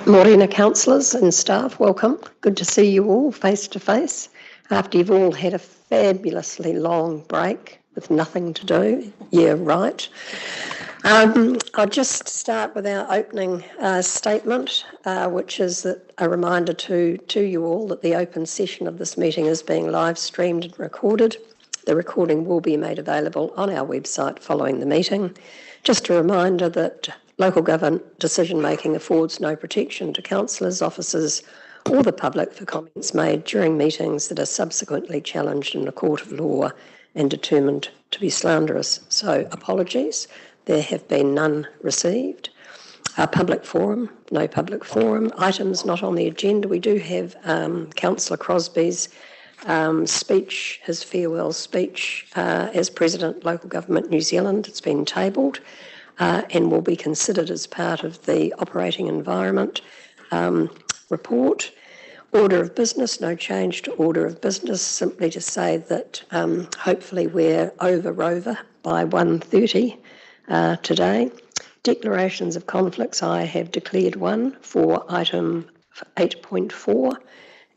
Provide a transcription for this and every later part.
Morena councillors and staff, welcome. Good to see you all face to face after you've all had a fabulously long break with nothing to do. Yeah, right. I'll just start with our opening statement, which is that a reminder to you all that the open session of this meeting is being live streamed and recorded. The recording will be made available on our website following the meeting. Just a reminder that local government decision-making affords no protection to councillors, officers or the public for comments made during meetings that are subsequently challenged in a court of law and determined to be slanderous. So apologies, there have been none received. Public forum, no public forum. Items not on the agenda. We do have Councillor Crosby's speech, his farewell speech as President Local Government New Zealand. It's been tabled. And will be considered as part of the operating environment report. Order of business, no change to order of business, simply to say that hopefully we're over Rover by 1:30 today. Declarations of conflicts, I have declared one for item 8.4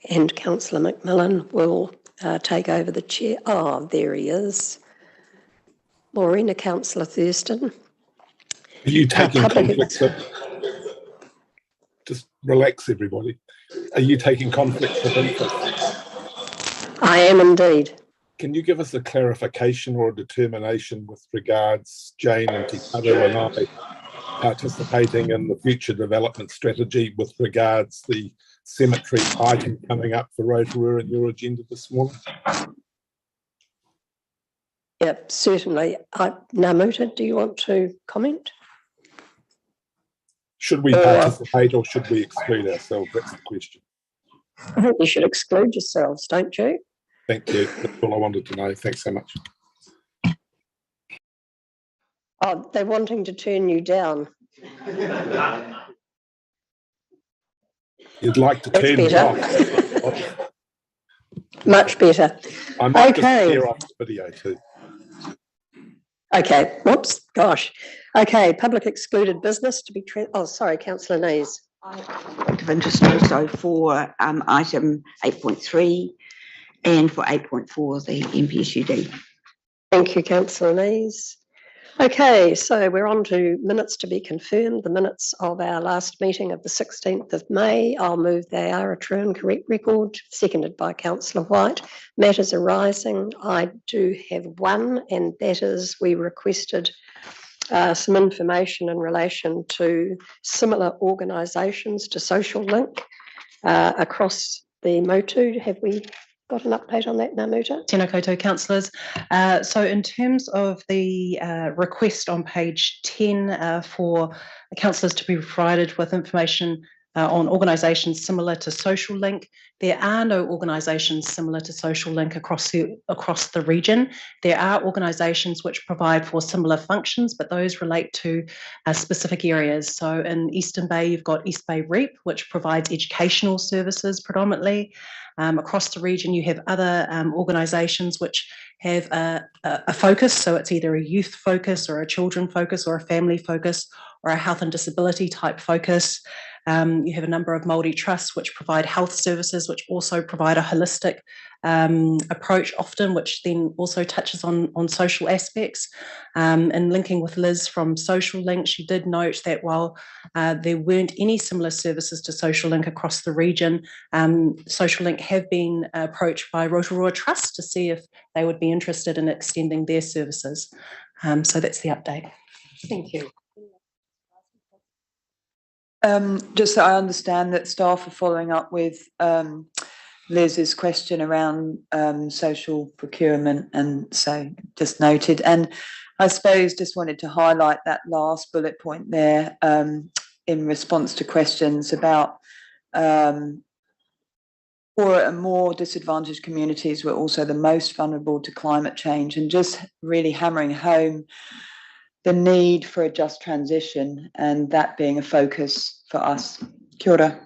and Councillor McMillan will take over the chair. Oh, there he is. Morena, Councillor Thurston. Are you taking conflicts? Just relax, everybody. Are you taking conflicts of interest? I am indeed. Can you give us a clarification or a determination with regards Jane and Te Karo and I participating in the future development strategy with regards the cemetery item coming up for Rotorua in your agenda this morning? Yep, certainly. Namuta, do you want to comment? Should we participate or should we exclude ourselves? That's the question. I think you should exclude yourselves, don't you? Thank you. That's all I wanted to know. Thanks so much. Oh, they're wanting to turn you down. You'd like to turn me off. Much better. I might just clear off the video too. Okay, whoops, gosh. Okay, public excluded business to be, oh, sorry, Councillor Nees. Of interest also for item 8.3 and for 8.4, the MPSUD. Thank you, Councillor Nees. Okay, so we're on to minutes to be confirmed, the minutes of our last meeting of the 16th of May. I'll move they are a true and correct record, seconded by Councillor White. Matters arising, I do have one, and that is we requested some information in relation to similar organisations to Social Link across the Motu. Have we got an update on that, Namuta? Tēnā koutou, councillors. So in terms of the request on page 10 for councillors to be provided with information on organisations similar to Social Link, there are no organisations similar to Social Link across the region. There are organisations which provide for similar functions, but those relate to specific areas. So in Eastern Bay, you've got East Bay REAP, which provides educational services predominantly. Across the region, you have other organisations which have a focus, so it's either a youth focus or a children focus or a family focus or a health and disability type focus. You have a number of Māori trusts which provide health services, which also provide a holistic approach often, which then also touches on social aspects. And linking with Liz from Social Link, she did note that while there weren't any similar services to Social Link across the region, Social Link have been approached by Rotorua Trust to see if they would be interested in extending their services. So that's the update. Thank you. Just so I understand that staff are following up with Liz's question around social procurement, and so just noted. And I suppose just wanted to highlight that last bullet point there in response to questions about poor and more disadvantaged communities were also the most vulnerable to climate change, and just really hammering home the need for a just transition, and that being a focus for us. Kia ora.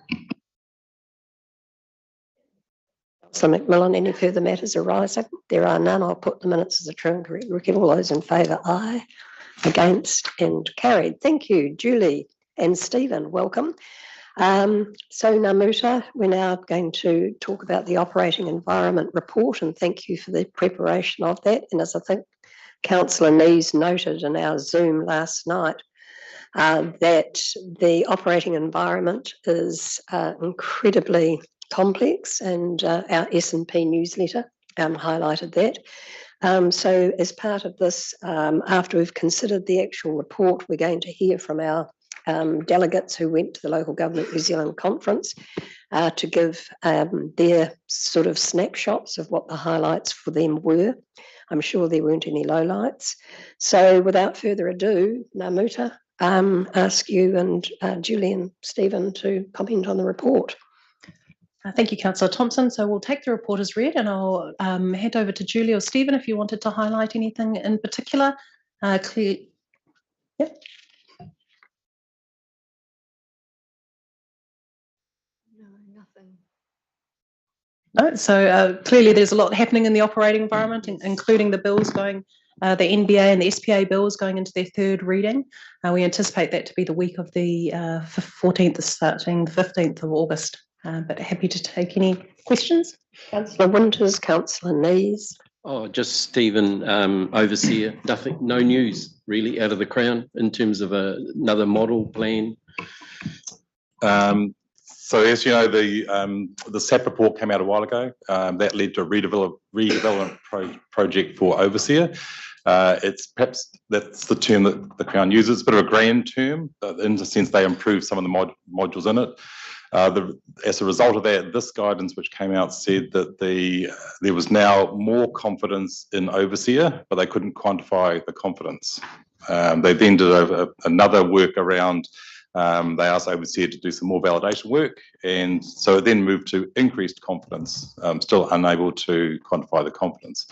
Councillor McMillan, any further matters arising? There are none. I'll put the minutes as a true and correct record. All those in favour, aye. Against and carried. Thank you. Julie. and Stephen, welcome. So Namuta, we're now going to talk about the operating environment report, and thank you for the preparation of that. And as I think Councillor Nees noted in our Zoom last night, that the operating environment is incredibly complex, and our S&P newsletter highlighted that. So as part of this, after we've considered the actual report, we're going to hear from our delegates who went to the Local Government New Zealand conference to give their sort of snapshots of what the highlights for them were. I'm sure there weren't any lowlights. So without further ado, Namuta, ask you and Julie and Stephen to comment on the report. Thank you, Councillor Thompson. So we'll take the report as read, and I'll hand over to Julie or Stephen if you wanted to highlight anything in particular. Clear. Yep. No, so clearly there's a lot happening in the operating environment, including the bills going, the NBA and the SPA bills going into their third reading. We anticipate that to be the week of the 14th, starting the 15th of August. But happy to take any questions. Councillor Winters, Councillor Nees. Oh, just Stephen, overseer. Nothing, no news really out of the Crown in terms of another model plan. So as you know, the SAP report came out a while ago. That led to a redevelopment project for overseer. It's perhaps that's the term that the Crown uses, a bit of a grand term in the sense they improved some of the modules in it. As a result of that, this guidance which came out said that there was now more confidence in overseer, but they couldn't quantify the confidence. They then did another work around. They asked overseer to do some more validation work, and so it then moved to increased confidence, still unable to quantify the confidence.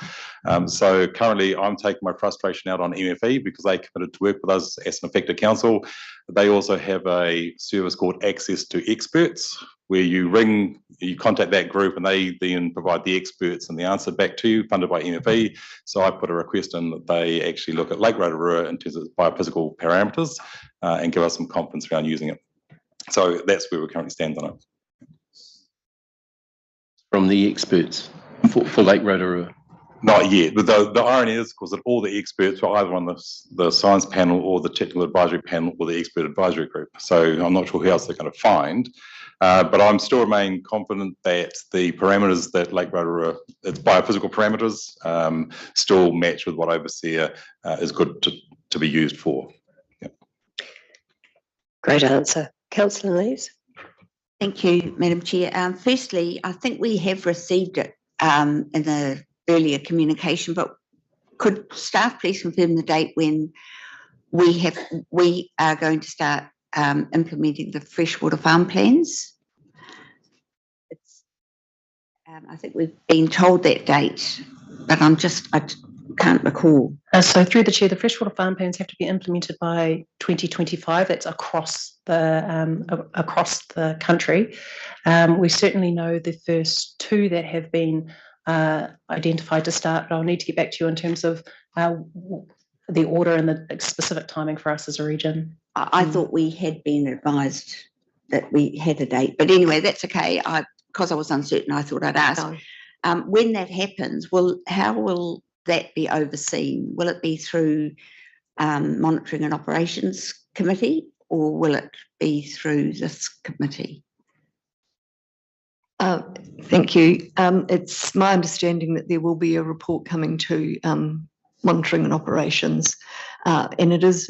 So currently I'm taking my frustration out on MFE because they committed to work with us as an affected council. They also have a service called Access to Experts, where you contact that group and they then provide the experts and the answer back to you, funded by MFE. So I put a request in that they actually look at Lake Rotorua in terms of biophysical parameters and give us some confidence around using it. So that's where we currently stand on it. From the experts for Lake Rotorua? Not yet, but the irony is, of course, that all the experts were either on the science panel or the technical advisory panel or the expert advisory group. So I'm not sure who else they're going to find. But I'm still remain confident that the parameters that Lake Rotorua, its biophysical parameters, still match with what overseer is good to be used for. Yep. Great answer. Councillor Lees. Thank you, Madam Chair. Firstly, I think we have received it in the earlier communication, but could staff please confirm the date when we are going to start implementing the freshwater farm plans? I think we've been told that date, but I can't recall. So through the chair, the freshwater farm plans have to be implemented by 2025. That's across the country. We certainly know the first two that have been identified to start, but I'll need to get back to you in terms of the order and the specific timing for us as a region. I thought we had been advised that we had a date, but anyway, that's okay. Because I was uncertain, I thought I'd ask. No. When that happens, how will that be overseen? Will it be through Monitoring and Operations Committee, or will it be through this committee? Thank you. It's my understanding that there will be a report coming to Monitoring and Operations, and it is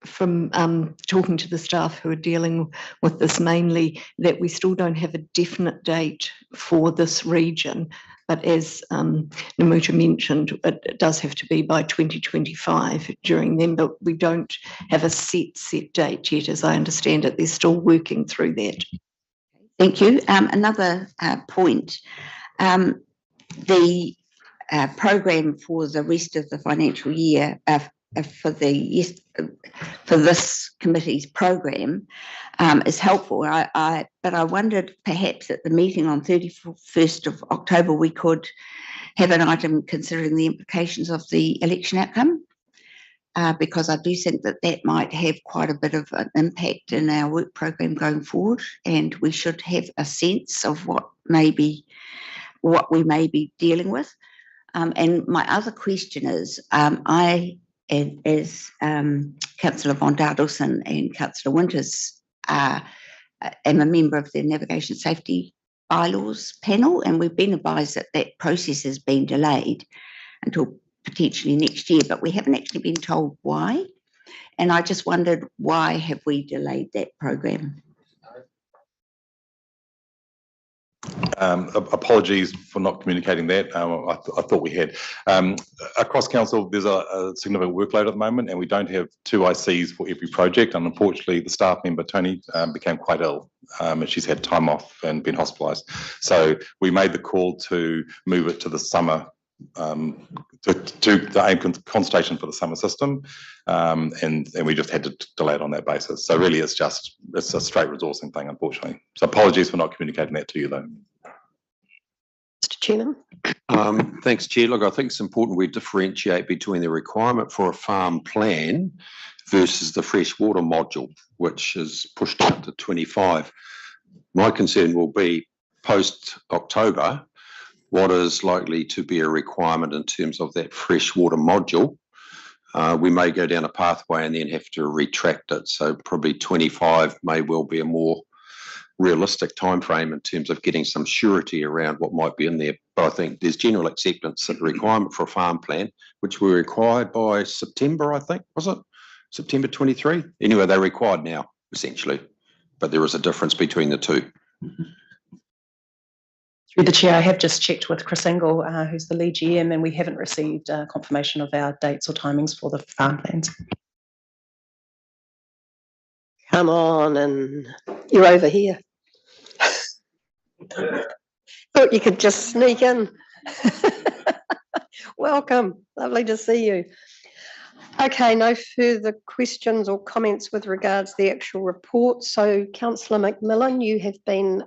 from talking to the staff who are dealing with this mainly, that we still don't have a definite date for this region, but as Namuta mentioned, it does have to be by 2025 during then, but we don't have a set date yet, as I understand it. They're still working through that. Thank you. Another point, the program for the rest of the financial year for this committee's program is helpful. But I wondered perhaps at the meeting on 31st of October we could have an item considering the implications of the election outcome. because I do think that that might have quite a bit of an impact in our work program going forward, and we should have a sense of what we may be dealing with. And my other question is, as Councillor von Dardilson and Councillor Winters, am a member of the Navigation Safety Bylaws panel, and we've been advised that that process has been delayed until potentially next year, but we haven't actually been told why. And I just wondered, why have we delayed that program? Apologies for not communicating that. I thought we had. Across council, there's a significant workload at the moment, and we don't have 2 ICs for every project. And unfortunately, the staff member, Tony, became quite ill, and she's had time off and been hospitalised. So we made the call to move it to the summer, to the aim consultation for the summer system, and we just had to delay it on that basis. So really, it's a straight resourcing thing, unfortunately. So apologies for not communicating that to you, though. Mr. Chairman. Thanks, Chair. Look, I think it's important we differentiate between the requirement for a farm plan versus the freshwater module, which is pushed out to 25. My concern will be post-October, what is likely to be a requirement in terms of that freshwater module. We may go down a pathway and then have to retract it. So probably 25 may well be a more realistic timeframe in terms of getting some surety around what might be in there. But I think there's general acceptance that the requirement for a farm plan, which were required by September, I think, was it? September 23? Anyway, they're required now, essentially. But there is a difference between the two. Through the chair, I have just checked with Chris Engel, who's the lead GM, and we haven't received confirmation of our dates or timings for the farm plans. Come on, and you're over here. Thought you could just sneak in. Welcome, lovely to see you. Okay, no further questions or comments with regards to the actual report. So, Councillor McMillan, you have been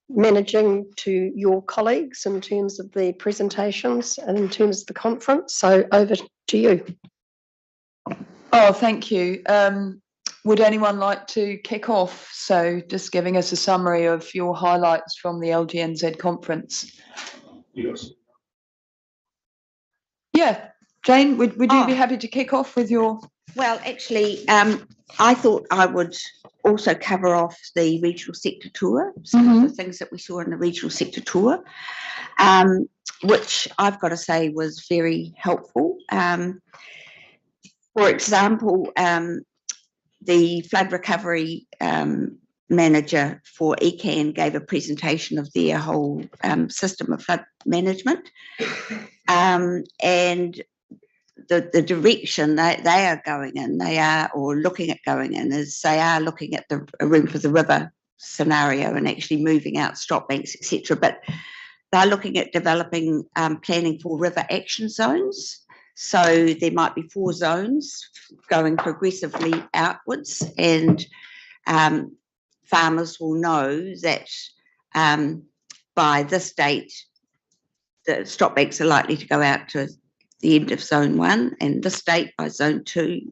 managing to your colleagues in terms of the presentations and in terms of the conference. So, over to you. Oh, thank you. Would anyone like to kick off? So just giving us a summary of your highlights from the LGNZ conference. Yes. Yeah, Jane, would you be happy to kick off with your... Well, actually, I thought I would also cover off the regional sector tour, some of the things that we saw in the regional sector tour, which I've got to say was very helpful. For example, the flood recovery manager for ECAN gave a presentation of their whole system of flood management, and the direction they are going in, or looking at going in, is they are looking at the room for the river scenario and actually moving out stop banks, etc. But they're looking at developing planning for river action zones. So there might be 4 zones going progressively outwards, and farmers will know that by this date, the stop banks are likely to go out to the end of zone 1, and this date by zone 2,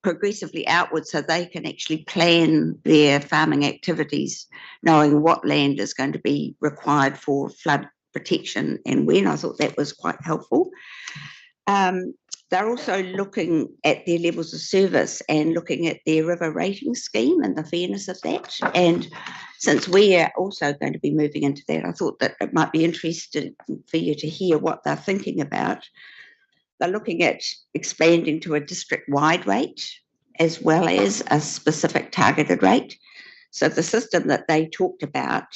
progressively outwards, so they can actually plan their farming activities, knowing what land is going to be required for flood protection and when. I thought that was quite helpful. They're also looking at their levels of service and looking at their river rating scheme and the fairness of that. And since we are also going to be moving into that, I thought that it might be interesting for you to hear what they're thinking about. They're looking at expanding to a district-wide rate as well as a specific targeted rate. So the system that they talked about,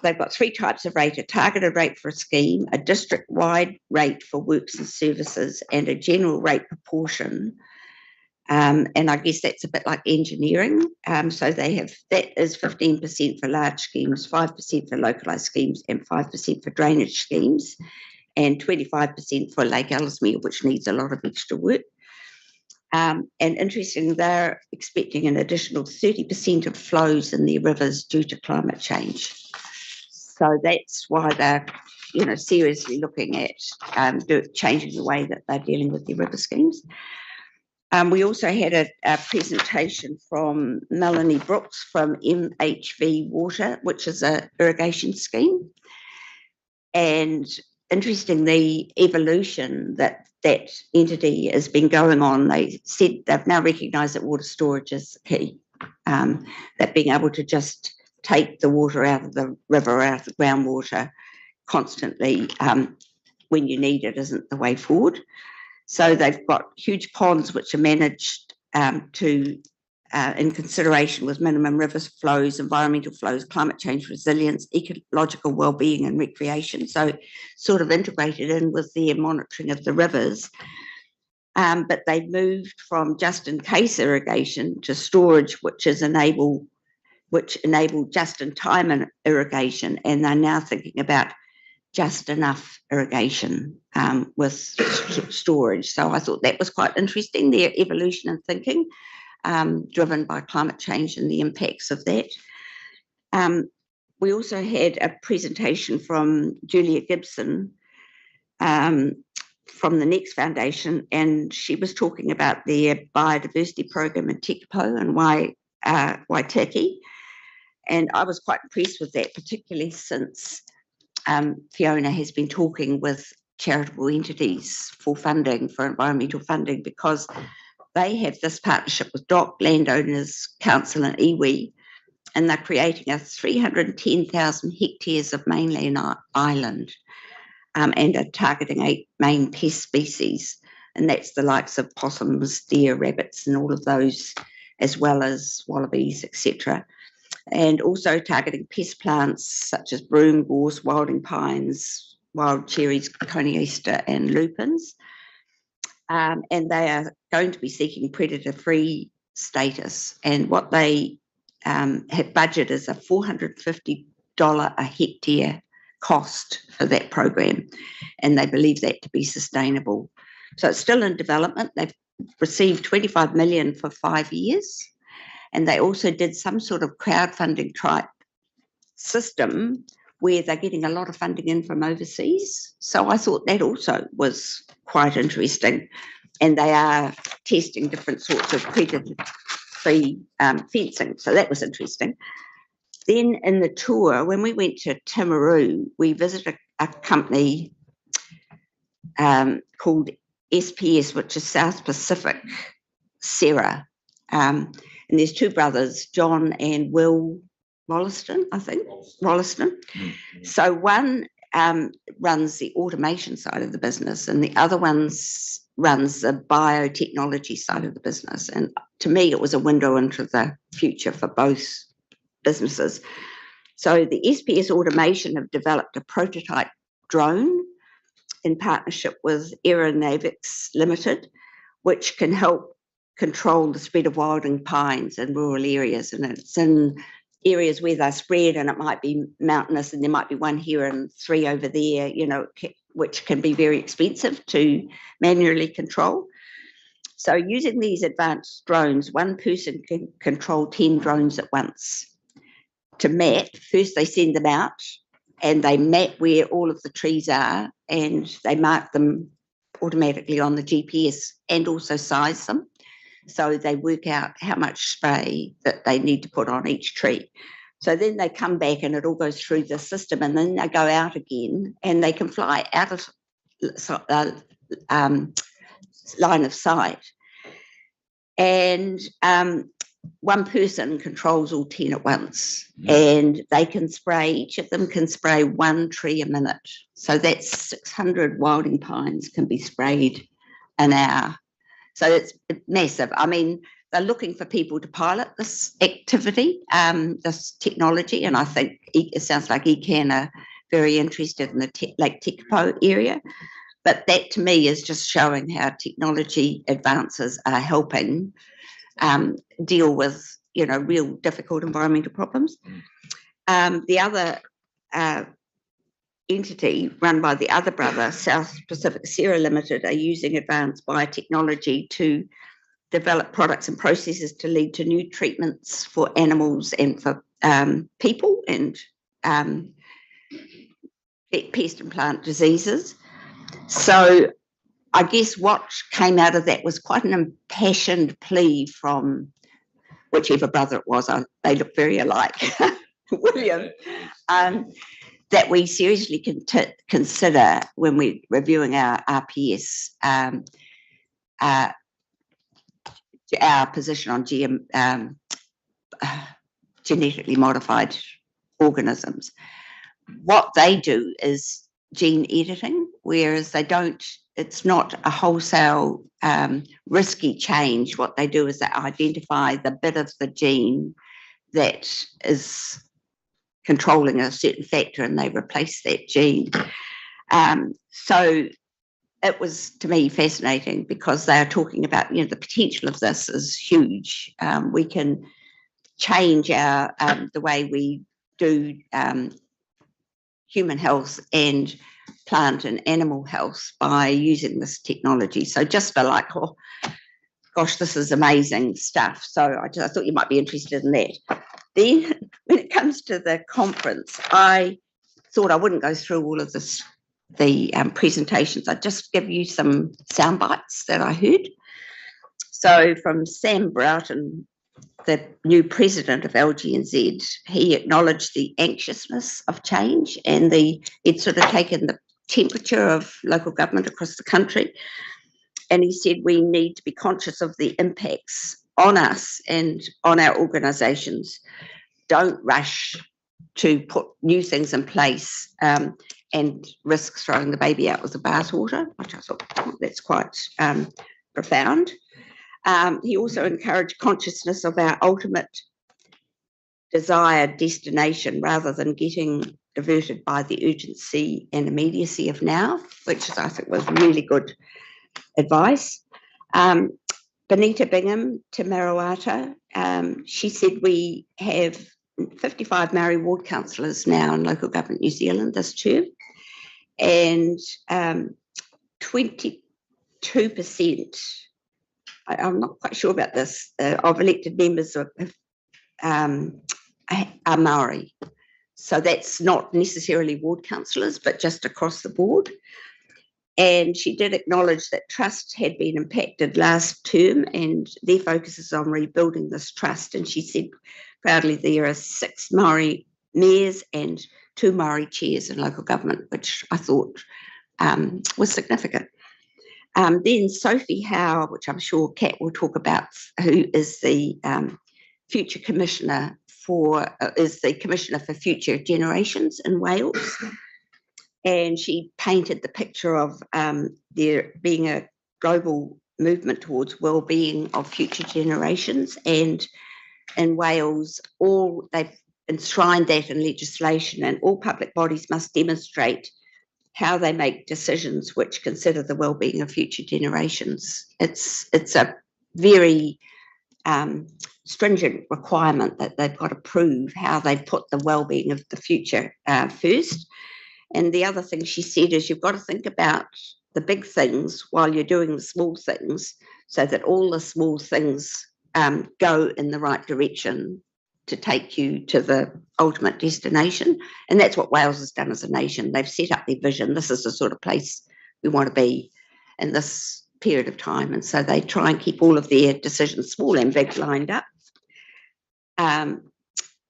they've got 3 types of rate: a targeted rate for a scheme, a district-wide rate for works and services, and a general rate proportion. And I guess that's a bit like engineering. So they have, that is 15% for large schemes, 5% for localised schemes, and 5% for drainage schemes, and 25% for Lake Ellesmere, which needs a lot of extra work. And interestingly, they're expecting an additional 30% of flows in their rivers due to climate change. So that's why they're seriously looking at changing the way that they're dealing with their river schemes. We also had a presentation from Melanie Brooks from MHV Water, which is an irrigation scheme. And interesting, the evolution that entity has been going on. They said they've now recognised that water storage is key, that being able to just take the water out of the river, out of the groundwater constantly when you need it isn't the way forward. So they've got huge ponds which are managed in consideration with minimum river flows, environmental flows, climate change resilience, ecological well-being and recreation. So sort of integrated in with their monitoring of the rivers. But they've moved from just in case irrigation to storage, which enabled just in time irrigation. And they're now thinking about just enough irrigation with storage. So I thought that was quite interesting, their evolution in thinking, driven by climate change and the impacts of that. We also had a presentation from Julia Gibson from the Next Foundation, and she was talking about their biodiversity program in Tekapo and Waitaki. And I was quite impressed with that, particularly since Fiona has been talking with charitable entities for environmental funding, because they have this partnership with DOC, Landowners Council and iwi, and they're creating a 310,000 hectares of mainland island and are targeting 8 main pest species. And that's the likes of possums, deer, rabbits, and all of those, as well as wallabies, etc. And also targeting pest plants such as broom, gorse, wilding pines, wild cherries, coneaster, and lupins. And they are going to be seeking predator-free status. And what they have budgeted is a $450 a hectare cost for that program. And they believe that to be sustainable. So it's still in development. They've received $25 million for 5 years. And they also did some sort of crowdfunding type system where they're getting a lot of funding in from overseas. So I thought that also was quite interesting. And they are testing different sorts of predator-free fencing. So that was interesting. Then in the tour, when we went to Timaru, we visited a company called SPS, which is South Pacific Serra. And there's 2 brothers, John and Will Wollaston, I think. Wollaston. So one runs the automation side of the business and the other one runs the biotechnology side of the business. And to me, it was a window into the future for both businesses. So the SPS Automation have developed a prototype drone in partnership with Aeronavix Limited, which can help control the spread of wilding pines in rural areas. And it's in areas where they're spread and it might be mountainous and there might be 1 here and 3 over there, which can be very expensive to manually control. So using these advanced drones, one person can control 10 drones at once. To map, first they send them out and they map where all of the trees are and they mark them automatically on the GPS and also size them. So they work out how much spray that they need to put on each tree. So then they come back and it all goes through the system and then they go out again and they can fly out of line of sight. And one person controls all 10 at once and they can spray, each of them can spray 1 tree a minute. So that's 600 wilding pines can be sprayed an hour. So it's massive. I mean, they're looking for people to pilot this activity, this technology, and I think it sounds like ECAN are very interested in the Lake Tekapo area. But that to me is just showing how technology advances are helping deal with, real difficult environmental problems. The other entity run by the other brother, South Pacific Serra Limited, are using advanced biotechnology to develop products and processes to lead to new treatments for animals and for people and pest and plant diseases. So I guess what came out of that was quite an impassioned plea from whichever brother it was. They look very alike, William, that we seriously consider when we're reviewing our RPS, our position on genetically modified organisms. What they do is gene editing, whereas they don't, it's not a wholesale risky change. What they do is they identify the bit of the gene that is controlling a certain factor and they replace that gene. So it was, to me, fascinating because they are talking about, the potential of this is huge. We can change our the way we do human health and plant and animal health by using this technology. So just for like, oh, gosh, this is amazing stuff. So I thought you might be interested in that. Then when it comes to the conference, I thought I wouldn't go through all of this, the presentations. I'd just give you some sound bites that I heard. So from Sam Broughton, the new president of LGNZ, he acknowledged the anxiousness of change and he'd sort of taken the temperature of local government across the country. And he said we need to be conscious of the impacts on us and on our organisations. Don't rush to put new things in place and risk throwing the baby out with the bathwater, which I thought, oh, that's quite profound. He also encouraged consciousness of our ultimate desired destination rather than getting diverted by the urgency and immediacy of now, which I think was really good advice. Benita Bingham to Marawata, she said we have 55 Maori ward councillors now in local government New Zealand this term, and 22%, I'm not quite sure about this, of elected members are Maori. So that's not necessarily ward councillors, but just across the board. And she did acknowledge that trust had been impacted last term and their focus is on rebuilding this trust. And she said proudly there are 6 Maori mayors and 2 Maori chairs in local government, which I thought was significant. Then Sophie Howe, which I'm sure Kat will talk about, who is the future commissioner is the Commissioner for Future Generations in Wales. And she painted the picture of there being a global movement towards well-being of future generations. And in Wales, they've enshrined that in legislation, and all public bodies must demonstrate how they make decisions which consider the well-being of future generations. It's a very stringent requirement that they've got to prove how they put the well-being of the future first. And the other thing she said is you've got to think about the big things while you're doing the small things so that all the small things go in the right direction to take you to the ultimate destination. And that's what Wales has done as a nation. They've set up their vision. This is the sort of place we want to be in this period of time. And so they try and keep all of their decisions, small and big, lined up.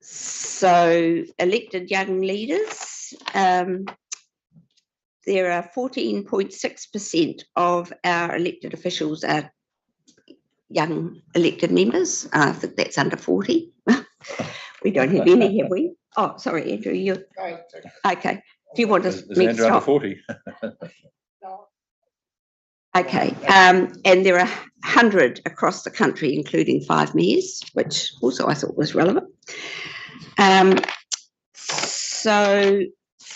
So elected young leaders, there are 14.6% of our elected officials are young elected members. I think that's under 40. We don't have any, have we? Oh, sorry, Andrew, you. Okay. Do you want us to Andrew under 40? Okay. And there are 100 across the country, including 5 mayors, which also I thought was relevant. So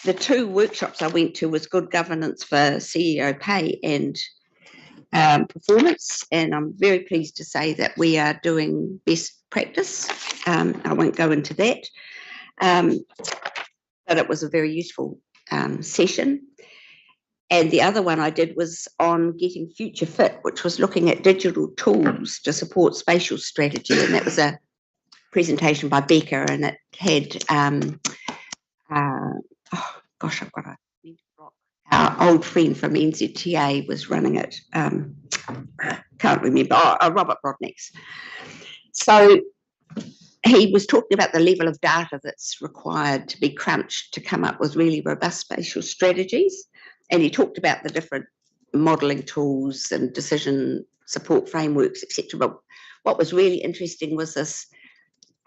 the 2 workshops I went to was good governance for CEO pay and performance, and I'm very pleased to say that we are doing best practice. I won't go into that, but it was a very useful session. And the other one I did was on getting future fit, which was looking at digital tools to support spatial strategy, and that was a presentation by Becca, and it had oh gosh, I've got a our old friend from NZTA was running it. I can't remember. Robert Brodniks. So he was talking about the level of data that's required to be crunched to come up with really robust spatial strategies. And he talked about the different modelling tools and decision support frameworks, etc. But what was really interesting was this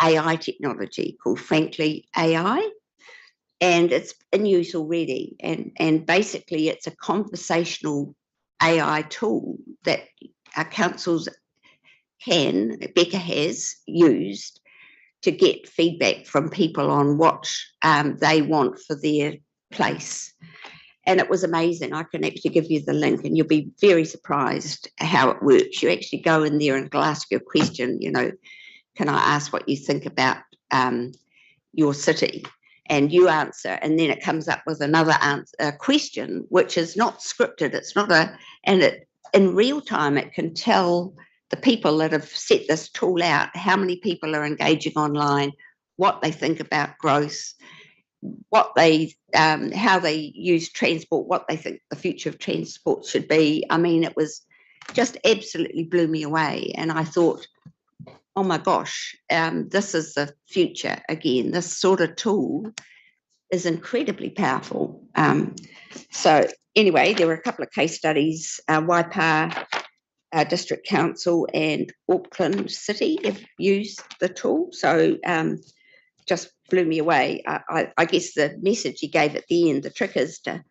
AI technology called Frankly AI. And it's in use already. And basically it's a conversational AI tool that our councils Becca has used to get feedback from people on what they want for their place. And it was amazing. I can actually give you the link and you'll be very surprised how it works. You actually go in there and it'll ask you a question, you know, can I ask what you think about your city? And you answer, and then it comes up with another question, which is not scripted. It's not in real time, it can tell the people that have set this tool out how many people are engaging online, what they think about growth, what they, how they use transport, what they think the future of transport should be. I mean, it was just absolutely blew me away. And I thought, oh my gosh, this is the future again. This sort of tool is incredibly powerful. So anyway, there were a couple of case studies, Waipa District Council and Auckland City have used the tool. So just blew me away. I guess the message he gave at the end, the trick is to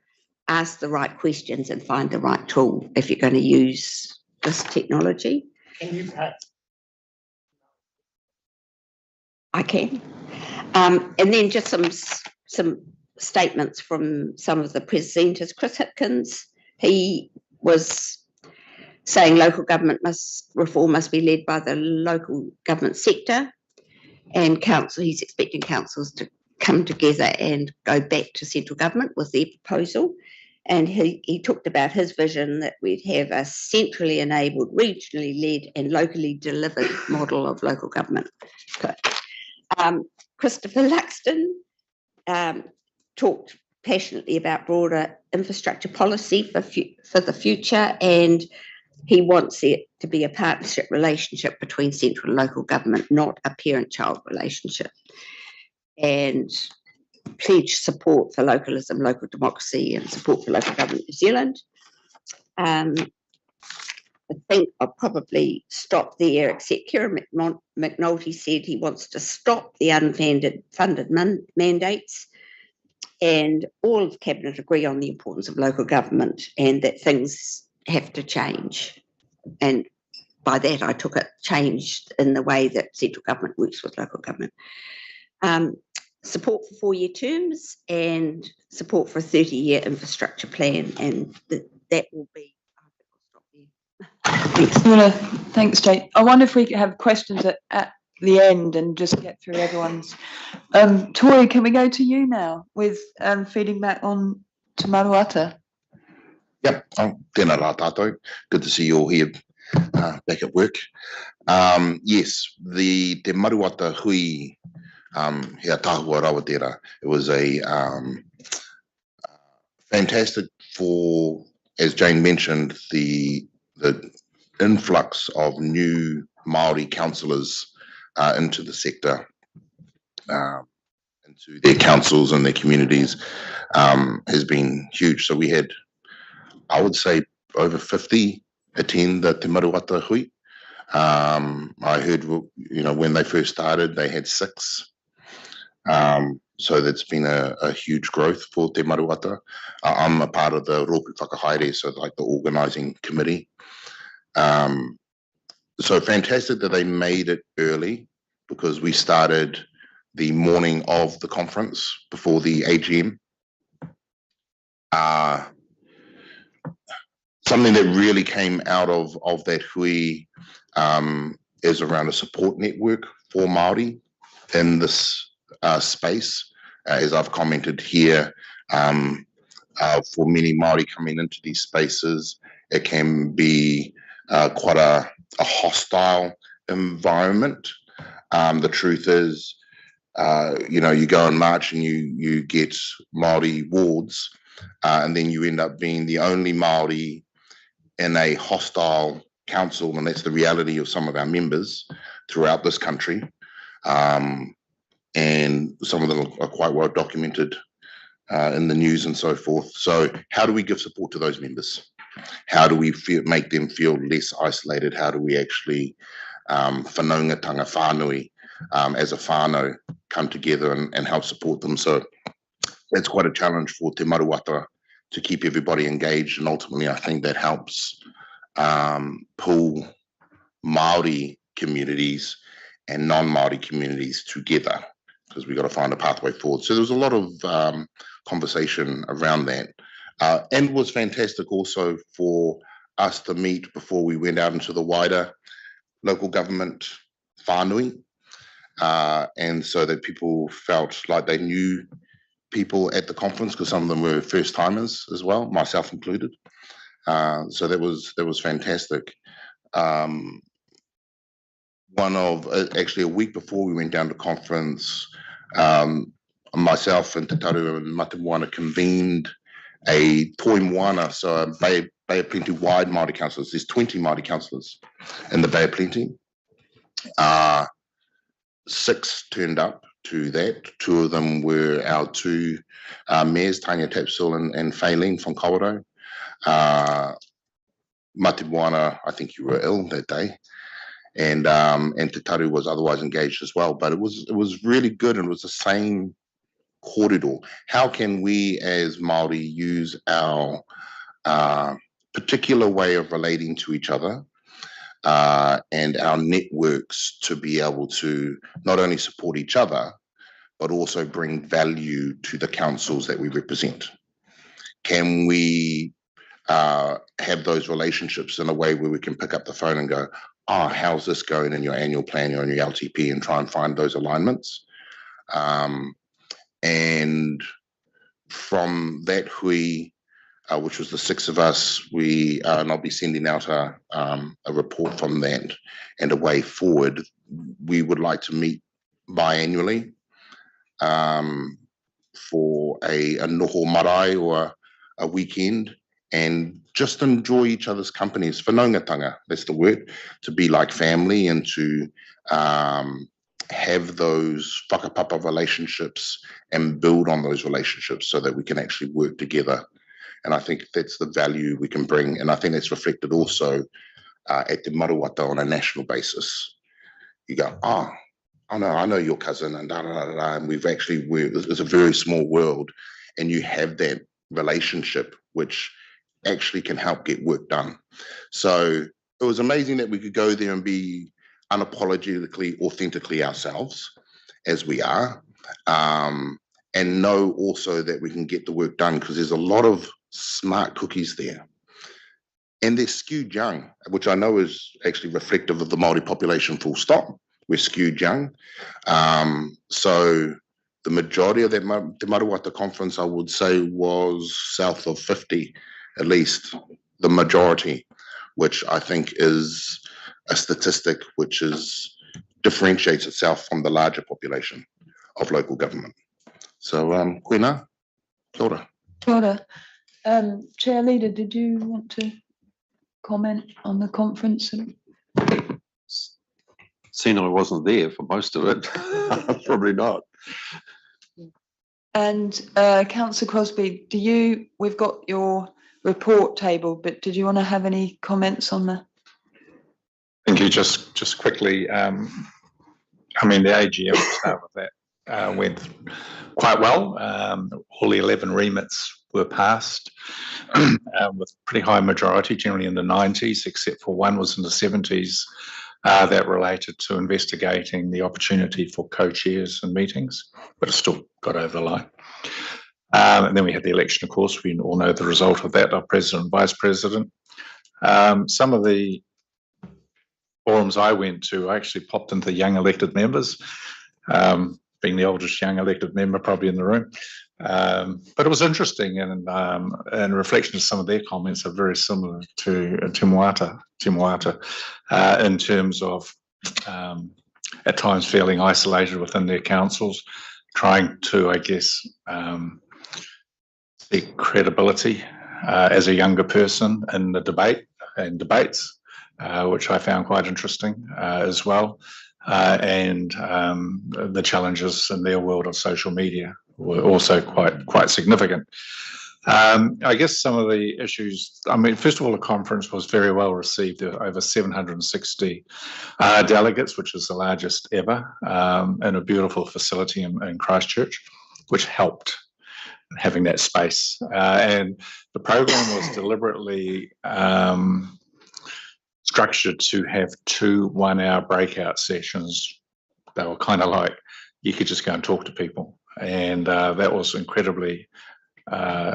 ask the right questions and find the right tool if you're going to use this technology. Can you perhaps? I can. And then just some statements from some of the presenters. Chris Hipkins, he was saying local government reform must be led by the local government sector, and he's expecting councils to come together and go back to central government with their proposal. And he talked about his vision that we'd have a centrally enabled, regionally led and locally delivered model of local government. Christopher Luxton talked passionately about broader infrastructure policy for the future, and he wants it to be a partnership relationship between central and local government, not a parent-child relationship. And pledge support for localism, local democracy and support for local government New Zealand. I think I'll probably stop there, except Kieran McNulty said he wants to stop the unfunded mandates, and all of Cabinet agree on the importance of local government and that things have to change. And by that I took it changed in the way that central government works with local government. Support for 4-year terms and support for a 30-year infrastructure plan, and that will be. Thanks, Jane. I wonder if we could have questions at the end and just get through everyone's. Tori, can we go to you now with feeding back on Te Maruata? Yep, tēnā rā tātou. Good to see you all here back at work. Yes, the Te Maruata Hui hea tahua rawa tērā. It was a fantastic for, as Jane mentioned, the influx of new Māori councillors into the sector, into their councils and their communities has been huge. So we had, I would say, over 50 attend the Te Maruata Hui. I heard, you know, when they first started, they had 6. So that's been a huge growth for Te Maruata. I'm a part of the Rōpū Whakahaere, so like the organising committee. So fantastic that they made it early, because we started the morning of the conference before the AGM. Something that really came out of that hui is around a support network for Māori in this space. As I've commented here, for many Māori coming into these spaces, it can be quite a hostile environment. The truth is, you know, you go and march and you get Māori wards, and then you end up being the only Māori in a hostile council, and that's the reality of some of our members throughout this country. And some of them are quite well documented in the news and so forth. So how do we give support to those members? How do we make them feel less isolated? How do we actually whanaungatanga whānui as a whānau come together and help support them? So that's quite a challenge for Te Maruata to keep everybody engaged, and ultimately I think that helps pull Māori communities and non-Māori communities together, because we've got to find a pathway forward. So there was a lot of conversation around that. And it was fantastic also for us to meet before we went out into the wider local government whānui, and so that people felt like they knew people at the conference, because some of them were first timers as well, myself included. So that was fantastic. Actually a week before we went down to conference, myself and Tataru and Mate Moana convened a Toi Moana, so a Bay of Plenty wide Māori councillors. There's 20 Māori councillors in the Bay of Plenty. 6 turned up to that. 2 of them were our 2 mayors, Tanya Tapsil and Faylene from Kawerau. Mate Moana, I think you were ill that day. And Tataru was otherwise engaged as well. But it was really good, and it was the same corridor. How can we as Māori use our particular way of relating to each other and our networks to be able to not only support each other, but also bring value to the councils that we represent? Can we have those relationships in a way where we can pick up the phone and go, how's this going in your annual plan or in your LTP, and try and find those alignments? And from that hui, which was the 6 of us, and I'll be sending out a report from that and a way forward. We would like to meet biannually for a noho marae or a weekend, and just enjoy each other's companies. Whanaungatanga, that's the word, to be like family and to have those whakapapa relationships and build on those relationships so that we can actually work together. And I think that's the value we can bring. And I think that's reflected also at Te Maruata on a national basis. You go, I know your cousin, and and we've actually worked. It's a very small world, and you have that relationship which actually can help get work done. So it was amazing that we could go there and be unapologetically, authentically ourselves as we are, and know also that we can get the work done, because there's a lot of smart cookies there. And they're skewed young, which I know is actually reflective of the Māori population full stop. We're skewed young. So the majority of that Te Maruata conference, I would say, was south of 50, at least the majority, which I think is a statistic which differentiates itself from the larger population of local government. So, Koina, kia ora. Kia ora. Chair Leader, did you want to comment on the conference? Seeing I wasn't there for most of it, probably not. And Councillor Crosbie, we've got your report table, but did you want to have any comments on the? Thank you. Just quickly, I mean, the AGM, we'll start with that, went quite well. All the 11 remits were passed with pretty high majority, generally in the 90s, except for one was in the 70s that related to investigating the opportunity for co-chairs and meetings, but it still got over the line. And then we had the election, of course. We all know the result of that, our president and vice president. Some of the forums I went to, I actually popped into the young elected members, being the oldest young elected member probably in the room. But it was interesting, and reflection of some of their comments are very similar to Te Moata, in terms of at times feeling isolated within their councils, trying to, I guess, seek credibility as a younger person in the debates, which I found quite interesting as well. And the challenges in their world of social media were also quite significant. I guess some of the issues, I mean, first of all, the conference was very well received. There were over 760 delegates, which is the largest ever, in a beautiful facility in Christchurch, which helped having that space. And the program was deliberately structured to have 2 one-hour breakout sessions. They were kind of like, you could just go and talk to people. And that was incredibly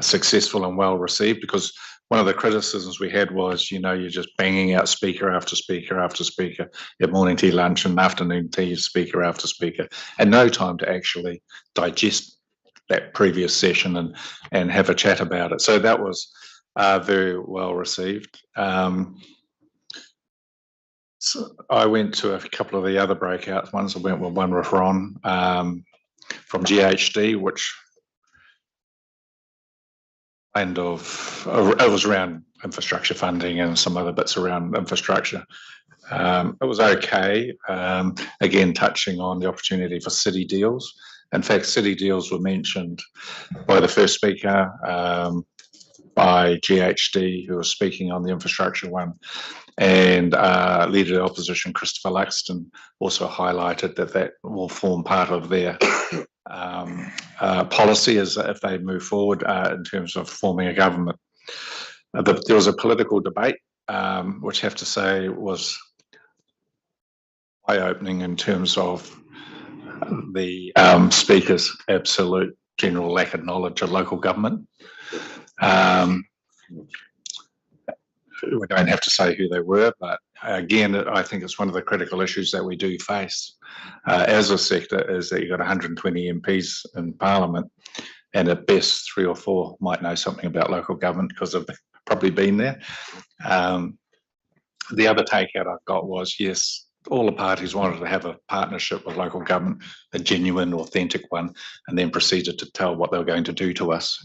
successful and well received, because one of the criticisms we had was, you're just banging out speaker after speaker after speaker at morning tea, lunch and afternoon tea, speaker after speaker, and no time to actually digest that previous session and have a chat about it. So that was very well received. So I went to a couple of the other breakout ones. I went with one with Ron from GHD, which it was around infrastructure funding and some other bits around infrastructure. It was okay. Again, touching on the opportunity for city deals. In fact, city deals were mentioned by the first speaker, by GHD, who was speaking on the infrastructure one, and Leader of the Opposition, Christopher Luxton, also highlighted that will form part of their policy as if they move forward in terms of forming a government. There was a political debate, which I have to say was eye-opening in terms of the speaker's absolute general lack of knowledge of local government. We don't have to say who they were, but again, I think it's one of the critical issues that we do face as a sector, is that you've got 120 MPs in Parliament, and at best 3 or 4 might know something about local government because they've probably been there. The other takeout I've got was, yes, all the parties wanted to have a partnership with local government, a genuine, authentic one, and then proceeded to tell what they were going to do to us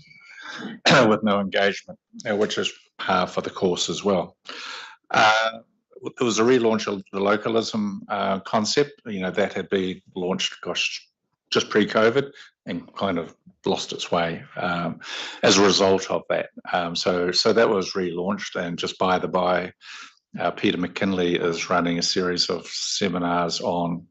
with no engagement, which is par for the course as well. There was a relaunch of the localism concept, that had been launched, just pre-COVID, and kind of lost its way as a result of that. So that was relaunched, and just by the by, Peter McKinley is running a series of seminars on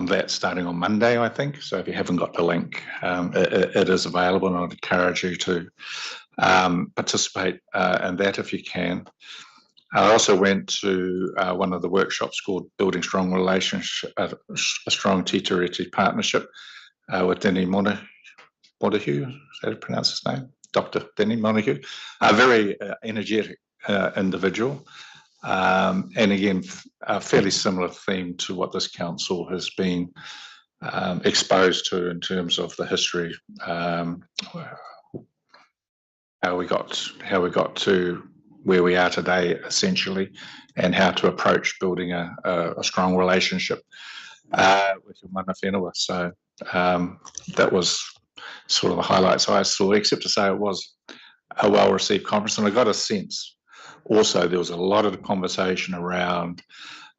that starting on Monday, I think. So if you haven't got the link, it is available, and I'd encourage you to participate in that if you can. I also went to one of the workshops called Building Strong Relationship, a Strong Tītiriti Partnership with Denny Montague. Is that how you pronounce his name? Dr. Denny Montague. A very energetic individual. And again, a fairly similar theme to what this council has been exposed to in terms of the history, how we got to where we are today, essentially, and how to approach building a strong relationship with your mana whenua. So that was sort of the highlights I saw, except to say it was a well-received conference, and I got a sense also there was a lot of conversation around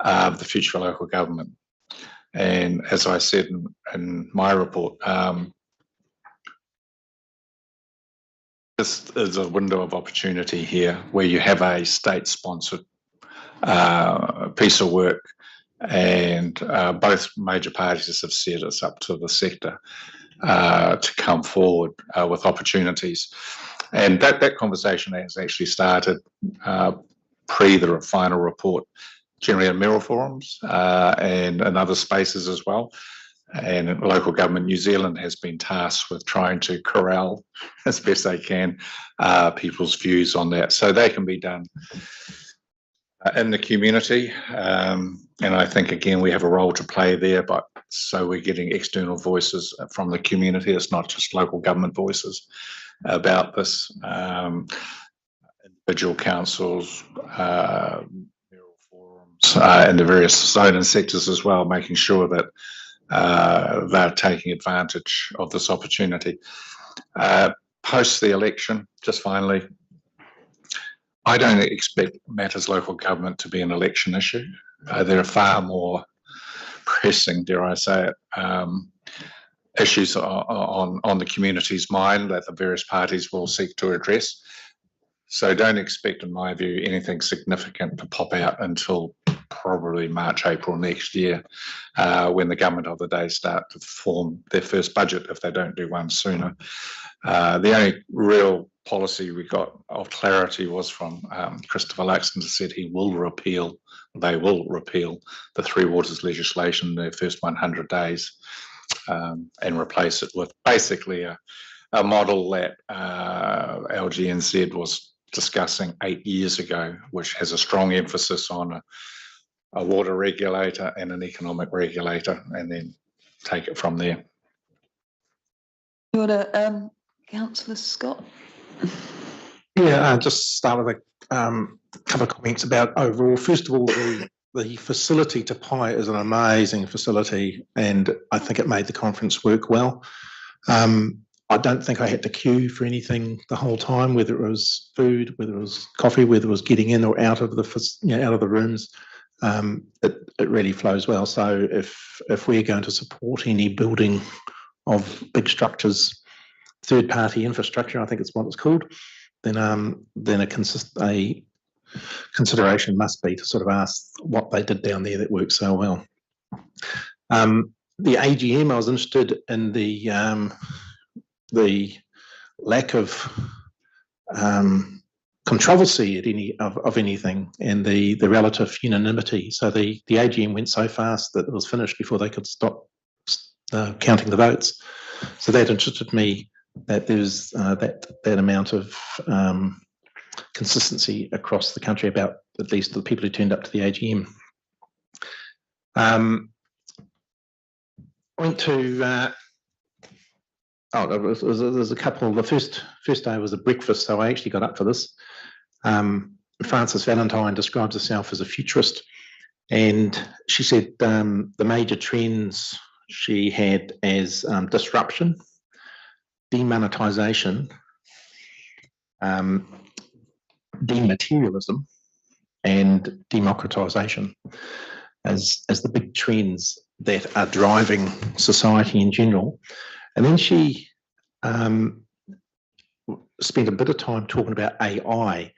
the future of local government. And as I said in my report, this is a window of opportunity here where you have a state-sponsored piece of work, and both major parties have said it's up to the sector to come forward with opportunities. And that conversation has actually started pre the final report, generally in mayoral forums and in other spaces as well. And Local Government New Zealand has been tasked with trying to corral as best they can people's views on that, so they can be done in the community. And I think, again, we have a role to play there, but so we're getting external voices from the community. It's not just local government voices about this. Individual councils, mayoral forums, and the various zone and sectors as well, making sure that they're taking advantage of this opportunity. post the election, just finally, I don't expect matters local government to be an election issue. There are far more pressing, dare I say it, issues on the community's mind that the various parties will seek to address. So don't expect, in my view, anything significant to pop out until probably March, April next year, when the government of the day start to form their first budget, if they don't do one sooner. The only real policy we got of clarity was from Christopher Luxon, who said they will repeal the Three Waters legislation in their first 100 days and replace it with basically a model that LGNZ was discussing 8 years ago, which has a strong emphasis on a water regulator and an economic regulator, and then take it from there. You want to, Councillor Scott? Yeah, just start with a couple of comments about overall. First of all, the facility to Pai is an amazing facility, and I think it made the conference work well. I don't think I had to queue for anything the whole time, whether it was food, whether it was coffee, whether it was getting in or out of the rooms. It really flows well. So if we're going to support any building of big structures, third-party infrastructure, I think it's what it's called, then a consideration must be to sort of ask what they did down there that works so well. The AGM, I was interested in the lack of controversy at anything, and the relative unanimity. So the AGM went so fast that it was finished before they could stop counting the votes. So that interested me, that there's that amount of consistency across the country about at least the people who turned up to the AGM. Went to there's a couple. The first day was a breakfast, so I actually got up for this. Frances Valentine describes herself as a futurist, and she said the major trends she had as disruption, demonetisation, dematerialism, and democratisation as the big trends that are driving society in general. And then she spent a bit of time talking about AI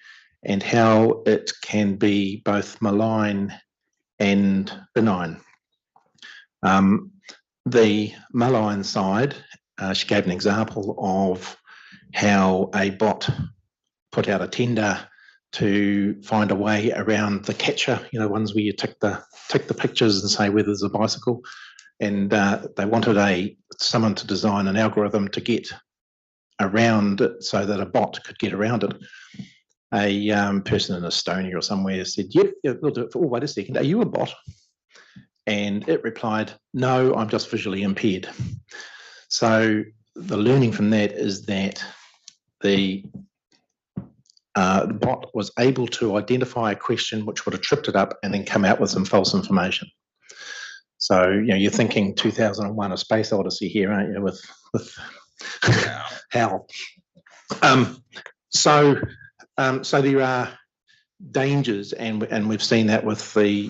and how it can be both malign and benign. The malign side, she gave an example of how a bot put out a tender to find a way around the catcher, ones where you tick the pictures and say whether there's a bicycle. And they wanted someone to design an algorithm to get around it so that a bot could get around it. A person in Estonia or somewhere said, "Yep, yeah, we'll do it." Oh, wait a second, are you a bot? And it replied, "No, I'm just visually impaired." So the learning from that is that the bot was able to identify a question which would have tripped it up and then come out with some false information. So, you're thinking 2001: A Space Odyssey here, aren't you, with HAL. So there are dangers, and we've seen that with the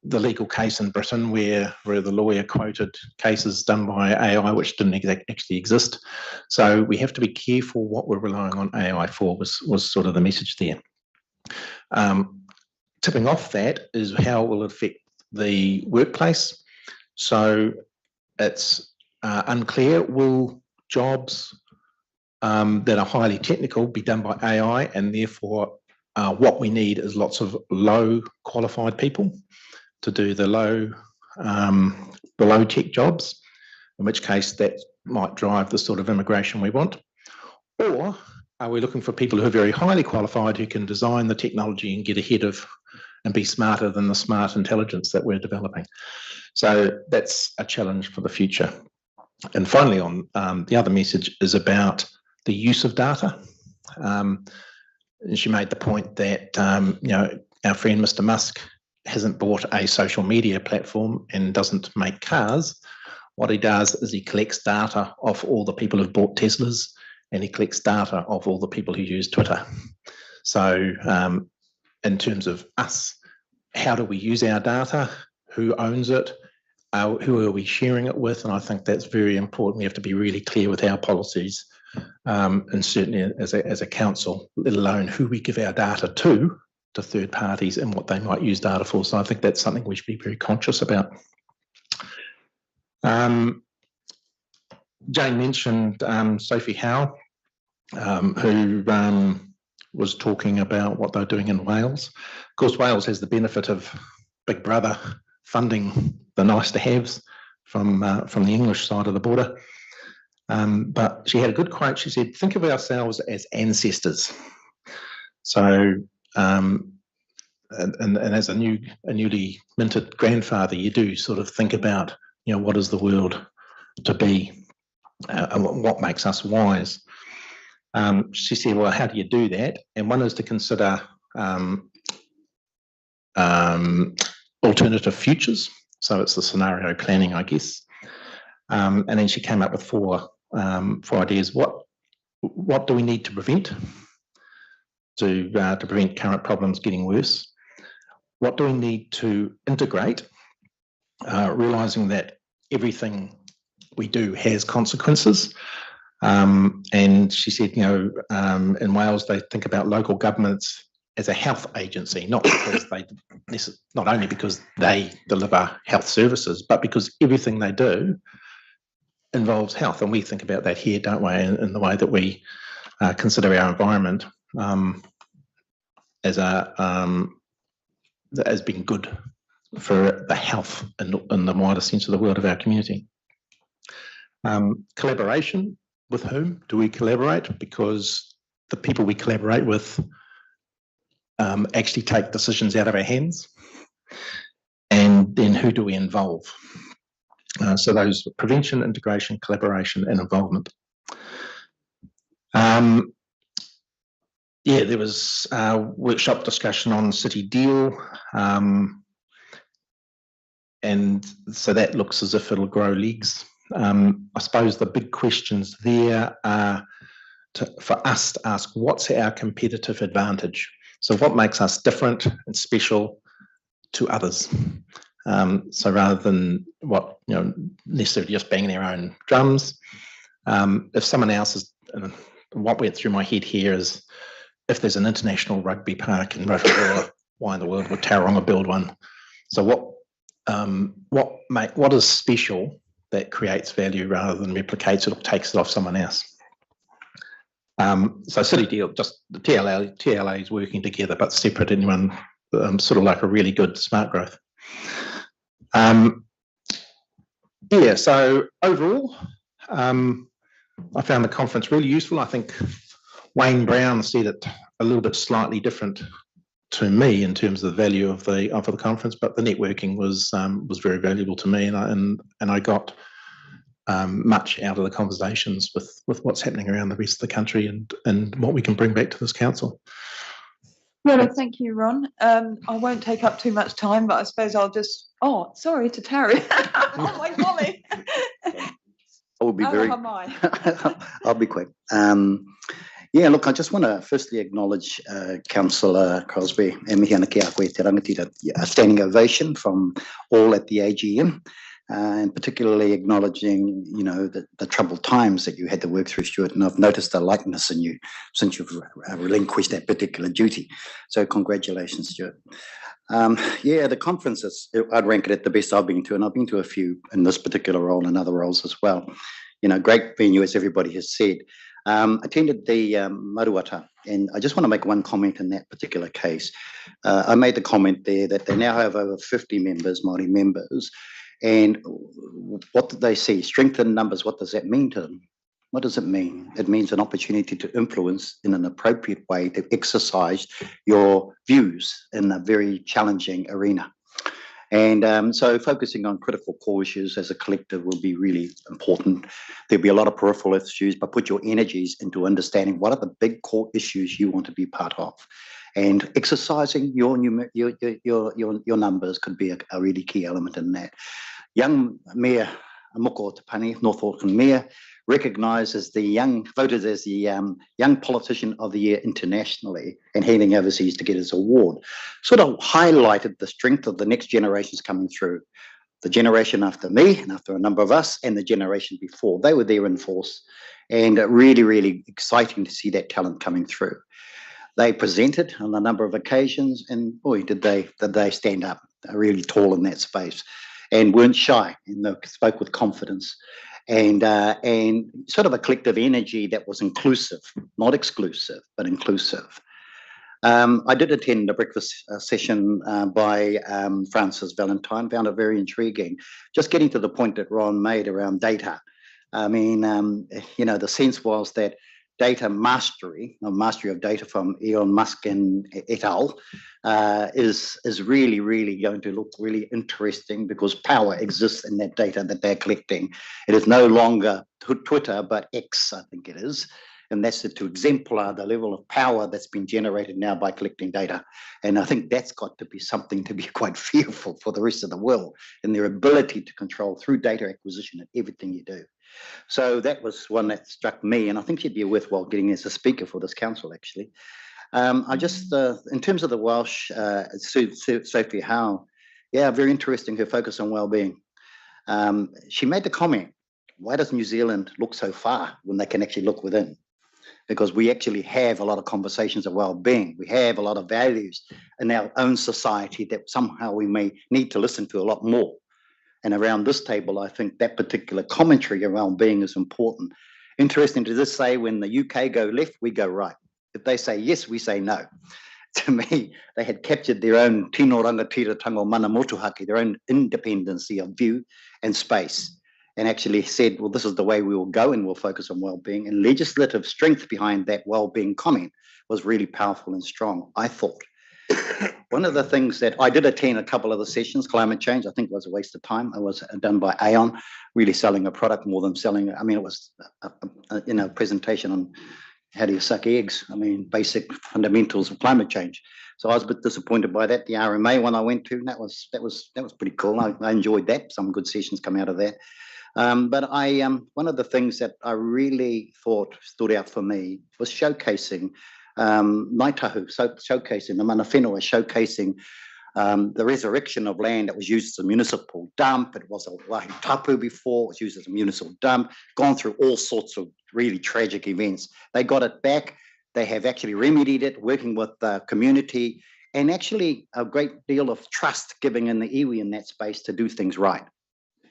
legal case in Britain where the lawyer quoted cases done by AI which didn't actually exist. So we have to be careful what we're relying on AI for, was sort of the message there. Tipping off that is how it will affect the workplace. So it's unclear, will jobs that are highly technical be done by AI, and therefore what we need is lots of low qualified people to do the low tech jobs, in which case that might drive the sort of immigration we want? Or are we looking for people who are very highly qualified, who can design the technology and get ahead of and be smarter than the smart intelligence that we're developing? So that's a challenge for the future. And finally, on the other message is about the use of data. She made the point that our friend Mr. Musk hasn't bought a social media platform and doesn't make cars. What he does is he collects data of all the people who've bought Teslas, and he collects data of all the people who use Twitter. So in terms of us, how do we use our data? Who owns it? Who are we sharing it with? And I think that's very important. We have to be really clear with our policies, and certainly as a council, let alone who we give our data to third parties and what they might use data for. So I think that's something we should be very conscious about. Jane mentioned Sophie Howe, who was talking about what they're doing in Wales. Of course, Wales has the benefit of Big Brother funding the nice to haves from the English side of the border. But she had a good quote. She said, think of ourselves as ancestors. So, and as a newly minted grandfather, you do sort of think about, what is the world to be, and what makes us wise. She said, well, how do you do that? And one is to consider alternative futures. So it's the scenario planning, I guess. And then she came up with four ideas. What do we need to prevent to prevent current problems getting worse? What do we need to integrate, realizing that everything we do has consequences? And she said, in Wales, they think about local governments as a health agency, not only because they deliver health services, but because everything they do involves health. And we think about that here, don't we, in the way that we consider our environment as being good for the health in the wider sense of the world of our community. Collaboration. With whom do we collaborate? Because the people we collaborate with actually take decisions out of our hands. And then who do we involve? So those prevention, integration, collaboration, and involvement. There was a workshop discussion on City Deal. And so that looks as if it'll grow legs. I suppose the big questions there are for us to ask, what's our competitive advantage? So what makes us different and special to others? So rather than necessarily just banging our own drums, if someone else is, and what went through my head here is, if there's an international rugby park in Rotorua, why in the world would Tauranga build one? So what is special that creates value rather than replicates it or takes it off someone else? So City Deal, just the TLA is working together, but separate in one, sort of like a really good smart growth. So overall, I found the conference really useful. I think Wayne Brown said it a little bit slightly different to me in terms of the value of the conference, but the networking was very valuable to me, and I got much out of the conversations with what's happening around the rest of the country and what we can bring back to this council. Well, thank you, Ron. I won't take up too much time, but I suppose I'll just. Oh, sorry to Terry. Oh my golly. I will be very. I'll be quick. Look, I just want to firstly acknowledge Councillor Crosby and mihi ana ki a koe te rangatira, a standing ovation from all at the AGM, and particularly acknowledging, the troubled times that you had to work through, Stuart. And I've noticed a likeness in you since you've relinquished that particular duty. So congratulations, Stuart. The conferences, I'd rank it at the best I've been to, and I've been to a few in this particular role and other roles as well. Great venue, as everybody has said. Attended the Maruata, and I just want to make one comment in that particular case. I made the comment there that they now have over 50 members, Māori members, and what did they see? Strength in numbers, what does that mean to them? What does it mean? It means an opportunity to influence in an appropriate way, to exercise your views in a very challenging arena. And so focusing on critical core issues as a collective will be really important. There'll be a lot of peripheral issues, but put your energies into understanding what are the big core issues you want to be part of. And exercising your numbers could be a really key element in that. Young Mayor Moko Tapani, North Auckland Mayor, recognised as voted as the Young Politician of the Year internationally and heading overseas to get his award. Sort of highlighted the strength of the next generations coming through. The generation after me and after a number of us and the generation before. They were there in force, and really, really exciting to see that talent coming through. They presented on a number of occasions, and boy, did they stand up really tall in that space and weren't shy, and they spoke with confidence and sort of a collective energy that was inclusive, not exclusive, but inclusive. I did attend a breakfast session by Francis Valentine, found it very intriguing. Just getting to the point that Ron made around data. I mean, the sense was that data mastery of data from Elon Musk and et al. Is really, really going to look really interesting because power exists in that data that they're collecting. It is no longer Twitter, but X, I think it is. And that's to exemplar the level of power that's been generated now by collecting data. And I think that's got to be something to be quite fearful for the rest of the world and their ability to control through data acquisition and everything you do. So that was one that struck me, and I think she'd be worthwhile getting as a speaker for this council, actually. I just, in terms of the Welsh, Sophie Howe, yeah, very interesting, her focus on well-being. She made the comment, why does New Zealand look so far when they can actually look within? Because we actually have a lot of conversations of well-being. We have a lot of values in our own society that somehow we may need to listen to a lot more. And around this table, I think that particular commentary around being is important. Interesting to just say when the UK go left, we go right. If they say yes, we say no. To me, they had captured their own tino rangatiratanga mana motuhake, their own independency of view and space, and actually said, well, this is the way we will go and we'll focus on well-being. And legislative strength behind that well-being comment was really powerful and strong, I thought. One of the things that I did attend a couple of the sessions, climate change, I think was a waste of time. It was done by Aon, really selling a product more than selling. I mean, it was a presentation on how do you suck eggs? I mean, basic fundamentals of climate change. So I was a bit disappointed by that. The RMA one I went to, that was pretty cool. I enjoyed that. Some good sessions come out of that. But one of the things that I really thought stood out for me was showcasing Ngāi Tahu, showcasing the mana whenua, showcasing the resurrection of land that was used as a municipal dump. It was a wāhi tapu before, it was used as a municipal dump, gone through all sorts of really tragic events. They got it back. They have actually remedied it, working with the community, and actually a great deal of trust giving in the iwi in that space to do things right.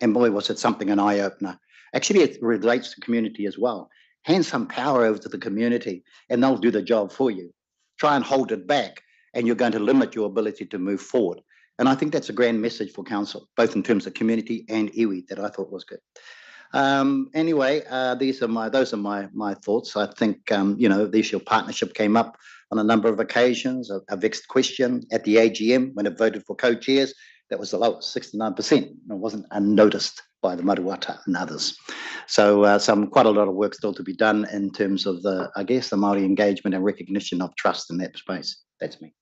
And boy, was it something, an eye-opener. Actually, it relates to community as well. Hand some power over to the community and they'll do the job for you. Try and hold it back and you're going to limit your ability to move forward. And I think that's a grand message for council, both in terms of community and iwi, that I thought was good. Anyway, those are my thoughts. I think, the issue of partnership came up on a number of occasions, a vexed question at the AGM when it voted for co-chairs. That was the lowest, 69%. It wasn't unnoticed by the Maruata and others. So quite a lot of work still to be done in terms of the Māori engagement and recognition of trust in that space. That's me.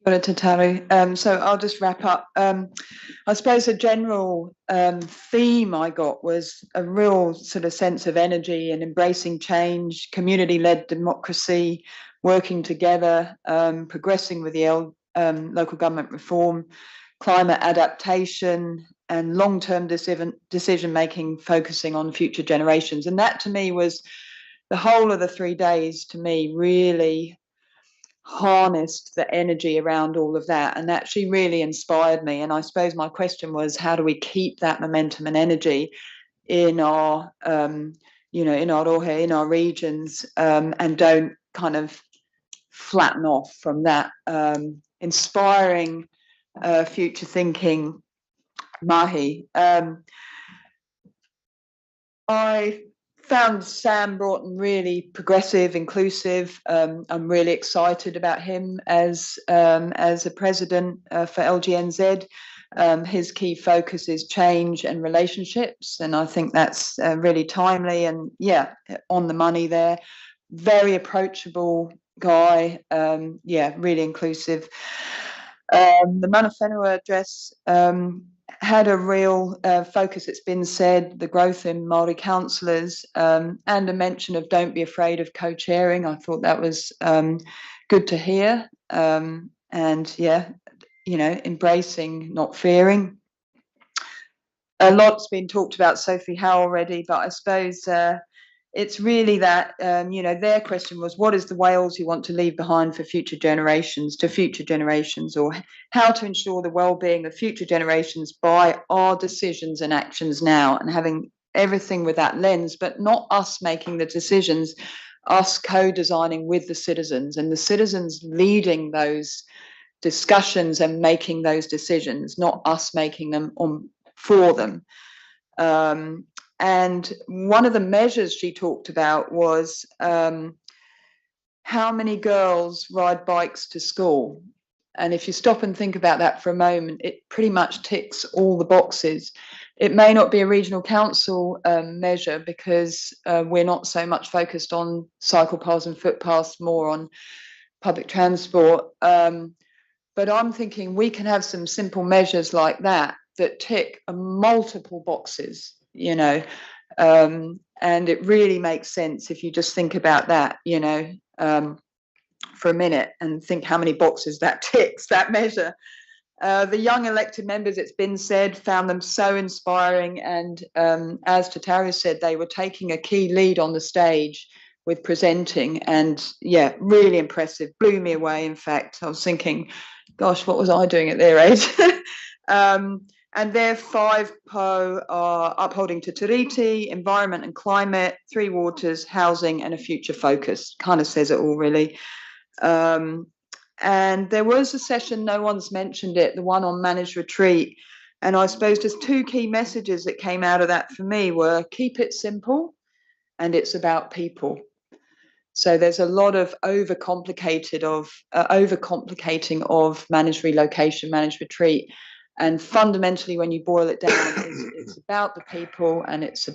Got it, Tataru. So I'll just wrap up. I suppose a general theme I got was a real sort of sense of energy and embracing change, community-led democracy, working together, progressing with the local government reform, climate adaptation, and long-term decision-making focusing on future generations. And that to me was the whole of the 3 days, to me, really harnessed the energy around all of that. And that actually really inspired me. And I suppose my question was, how do we keep that momentum and energy in our, in our rohe, in our regions, and don't kind of flatten off from that inspiring future thinking mahi. I found Sam Broughton really progressive, inclusive. I'm really excited about him as a president for LGNZ. His key focus is change and relationships, and I think that's really timely and on the money there. Very approachable guy, really inclusive. The mana whenua address, had a real focus, it's been said, the growth in Māori councillors, and a mention of don't be afraid of co-chairing. I thought that was good to hear. And yeah, you know, embracing, not fearing. A lot's been talked about Sophie Howe already, but I suppose it's really that, you know, their question was, what is the Wales you want to leave behind for future generations, or how to ensure the well-being of future generations by our decisions and actions now, and having everything with that lens, but not us making the decisions, us co-designing with the citizens, and the citizens leading those discussions and making those decisions, not us making them for them. And one of the measures she talked about was how many girls ride bikes to school. And if you stop and think about that for a moment, it pretty much ticks all the boxes. It may not be a regional council measure because we're not so much focused on cycle paths and footpaths, more on public transport. But I'm thinking we can have some simple measures like that tick multiple boxes, you know, and it really makes sense if you just think about that, you know, for a minute and think how many boxes that ticks, that measure. The young elected members, it's been said, found them so inspiring, and as Tataru said, they were taking a key lead on the stage with presenting, and yeah, really impressive, blew me away. In fact, I was thinking, gosh, what was I doing at their age? And their 5 po are upholding Te Tiriti, environment and climate, 3 waters, housing, and a future focus. Kind of says it all, really. And there was a session, no one's mentioned it, the one on managed retreat. And I suppose just 2 key messages that came out of that for me were keep it simple, and it's about people. So there's a lot of overcomplicating of managed relocation, managed retreat. And fundamentally, when you boil it down, it's about the people, and it's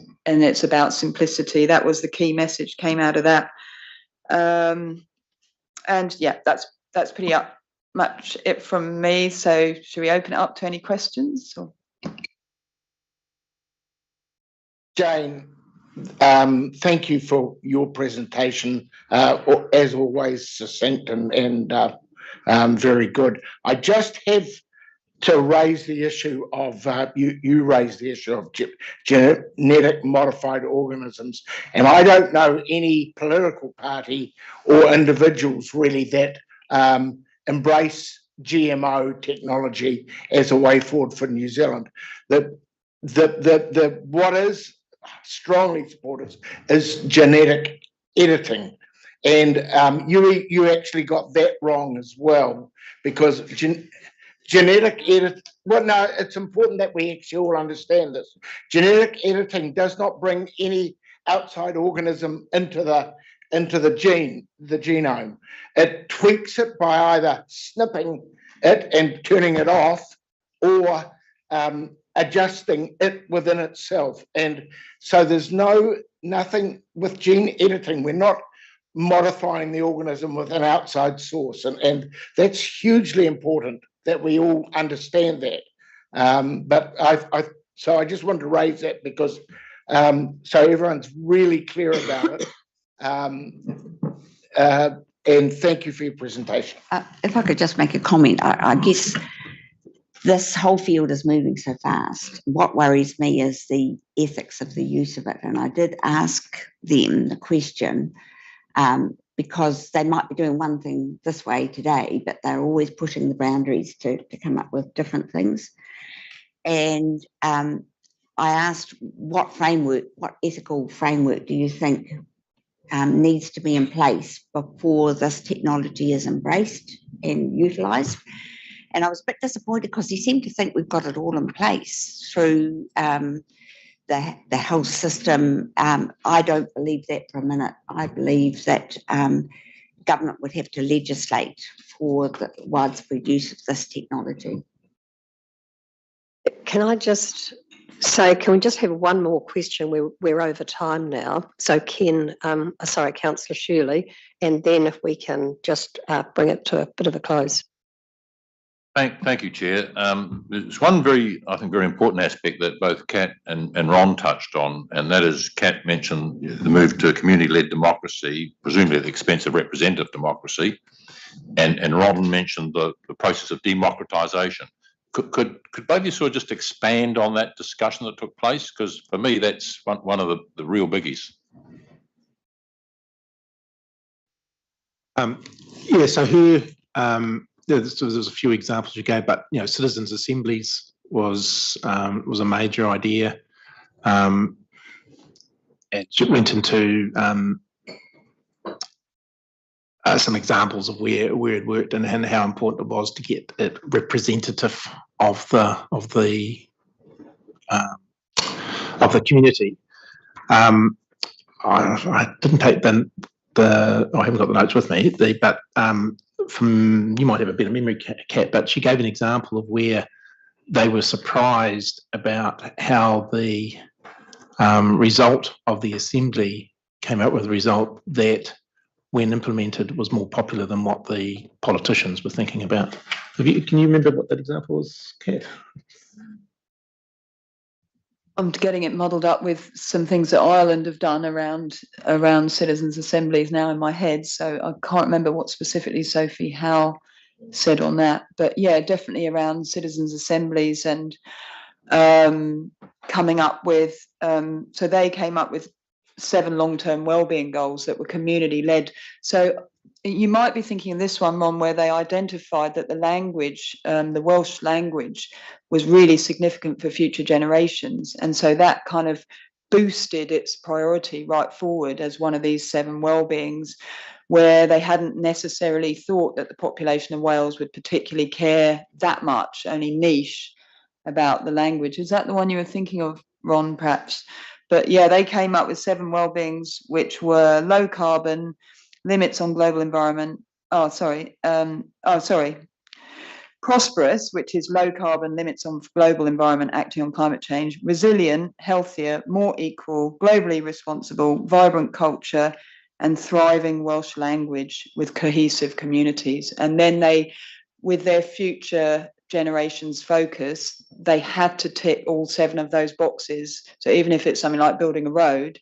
about simplicity. That was the key message came out of that. And yeah, that's pretty much it from me. So should we open it up to any questions? Or? Jane, thank you for your presentation. As always, succinct and very good. I just have to raise the issue of, you raised the issue of genetic modified organisms. And I don't know any political party or individuals really that embrace GMO technology as a way forward for New Zealand. What is strongly supported is genetic editing. And you actually got that wrong as well, because genetic edit, well, no, it's important that we actually all understand this. Genetic editing does not bring any outside organism into the genome. It tweaks it by either snipping it and turning it off, or adjusting it within itself. And so there's nothing with gene editing. We're not modifying the organism with an outside source. And that's hugely important that we all understand that. So I just wanted to raise that because so everyone's really clear about it. And thank you for your presentation. If I could just make a comment, I guess this whole field is moving so fast. What worries me is the ethics of the use of it. And I did ask them the question, because they might be doing one thing this way today, but they're always pushing the boundaries to come up with different things. And I asked what ethical framework do you think needs to be in place before this technology is embraced and utilised? And I was a bit disappointed because he seemed to think we've got it all in place through the health system. I don't believe that for a minute. I believe that government would have to legislate for the widespread use of this technology. Can I just say, can we just have one more question? We're over time now. So Councillor Shirley, and then if we can just bring it to a bit of a close. Thank you, Chair. There's one I think, very important aspect that both Kat and Ron touched on, and that is Kat mentioned the move to community-led democracy, presumably at the expense of representative democracy, and Ron mentioned the process of democratisation. Could both of you sort of just expand on that discussion that took place? Because for me, that's one of the real biggies. Yeah, so here, there's a few examples you gave, but citizens' assemblies was a major idea. And it went into some examples of where it worked and how important it was to get it representative of the community. I didn't take I haven't got the notes with me, but you might have a better memory, Kat, but she gave an example of where they were surprised about how the result of the assembly came out with a result that, when implemented, was more popular than what the politicians were thinking about. Can you remember what that example was, Kat? I'm getting it muddled up with some things that Ireland have done around citizens' assemblies now in my head, so I can't remember what specifically Sophie Howe said on that. But yeah, definitely around citizens' assemblies and coming up with, so they came up with 7 long-term wellbeing goals that were community-led. So you might be thinking of this one, Ron, where they identified that the language, the Welsh language, was really significant for future generations. And so that kind of boosted its priority right forward as one of these 7 wellbeings, where they hadn't necessarily thought that the population of Wales would particularly care that much, only niche, about the language. Is that the one you were thinking of, Ron, perhaps? But yeah, they came up with 7 wellbeings, which were low carbon, limits on global environment. Prosperous, which is low carbon, limits on global environment, acting on climate change. Resilient, healthier, more equal, globally responsible, vibrant culture, and thriving Welsh language with cohesive communities. And then they, with their future generations focus, they had to tick all 7 of those boxes. So even if it's something like building a road,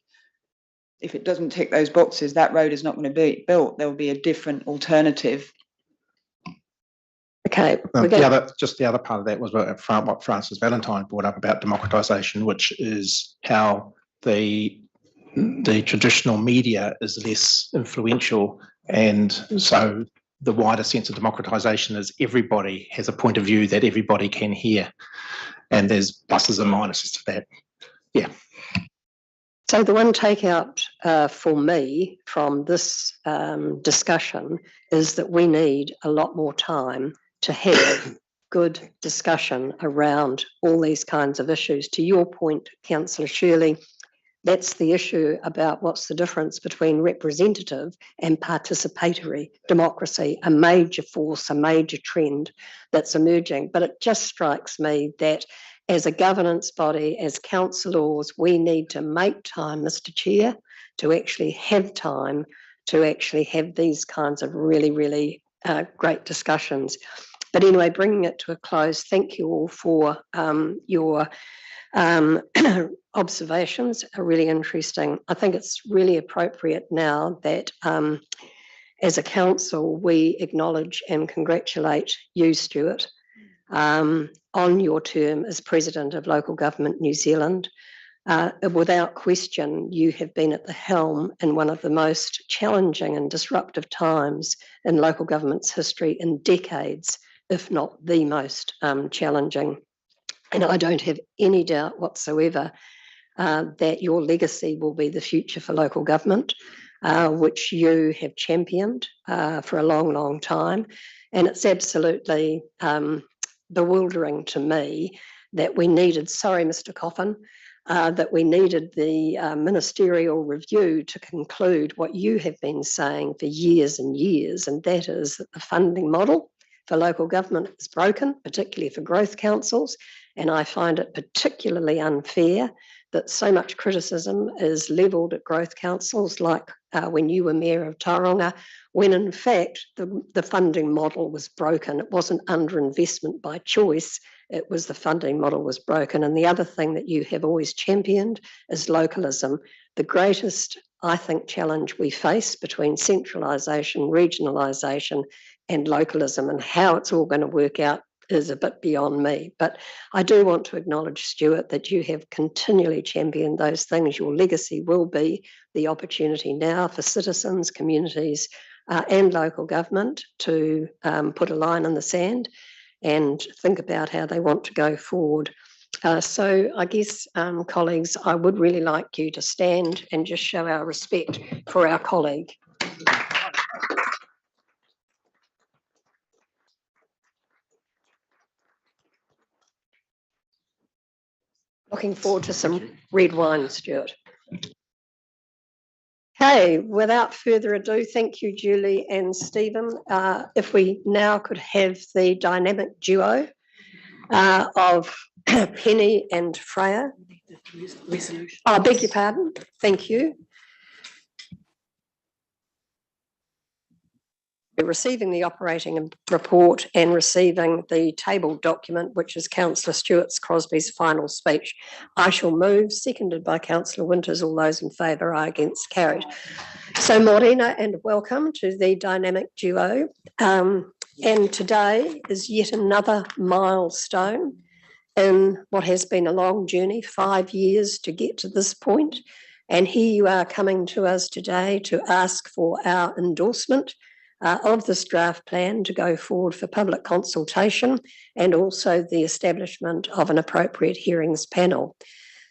if it doesn't tick those boxes, that road is not going to be built. There will be a different alternative. Okay. The other part of that was what Francis Valentine brought up about democratisation, which is how the traditional media is less influential, and so the wider sense of democratisation is everybody has a point of view that everybody can hear, and there's pluses and minuses to that. Yeah. So the one takeout for me from this discussion is that we need a lot more time to have good discussion around all these kinds of issues. To your point, Councillor Shirley, that's the issue about what's the difference between representative and participatory democracy, a major force, a major trend that's emerging. But it just strikes me that as a governance body, as councillors, we need to make time, Mr. Chair, to actually have time to actually have these kinds of really, really great discussions. But anyway, bringing it to a close, thank you all for your observations, are really interesting. I think it's really appropriate now that as a council, we acknowledge and congratulate you, Stuart, on your term as President of Local Government New Zealand. Without question, you have been at the helm in one of the most challenging and disruptive times in local government's history in decades, if not the most challenging. And I don't have any doubt whatsoever that your legacy will be the future for local government, which you have championed for a long, long time. And it's absolutely bewildering to me that we needed, sorry, Mr. Coffin, that we needed the ministerial review to conclude what you have been saying for years and years, and that is that the funding model for local government is broken, particularly for growth councils, and I find it particularly unfair that so much criticism is levelled at growth councils, like when you were Mayor of Tauranga, when in fact the funding model was broken. It wasn't underinvestment by choice, it was the funding model was broken. And the other thing that you have always championed is localism. The greatest, I think, challenge we face between centralisation, regionalisation and localism, and how it's all going to work out is a bit beyond me. But I do want to acknowledge, Stuart, that you have continually championed those things. Your legacy will be the opportunity now for citizens, communities and local government to put a line in the sand and think about how they want to go forward. So I guess, colleagues, I would really like you to stand and just show our respect for our colleague. Looking forward to some red wine, Stuart. Okay, without further ado, thank you, Julie and Stephen. If we now could have the dynamic duo of Penny and Freya. I beg your pardon. Thank you. We're receiving the operating report and receiving the tabled document, which is Councillor Stuart Crosby's final speech. I shall move, seconded by Councillor Winters. All those in favour, aye, against, carried. So, Morena, and welcome to the dynamic duo. And today is yet another milestone in what has been a long journey, 5 years to get to this point. And here you are coming to us today to ask for our endorsement of this draft plan to go forward for public consultation and also the establishment of an appropriate hearings panel.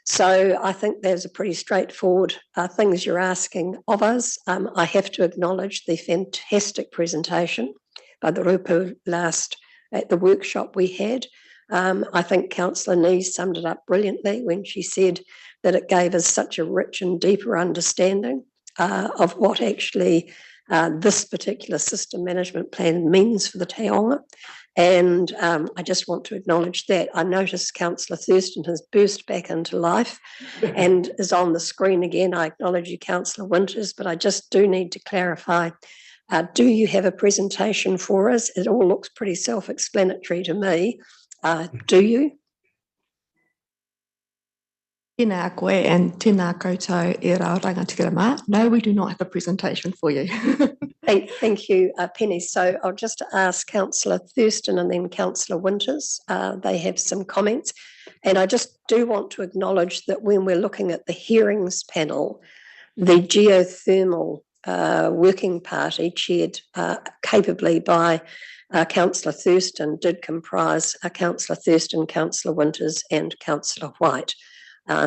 So I think there's a pretty straightforward things you're asking of us. I have to acknowledge the fantastic presentation by the Rupu last at the workshop we had. I think Councillor Nee summed it up brilliantly when she said that it gave us such a rich and deeper understanding of what actually this particular system management plan means for the Taonga. And I just want to acknowledge that. I noticed Councillor Thurston has burst back into life and is on the screen again. I acknowledge you, Councillor Winters, but I just do need to clarify. Do you have a presentation for us? It all looks pretty self-explanatory to me. Do you? Tēnā koe and tēnā koutou e rau rangatira mā. No, we do not have a presentation for you. Thank you, Penny. So I'll just ask Councillor Thurston and then Councillor Winters. They have some comments. And I just do want to acknowledge that when we're looking at the hearings panel, the geothermal working party chaired capably by Councillor Thurston did comprise Councillor Thurston, Councillor Winters and Councillor White.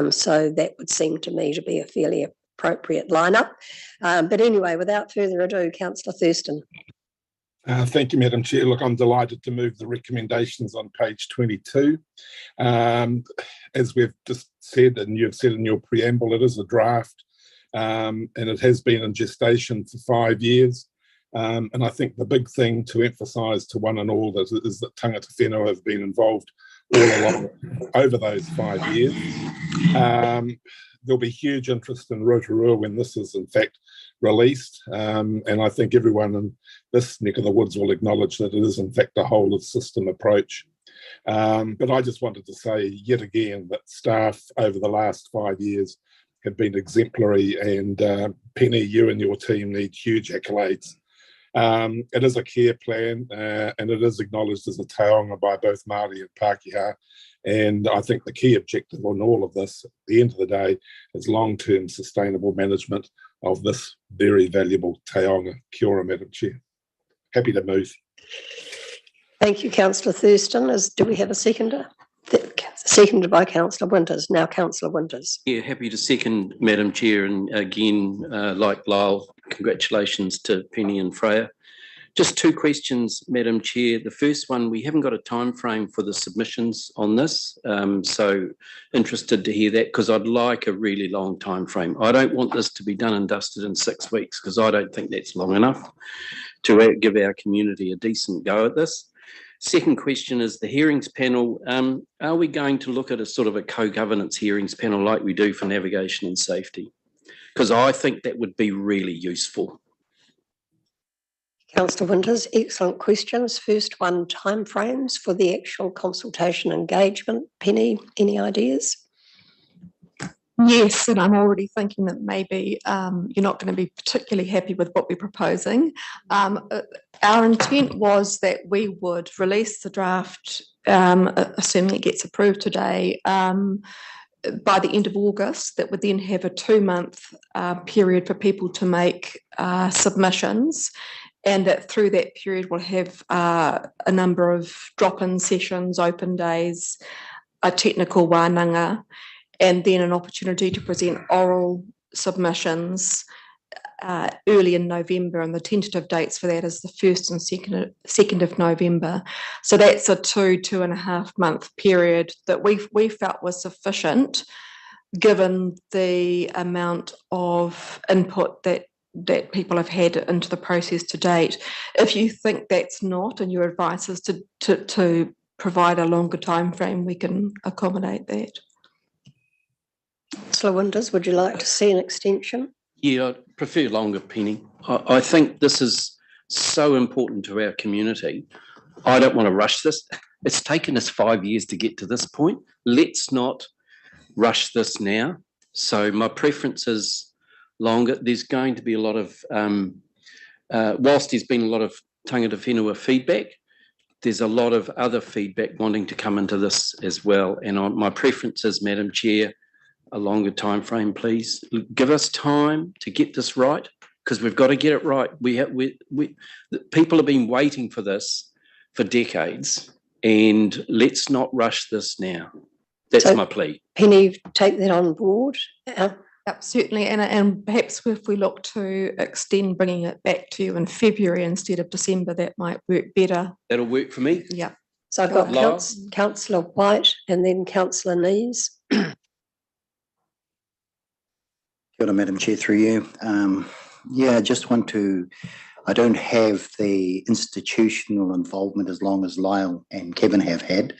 So that would seem to me to be a fairly appropriate lineup. But anyway, without further ado, Councillor Thurston. Thank you, Madam Chair. Look, I'm delighted to move the recommendations on page 22. As we've just said, and you've said in your preamble, it is a draft and it has been in gestation for 5 years. And I think the big thing to emphasise to one and all is that tangata whenua have been involved all along over those 5 years. There'll be huge interest in Rotorua when this is in fact released, and I think everyone in this neck of the woods will acknowledge that it is in fact a whole of system approach. But I just wanted to say yet again that staff over the last 5 years have been exemplary, and Penny, you and your team need huge accolades. It is a care plan and it is acknowledged as a taonga by both Māori and Pākehā. And I think the key objective on all of this, at the end of the day, is long-term sustainable management of this very valuable taonga. Kia ora, Madam Chair. Happy to move. Thank you, Councillor Thurston. Do we have a seconder? Seconded by Councillor Winters. Now, Councillor Winters. Yeah, happy to second, Madam Chair. And again, like Lyle, congratulations to Penny and Freya. Just two questions, Madam Chair. The first one, we haven't got a time frame for the submissions on this, so interested to hear that, because I'd like a really long time frame. I don't want this to be done and dusted in 6 weeks, because I don't think that's long enough to give our community a decent go at this. Second question is the hearings panel. Are we going to look at a sort of a co-governance hearings panel like we do for navigation and safety? Because I think that would be really useful. Councillor Winters, excellent questions. First one, timeframes for the actual consultation engagement. Penny, any ideas? Yes, and I'm already thinking that maybe you're not going to be particularly happy with what we're proposing. Our intent was that we would release the draft, assuming it gets approved today, by the end of August. That would then have a 2-month period for people to make submissions, and that through that period we'll have a number of drop-in sessions, open days, a technical wānanga, and then an opportunity to present oral submissions early in November, and the tentative dates for that is the 1st and 2nd of November. So that's a 2.5 month period that we felt was sufficient, given the amount of input that people have had into the process to date. If you think that's not, and your advice is to provide a longer time frame, we can accommodate that. Councillor Winters, would you like to see an extension? Yeah, I'd prefer longer, Penny. I think this is so important to our community. I don't want to rush this. It's taken us 5 years to get to this point. Let's not rush this now. So my preference is longer. There's going to be a lot of, whilst there's been a lot of tangata whenua feedback, there's a lot of other feedback wanting to come into this as well. And my preference is, Madam Chair, a longer time frame, please. Give us time to get this right, because we've got to get it right. People have been waiting for this for decades, and let's not rush this now. That's my plea. Penny, take that on board. Certainly, and perhaps if we look to extend bringing it back to you in February instead of December, that might work better. That'll work for me. Yeah. So I've got Councillor White and then Councillor Nees. Kia ora, Madam Chair, through you. I just want to, I don't have the institutional involvement as long as Lyle and Kevin have had,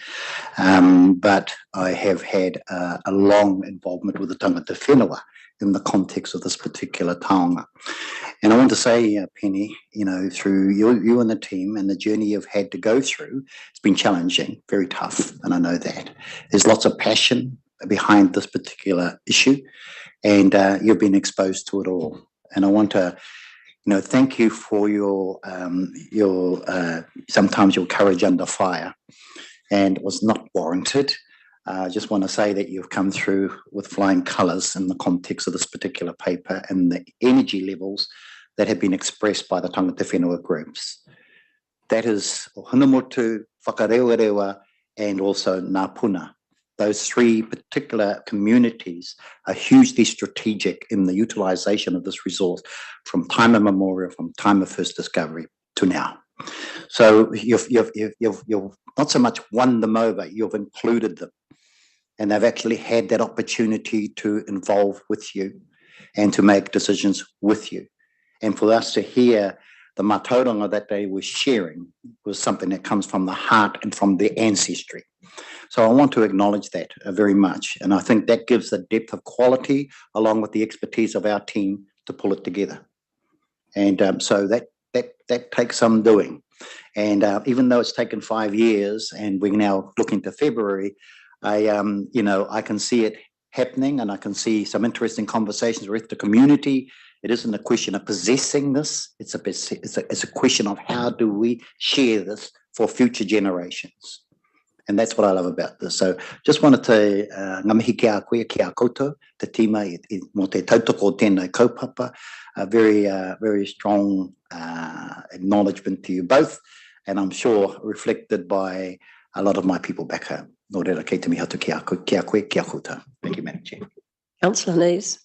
but I have had a long involvement with the tangata whenua in the context of this particular taonga. And I want to say, Penny, through you and the team and the journey you've had to go through, it's been challenging, very tough, and I know that. There's lots of passion behind this particular issue, and you've been exposed to it all. And I want to, thank you for your sometimes your courage under fire, and it was not warranted. I just want to say that you've come through with flying colours in the context of this particular paper and the energy levels that have been expressed by the tangata whenua groups. That is Ohanamotu, Whakarewarewa, and also Ngā Puna. Those three particular communities are hugely strategic in the utilisation of this resource from time immemorial, from time of first discovery to now. So you've not so much won them over, you've included them. And they've actually had that opportunity to involve with you and to make decisions with you. And for us to hear the mātauranga that they were sharing was something that comes from the heart and from their ancestry. So I want to acknowledge that very much. And I think that gives the depth of quality along with the expertise of our team to pull it together. And so that takes some doing. And even though it's taken 5 years and we're now looking to February, I can see it happening, and I can see some interesting conversations with the community. It isn't a question of possessing this. It's a question of how do we share this for future generations. And that's what I love about this. So just wanted to ngā mihi ki a koe, ki a koutou, te tima mo te tautoko o tēnei kaupapa. A very strong acknowledgement to you both, and I'm sure reflected by a lot of my people back home. Nō reira, kei te mihi atu ki a koe, ki a koutou. Thank you, Madam Chair. Councillor Nees.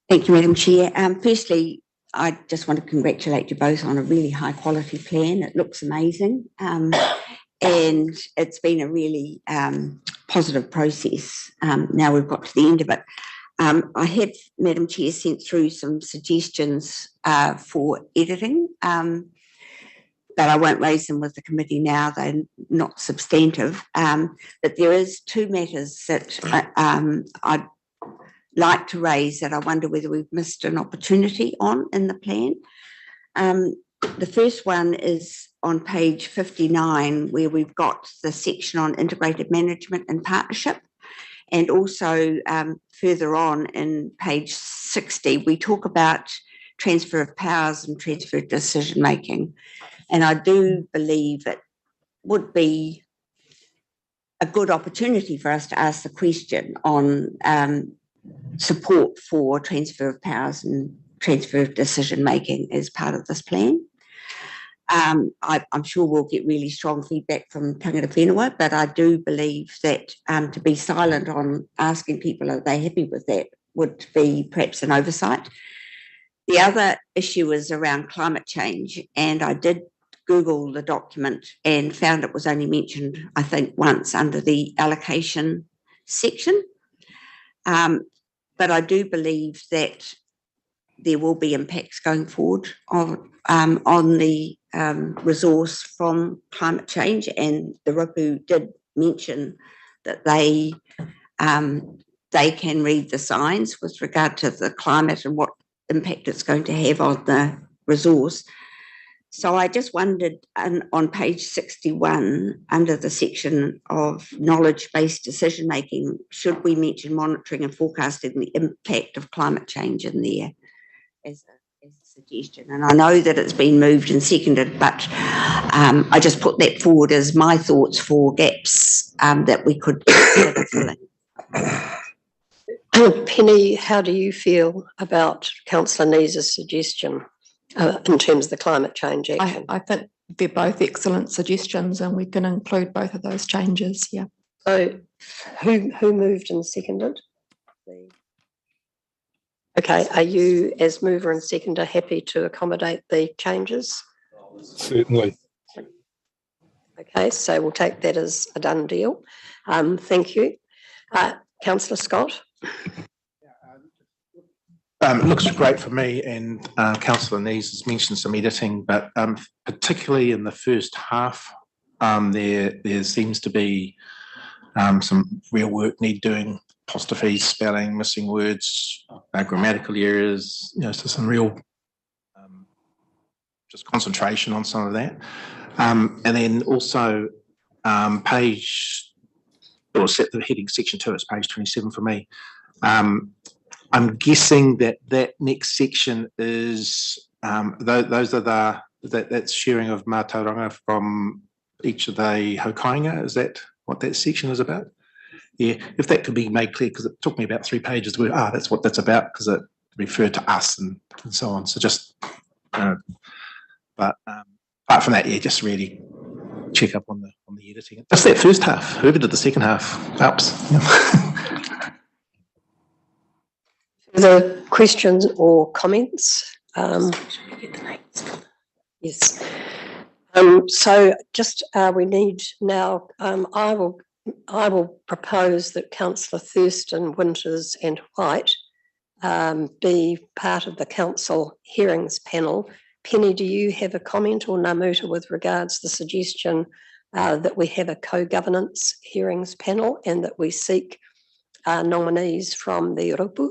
Thank you, Madam Chair. Firstly, I just want to congratulate you both on a really high quality plan. It looks amazing. And it's been a really positive process. Now we've got to the end of it. I have, Madam Chair, sent through some suggestions for editing, but I won't raise them with the committee now. They're not substantive. But there is 2 matters that I'd like to raise that I wonder whether we've missed an opportunity on in the plan. the first one is on page 59, where we've got the section on integrated management and partnership. And also further on in page 60, we talk about transfer of powers and transfer of decision making. And I do believe it would be a good opportunity for us to ask the question on support for transfer of powers and transfer of decision making as part of this plan. I'm sure we'll get really strong feedback from tangata whenua, but I do believe that to be silent on asking people are they happy with that would be perhaps an oversight. The other issue is around climate change, and I did Google the document and found it was only mentioned, I think, once under the allocation section. But I do believe that there will be impacts going forward on the resource from climate change, and the Rupu did mention that they can read the signs with regard to the climate and what impact it's going to have on the resource. So I just wondered on page 61, under the section of knowledge-based decision making, should we mention monitoring and forecasting the impact of climate change in there as a suggestion? And I know that it's been moved and seconded, but I just put that forward as my thoughts for gaps that we could consider filling. Penny, how do you feel about Councillor Neese's suggestion in terms of the climate change action? I think they're both excellent suggestions, and we can include both of those changes. Yeah. So, who moved and seconded? Okay, are you, as mover and seconder, happy to accommodate the changes? Certainly. Okay, so we'll take that as a done deal. Thank you. Councillor Scott? It looks great for me, and Councillor Nees has mentioned some editing, but particularly in the first half, there seems to be some real work need doing. Apostrophes, spelling, missing words, grammatical errors, so some real just concentration on some of that. And then also page, or set the heading section 2, it's page 27 for me. I'm guessing that next section is those are that's sharing of mātauranga from each of the haukainga. Is that what that section is about? Yeah, if that could be made clear, because it took me about 3 pages to that's what that's about, because it referred to us and so on. So just, but apart from that, yeah, just really check up on the editing. Just that first half. Whoever did the second half, ups. Further questions or comments? Yes. So just we need now. I will propose that Councillor Thurston, Winters and White be part of the council hearings panel. Penny, do you have a comment or Ngā Muta with regards to the suggestion that we have a co-governance hearings panel and that we seek nominees from the Rupu?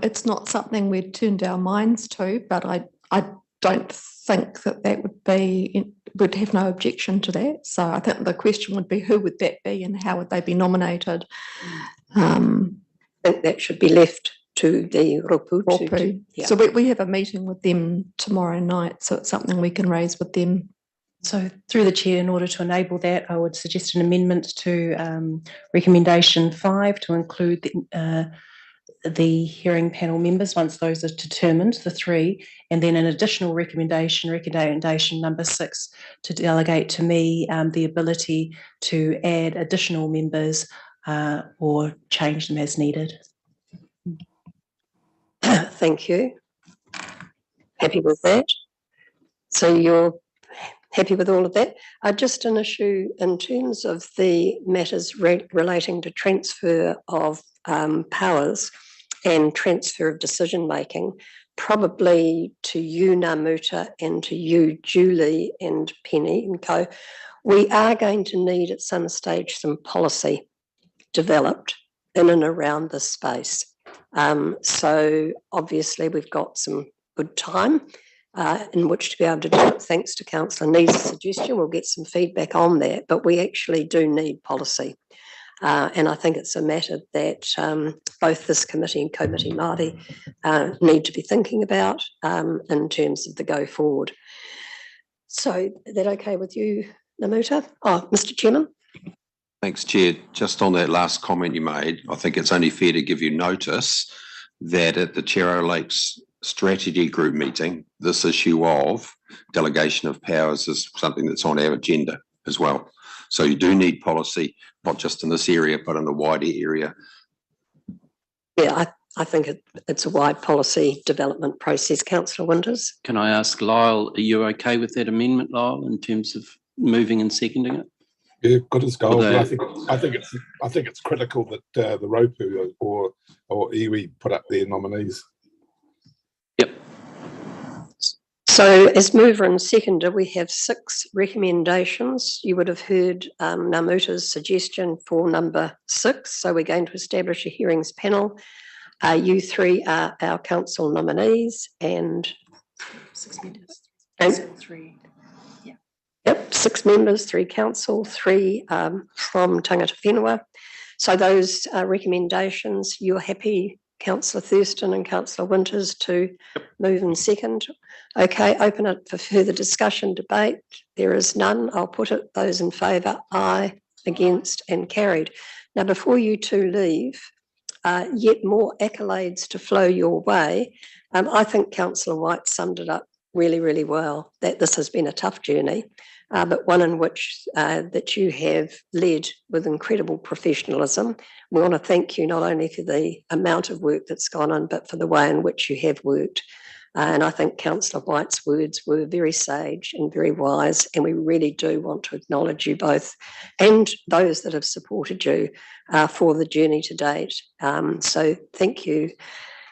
It's not something we'd turned our minds to, but I don't think that would have no objection to that. So I think the question would be, who would that be and how would they be nominated? I think that should be left to the Rupu. Yeah. So we have a meeting with them tomorrow night, so it's something we can raise with them. So through the chair, in order to enable that, I would suggest an amendment to recommendation 5 to include the hearing panel members once those are determined, the 3, and then an additional recommendation number 6, to delegate to me the ability to add additional members or change them as needed. Thank you. Happy with that? So you're happy with all of that? Just an issue in terms of the matters relating to transfer of powers and transfer of decision making, probably to you, Ngā Muta, and to you, Julie and Penny and co. We are going to need at some stage some policy developed in and around this space. So obviously we've got some good time in which to be able to do it. Thanks to Councillor Nee's suggestion, we'll get some feedback on that, but we actually do need policy. And I think it's a matter that both this committee and Committee Māori need to be thinking about in terms of the go forward. So is that okay with you, Namuta? Oh, Mr. Chairman. Thanks, Chair. Just on that last comment you made, I think it's only fair to give you notice that at the Chero Lakes Strategy Group meeting, this issue of delegation of powers is something that's on our agenda as well. So you do need policy, not just in this area, but in the wider area. Yeah, I think it's a wide policy development process. Councillor Winters. Can I ask Lyle, are you okay with that amendment, Lyle, in terms of moving and seconding it? Yeah, good as gold. I think it's critical that the Ropu or iwi put up their nominees. Yep. So as mover and seconder, we have 6 recommendations. You would have heard Namuta's suggestion for number 6. So we're going to establish a hearings panel. You 3 are our council nominees and 6 members. And, 3. Yeah. Yep, 6 members, 3 council, 3 from Tangata Whenua. So those recommendations, you're happy, Councillor Thurston and Councillor Winters, to move and second. Okay, open it for further discussion, debate. There is none. I'll put it. Those in favour, aye, against and carried. Now, before you 2 leave, yet more accolades to flow your way. I think Councillor White summed it up really, really well, that this has been a tough journey, but one in which that you have led with incredible professionalism. We want to thank you not only for the amount of work that's gone on, but for the way in which you have worked. And I think Councillor White's words were very sage and very wise, and we really do want to acknowledge you both and those that have supported you for the journey to date. So thank you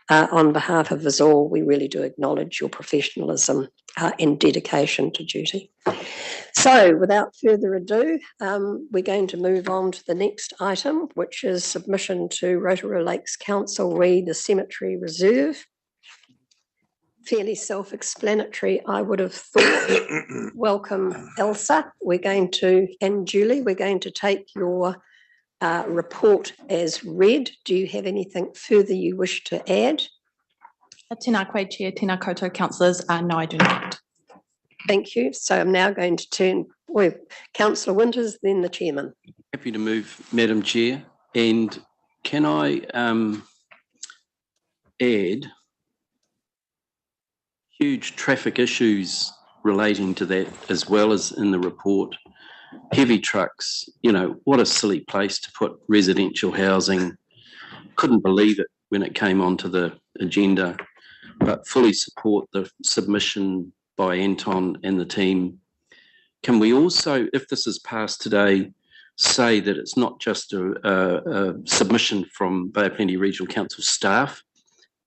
on behalf of us all. We really do acknowledge your professionalism and dedication to duty. So without further ado, we're going to move on to the next item, which is submission to Rotorua Lakes Council re the Cemetery Reserve. Fairly self-explanatory, I would have thought. Welcome, Elsa. And Julie, we're going to take your report as read. Do you have anything further you wish to add? Tēnā koe, Chair, tēnā koutou councillors. No, I do not. Thank you. So I'm now going to turn Councillor Winters, then the chairman. Happy to move, Madam Chair. And can I add huge traffic issues relating to that, as well as in the report. Heavy trucks, what a silly place to put residential housing. Couldn't believe it when it came onto the agenda, but fully support the submission by Anton and the team. Can we also, if this is passed today, say that it's not just a submission from Bay of Plenty Regional Council staff,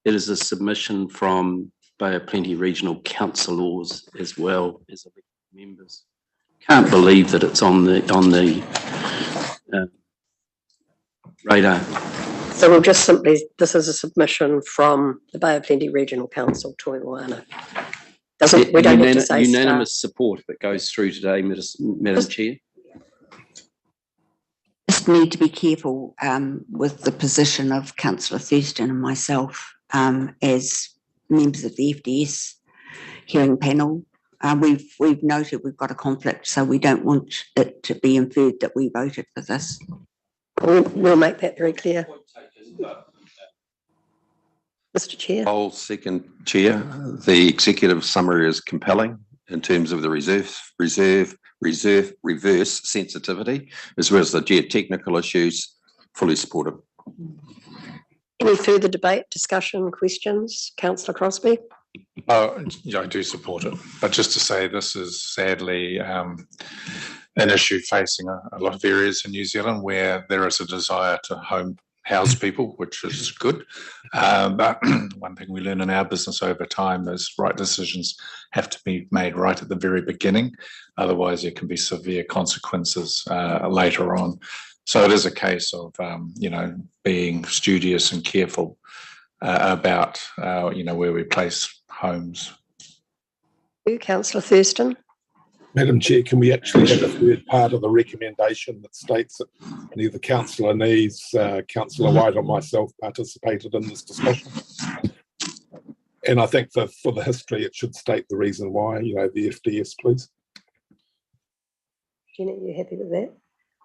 it is a submission from Bay of Plenty Regional Councillors as well as members. Can't believe that it's on the radar. So we'll just simply, this is a submission from the Bay of Plenty Regional Council, Toi Moana. We don't need to say unanimous support if it goes through today, Madam Chair. Just need to be careful with the position of Councillor Thurston and myself as members of the FDS hearing panel. We've noted we've got a conflict, so we don't want it to be inferred that we voted for this. We'll make that very clear. Mr. Chair. I'll second, Chair. The executive summary is compelling in terms of the reverse sensitivity, as well as the geotechnical issues. Fully supportive. Any further debate, discussion, questions? Councillor Crosby. Yeah, I do support it, but just to say this is sadly an issue facing a lot of areas in New Zealand where there is a desire to house people, which is good. But one thing we learn in our business over time is right decisions have to be made right at the very beginning. Otherwise, there can be severe consequences later on. So it is a case of, being studious and careful about, where we place homes. You, Councillor Thurston. Madam Chair, can we actually have a third part of the recommendation that states that neither Councillor Nees, Councillor White or myself participated in this discussion? And I think for the history, it should state the reason why, the FDS, please. Jenny, you happy with that?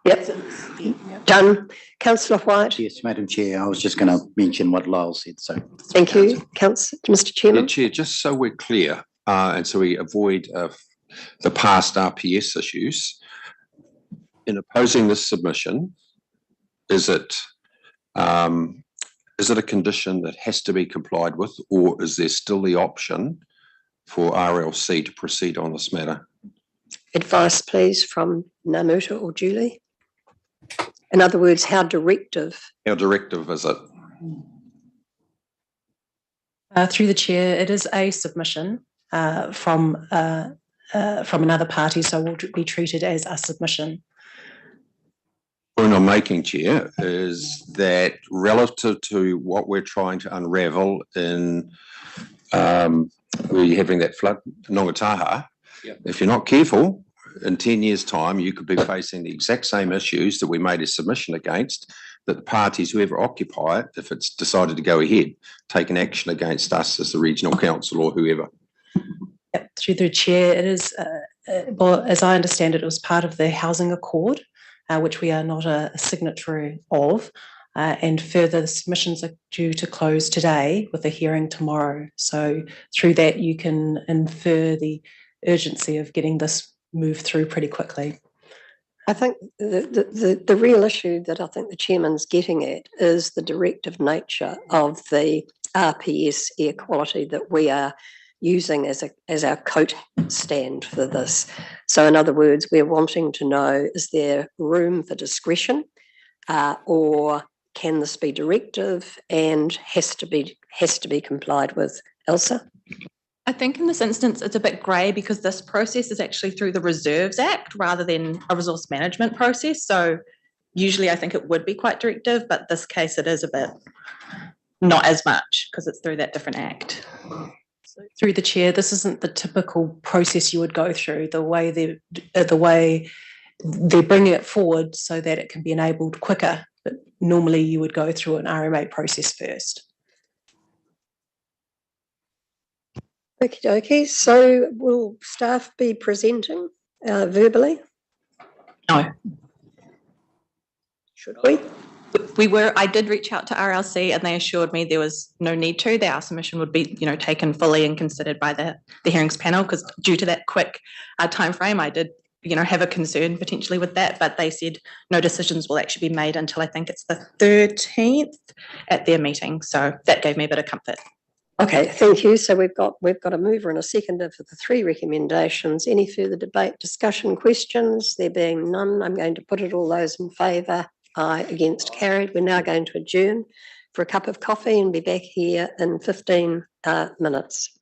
Yep. Done. Councillor White. Yes, Madam Chair, I was just going to mention what Lyle said, so. Thank you, Mr. Chairman. Chair, just so we're clear, and so we avoid the past RPS issues, in opposing this submission, is it a condition that has to be complied with, or is there still the option for RLC to proceed on this matter? Advice, please, from Namuta or Julie. In other words, how directive? How directive is it? Through the chair, it is a submission from another party, so will be treated as a submission. The point I'm making, Chair, is that relative to what we're trying to unravel in we're having that flood in Nongataha, if you're not careful, in 10 years' time, you could be facing the exact same issues that we made a submission against, that the parties, whoever occupy it, if it's decided to go ahead, take an action against us as the regional council or whoever. Yep, through the chair, it is, well, as I understand it, it was part of the housing accord, which we are not a signatory of, and further submissions are due to close today with a hearing tomorrow. So through that, you can infer the urgency of getting this moved through pretty quickly. I think the real issue that I think the chairman's getting at is the directive nature of the RPS air quality that we are using as our coat stand for this. So in other words, we're wanting to know, is there room for discretion, or can this be directive and has to be complied with? Elsa? I think in this instance, it's a bit grey because this process is actually through the Reserves Act rather than a resource management process. So usually I think it would be quite directive, but this case it is a bit not as much because it's through that different act. So through the chair, this isn't the typical process you would go through. The way they're bringing it forward so that it can be enabled quicker, but normally you would go through an RMA process first. Okie dokie. So will staff be presenting verbally? No. Should we? I did reach out to RLC and they assured me there was no need to. Our submission would be, taken fully and considered by the hearings panel, because due to that quick time frame, I did, have a concern potentially with that. But they said no decisions will actually be made until I think it's the 13th at their meeting. So that gave me a bit of comfort. Okay, thank you. So we've got a mover and a seconder for the three recommendations. Any further debate, discussion, questions? There being none, I'm going to put it all those in favour. Aye, against, carried. We're now going to adjourn for a cup of coffee and be back here in 15 minutes.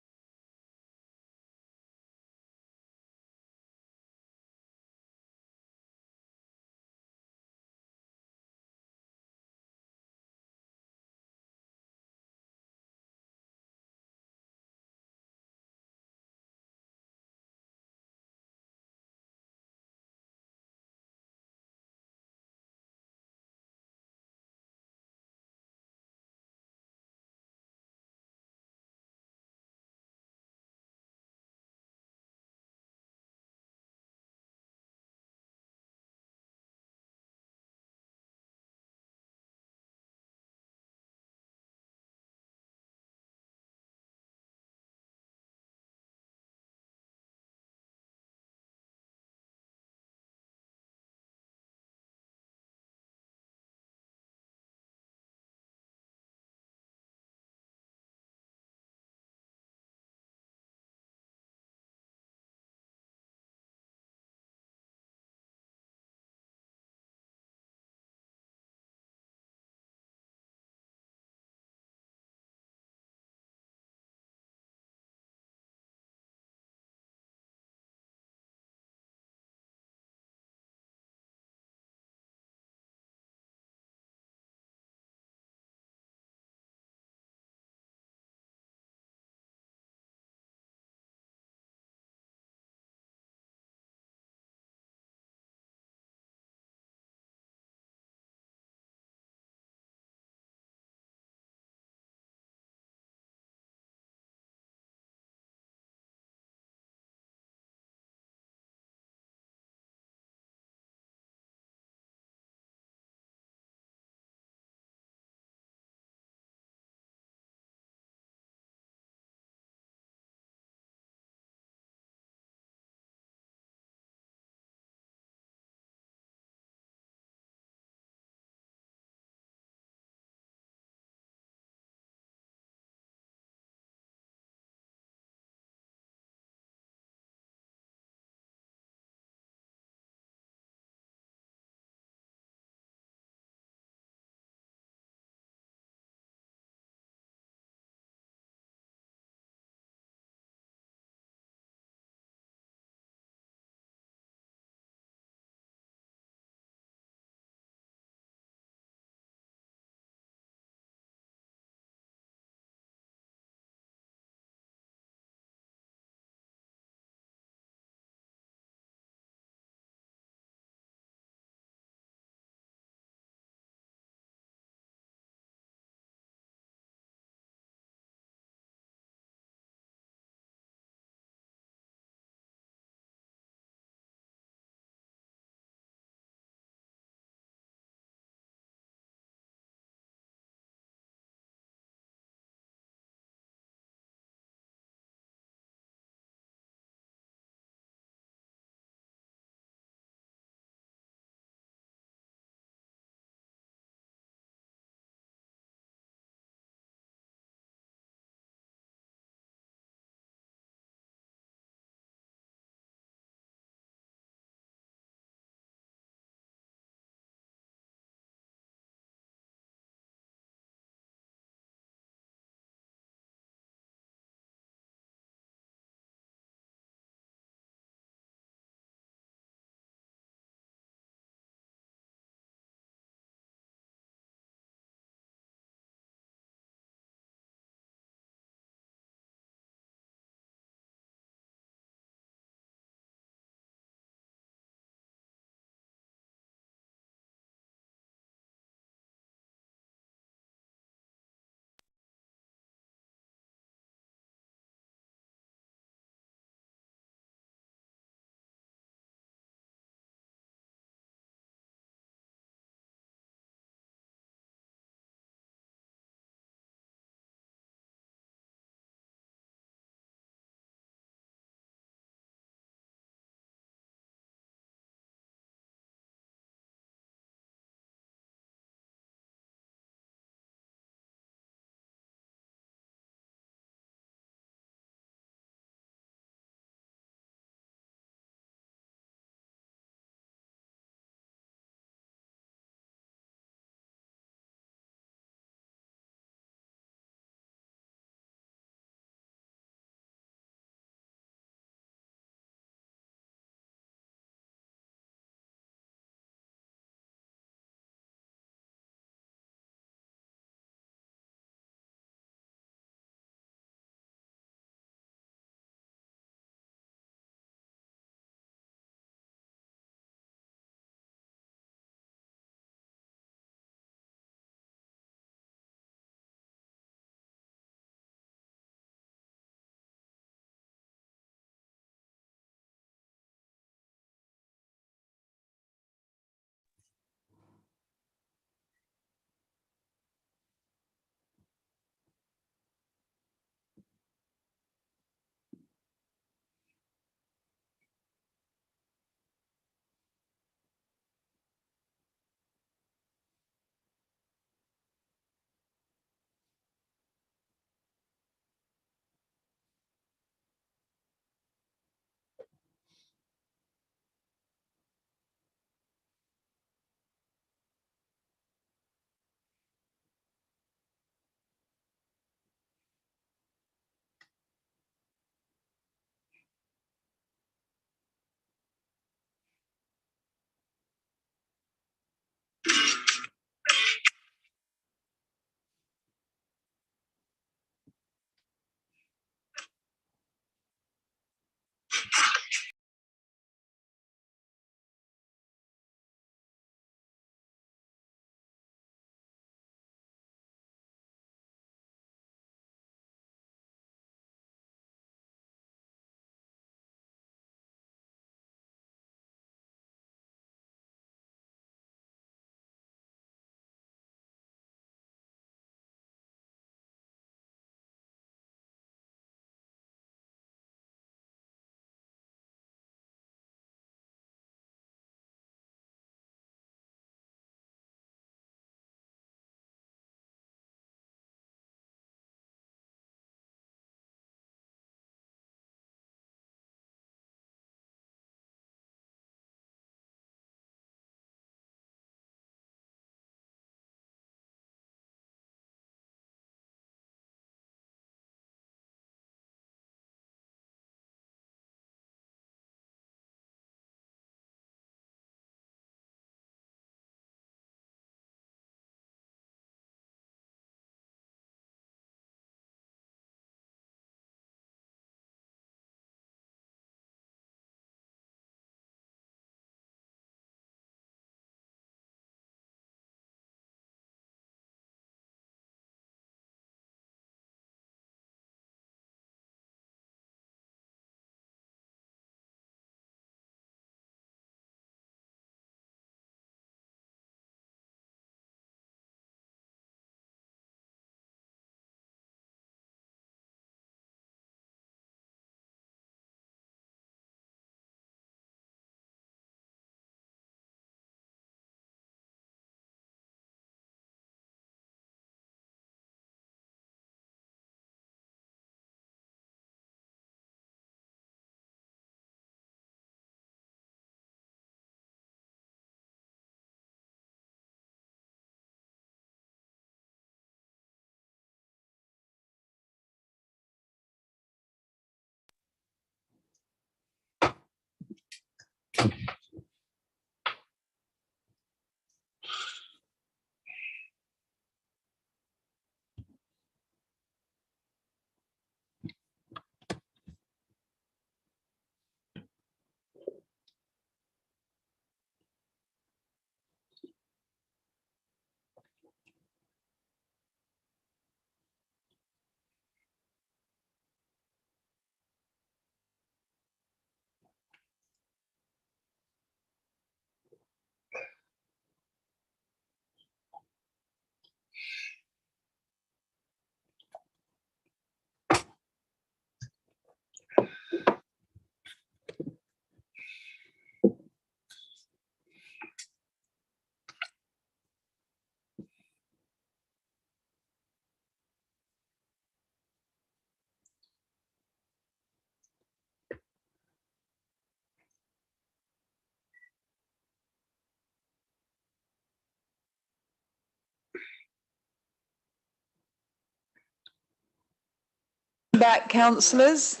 back, councillors.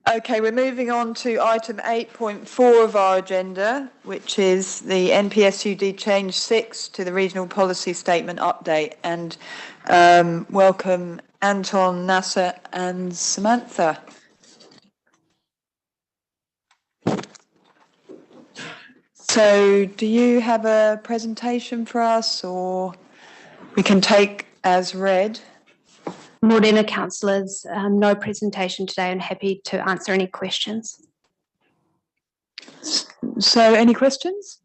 Okay, we're moving on to item 8.4 of our agenda, which is the NPSUD change 6 to the regional policy statement update. And welcome Anton, Nasser and Samantha. So do you have a presentation for us, or we can take as read? Morena councillors, no presentation today and happy to answer any questions. So any questions?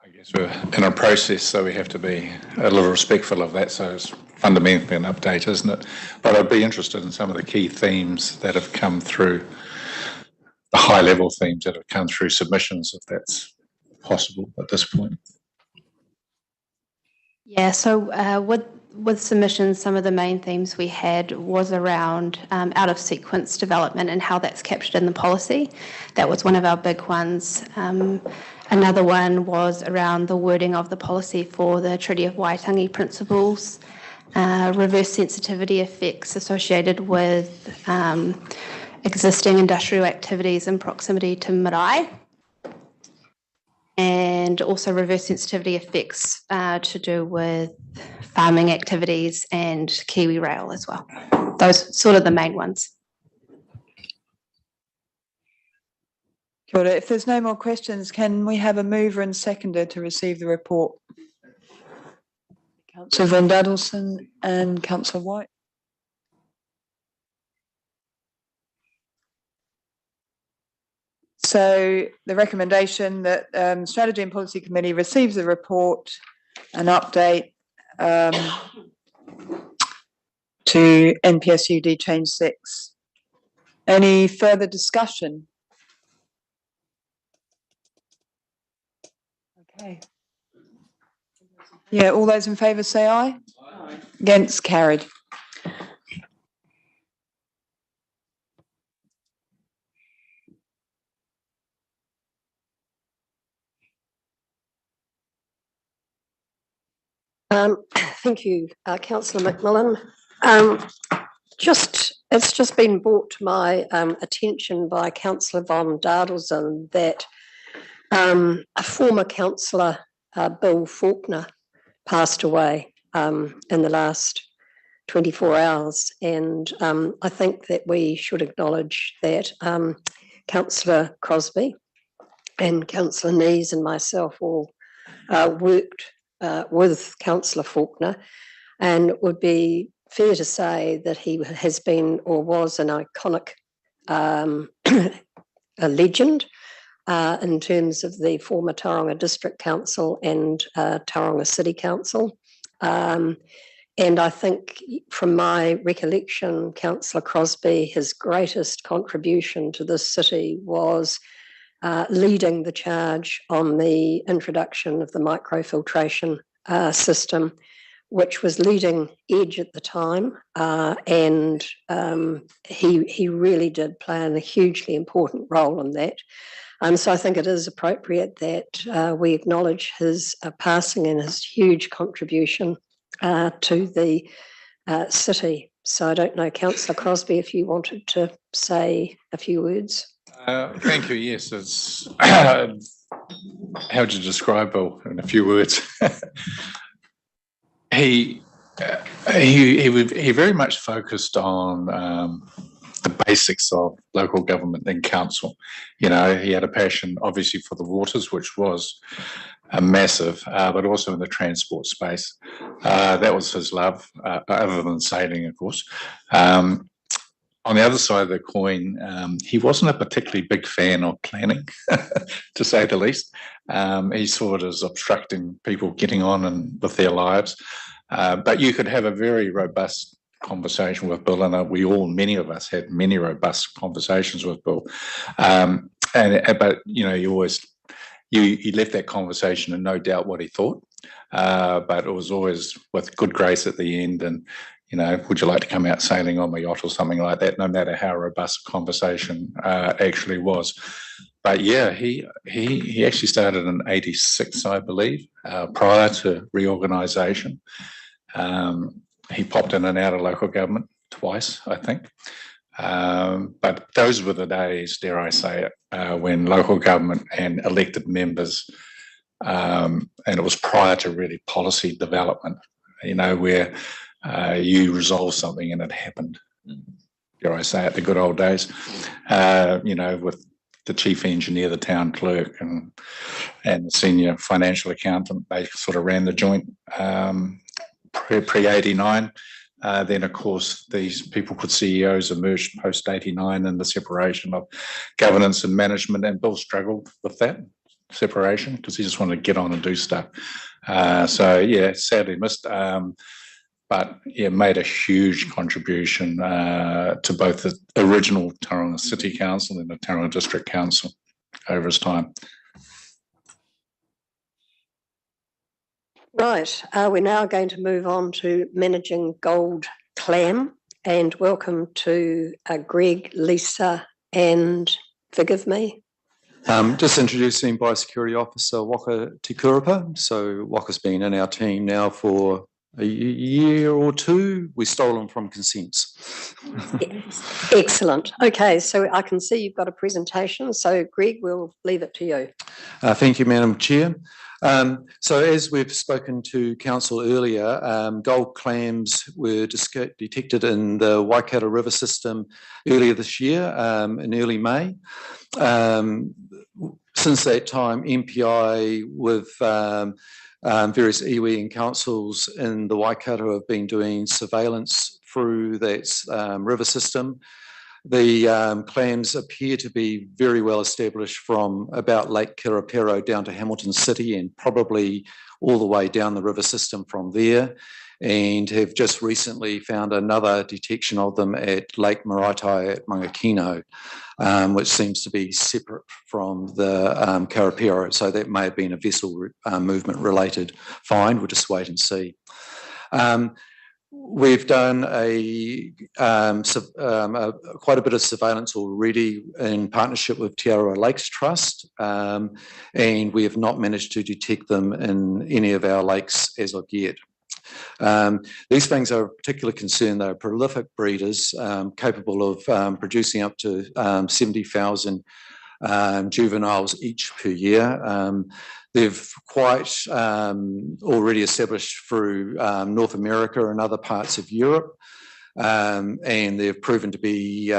I guess we're in a process, so we have to be a little respectful of that. So it's fundamentally an update, isn't it? But I'd be interested in some of the key themes that have come through, the high level themes that have come through submissions, if that's possible at this point. Yeah, so with submissions, some of the main themes we had was around out of sequence development and how that's captured in the policy. That was one of our big ones. Another one was around the wording of the policy for the Treaty of Waitangi principles, reverse sensitivity effects associated with existing industrial activities in proximity to marae, and also reverse sensitivity effects to do with farming activities and Kiwi Rail as well. Those sort of the main ones. Got it. If there's no more questions, can we have a mover and seconder to receive the report? Councillor Van Dadelson and Councillor White. So the recommendation that Strategy and Policy Committee receives the report and update to NPSUD change 6. Any further discussion? Okay. Yeah, all those in favour say aye. Aye. Against, carried. Thank you, Councillor McMillan. It's just been brought to my attention by Councillor Von Dadelson that a former councillor, Bill Faulkner, passed away in the last 24 hours. And I think that we should acknowledge that Councillor Crosbie and Councillor Nees and myself all worked with Councillor Faulkner, and it would be fair to say that he has been or was an iconic a legend in terms of the former Tauranga District Council and Tauranga City Council. And I think from my recollection, Councillor Crosbie, his greatest contribution to this city was leading the charge on the introduction of the microfiltration system, which was leading edge at the time, and he really did play a hugely important role in that. So I think it is appropriate that we acknowledge his passing and his huge contribution to the city. So I don't know, Councillor Crosbie, if you wanted to say a few words. Thank you. Yes, it's how would you describe Bill in a few words? He very much focused on the basics of local government and council. You know, he had a passion, obviously, for the waters, which was a massive, but also in the transport space. That was his love, other than sailing, of course. On the other side of the coin, he wasn't a particularly big fan of planning, to say the least. He saw it as obstructing people getting on and with their lives. But you could have a very robust conversation with Bill, and many of us had many robust conversations with Bill. But you know, you left that conversation in no doubt what he thought, but it was always with good grace at the end. And you know, would you like to come out sailing on my yacht or something like that? No matter how robust the conversation actually was. But yeah, he actually started in '86, I believe, prior to reorganisation. He popped in and out of local government twice, I think. But those were the days, dare I say it, when local government and elected members, and it was prior to really policy development, where you resolve something and it happened. Dare I say it, the good old days, with the chief engineer, the town clerk, and the senior financial accountant. They sort of ran the joint pre '89. Then, of course, these people called CEOs emerged post '89 and the separation of governance and management. And Bill struggled with that separation because he just wanted to get on and do stuff. So, yeah, sadly missed. But yeah, made a huge contribution to both the original Tauranga City Council and the Tauranga District Council over his time. Right, we're now going to move on to managing Gold Clam, and welcome to Greg, Lisa, and forgive me. Just introducing Biosecurity Officer Waka Tikurapa. So Waka's been in our team now for a year or two. We stole them from consents. Excellent. Okay, so I can see you've got a presentation. So Greg, we'll leave it to you. Thank you, Madam Chair. So as we've spoken to Council earlier, gold clams were detected in the Waikato River system earlier this year, in early May. Since that time, MPI with various iwi and councils in the Waikato have been doing surveillance through that river system. The clams appear to be very well established from about Lake Kirapero down to Hamilton City and probably all the way down the river system from there, and have just recently found another detection of them at Lake Maraetai at Mangakino, which seems to be separate from the Kirapero. So that may have been a vessel movement related find. We'll just wait and see. We've done quite a bit of surveillance already in partnership with Te Aroha Lakes Trust, and we have not managed to detect them in any of our lakes as of yet. These things are of particular concern. They're prolific breeders, capable of producing up to 70,000 juveniles each per year. They've quite already established through North America and other parts of Europe, and they've proven to be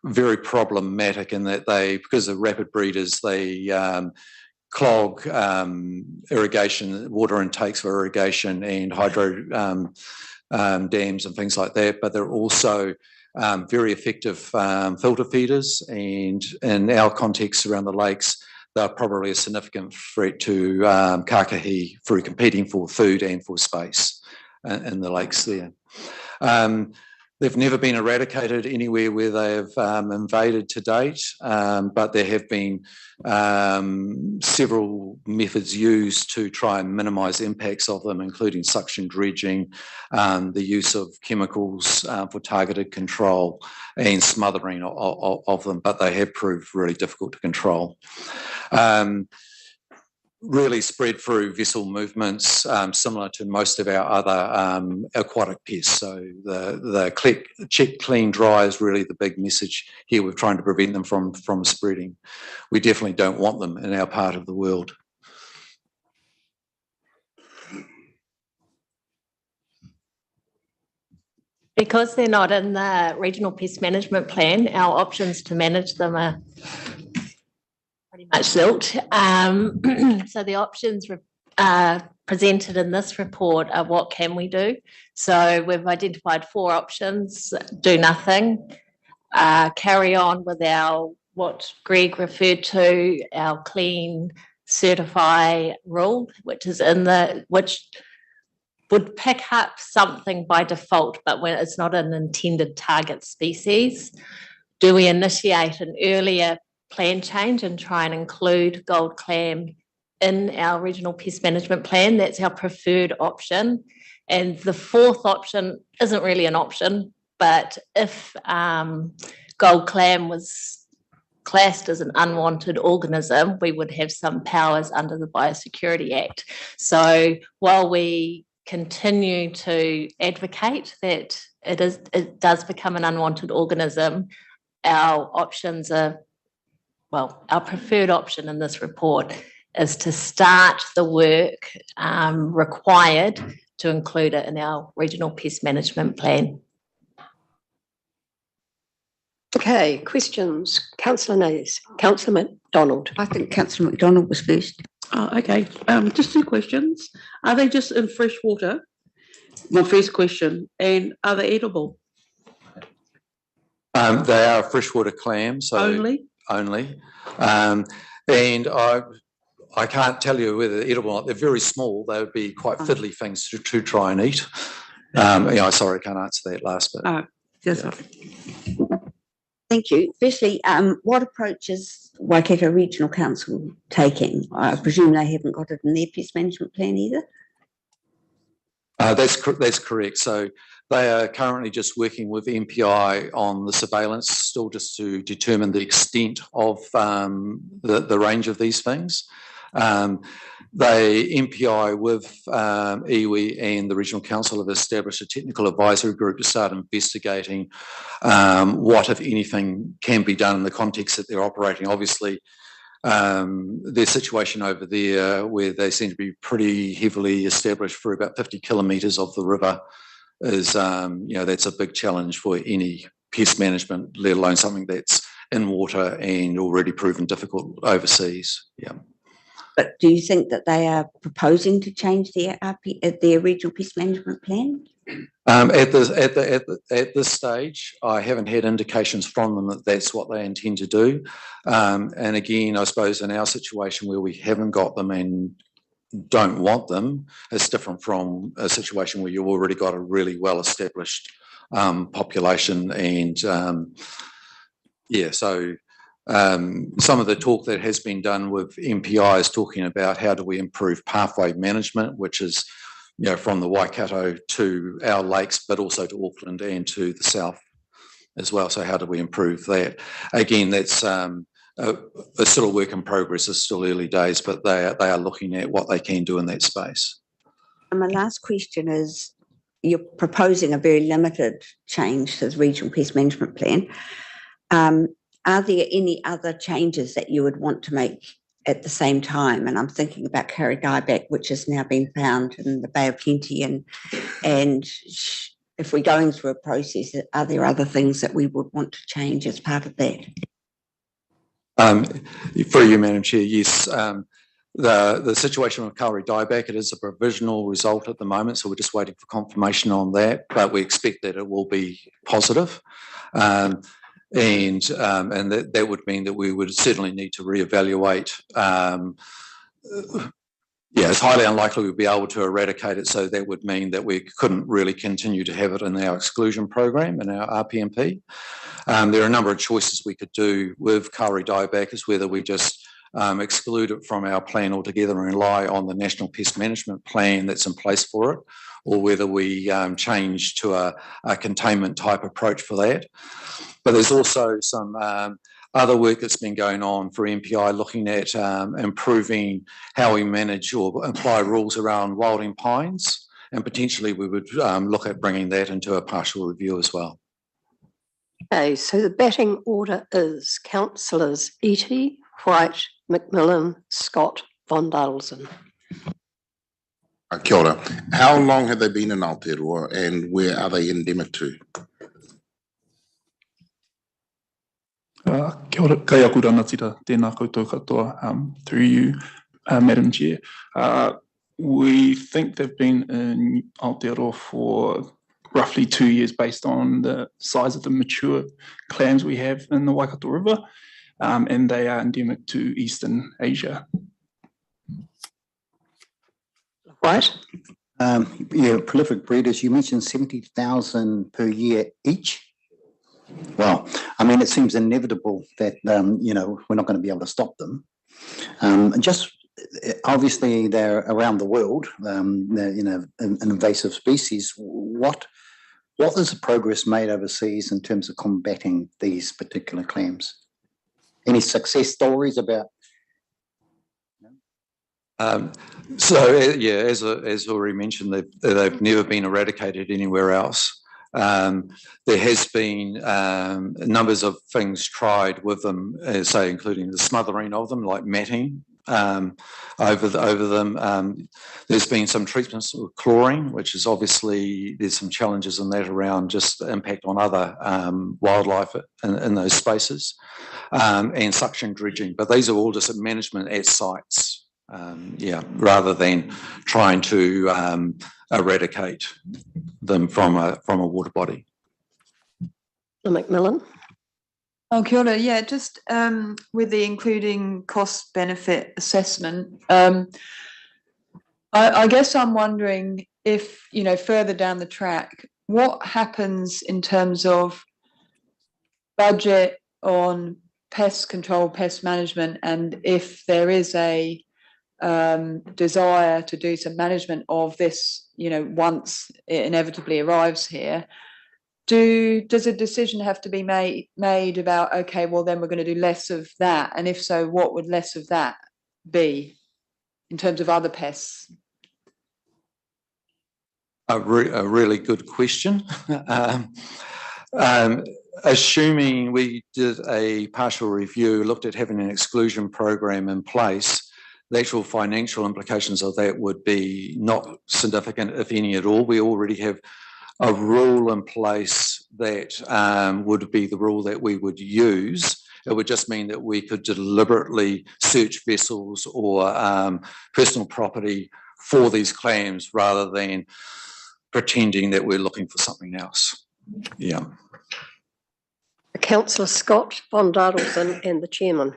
very problematic in that because they're rapid breeders, they clog irrigation, water intakes for irrigation and hydro dams and things like that, but they're also very effective filter feeders, and in our context around the lakes, they're probably a significant threat to kākahi through competing for food and for space in the lakes there. They've never been eradicated anywhere where they have invaded to date, but there have been several methods used to try and minimise impacts of them, including suction dredging, the use of chemicals for targeted control and smothering of them, but they have proved really difficult to control. Really spread through vessel movements, similar to most of our other aquatic pests. So the check, clean, dry is really the big message here. We're trying to prevent them from spreading. We definitely don't want them in our part of the world. Because they're not in the regional pest management plan, our options to manage them are pretty much zilch. So the options presented in this report are what can we do. So we've identified 4 options: do nothing, carry on with our what Greg referred to, our clean certify rule, which would pick up something by default, but when it's not an intended target species. Do we initiate an earlier plan change and try and include gold clam in our regional pest management plan? That's our preferred option. And the 4th option isn't really an option, but if gold clam was classed as an unwanted organism, we would have some powers under the Biosecurity Act. So while we continue to advocate that it does become an unwanted organism, our options are, well, our preferred option in this report is to start the work required to include it in our regional pest management plan. Okay, questions? Councillor Nays, Councillor McDonald. I think Councillor McDonald was first. Oh, okay, just 2 questions. Are they just in fresh water? My first question, and are they edible? They are freshwater clams. So Only? Only. And I can't tell you whether they're edible or not. They're very small. They would be quite fiddly things to try and eat. Sorry, I can't answer that last bit. Just Thank you. Firstly, what approach is Waikato Regional Council taking? I presume they haven't got it in their pest management plan either? That's correct. So they are currently just working with MPI on the surveillance, still just to determine the extent of the range of these things. MPI with iwi and the Regional Council have established a technical advisory group to start investigating what, if anything, can be done in the context that they're operating. Obviously, their situation over there, where they seem to be pretty heavily established for about 50 kilometres of the river, is that's a big challenge for any pest management, let alone something that's in water and already proven difficult overseas. Yeah. But do you think that they are proposing to change their regional pest management plan? At this stage, I haven't had indications from them that that's what they intend to do. And again, I suppose in our situation where we haven't got them and don't want them, it's different from a situation where you've already got a really well-established population. And some of the talk that has been done with MPI is talking about how do we improve pathway management, which is from the Waikato to our lakes, but also to Auckland and to the south as well. So how do we improve that? Again, that's a sort of work in progress. It's still early days, but they are looking at what they can do in that space. And my last question is, you're proposing a very limited change to the regional pest management plan. Are there any other changes that you would want to make at the same time? And I'm thinking about Kauri dieback, which has now been found in the Bay of Plenty. And if we're going through a process, are there other things that we would want to change as part of that? For you, Madam Chair, yes. The situation with Kauri dieback, it is a provisional result at the moment, so we're just waiting for confirmation on that, but we expect that it will be positive. And that would mean that we would certainly need to reevaluate. It's highly unlikely we'd be able to eradicate it, so that would mean that we couldn't really continue to have it in our exclusion program, in our RPMP. There are a number of choices we could do with Kauri dieback, is whether we just exclude it from our plan altogether and rely on the National Pest Management Plan that's in place for it, or whether we change to a containment type approach for that. But there's also some other work that's been going on for MPI, looking at improving how we manage or apply rules around wilding pines, and potentially we would look at bringing that into a partial review as well. Okay, so the batting order is Councillors Eatey, White, McMillan, Scott, von Dalzen. Kia ora. How long have they been in Aotearoa and where are they endemic to? Kia ora, kai aku rangatira, tēnā koutou katoa, through you, Madam Chair. We think they've been in Aotearoa for roughly 2 years based on the size of the mature clams we have in the Waikato River, and they are endemic to Eastern Asia. Right. Prolific breeders, you mentioned 70,000 per year each. Well, I mean, it seems inevitable that, we're not going to be able to stop them. Obviously, they're around the world, they're, an invasive species. What is the progress made overseas in terms of combating these particular clams? any success stories about? Yeah, as already mentioned, they've never been eradicated anywhere else. There has been numbers of things tried with them, say, including the smothering of them, like matting over them. There's been some treatments with chlorine, which is obviously there's some challenges in that around just the impact on other wildlife in those spaces, and suction dredging. But these are all just management at sites. Rather than trying to eradicate them from a water body. Macmillan. Oh, kia ora. Yeah, just with the including cost benefit assessment, I guess I'm wondering if, further down the track, what happens in terms of budget on pest control, pest management, and if there is a desire to do some management of this, once it inevitably arrives here, does a decision have to be made about, okay, well then we're going to do less of that, and if so, what would less of that be in terms of other pests? A really good question. Assuming we did a partial review, looked at having an exclusion program in place, the actual financial implications of that would be not significant, if any at all. We already have a rule in place that would be the rule that we would use. It would just mean that we could deliberately search vessels or personal property for these clams rather than pretending that we're looking for something else. Yeah. Councillor Scott, Von Dardelson and the chairman.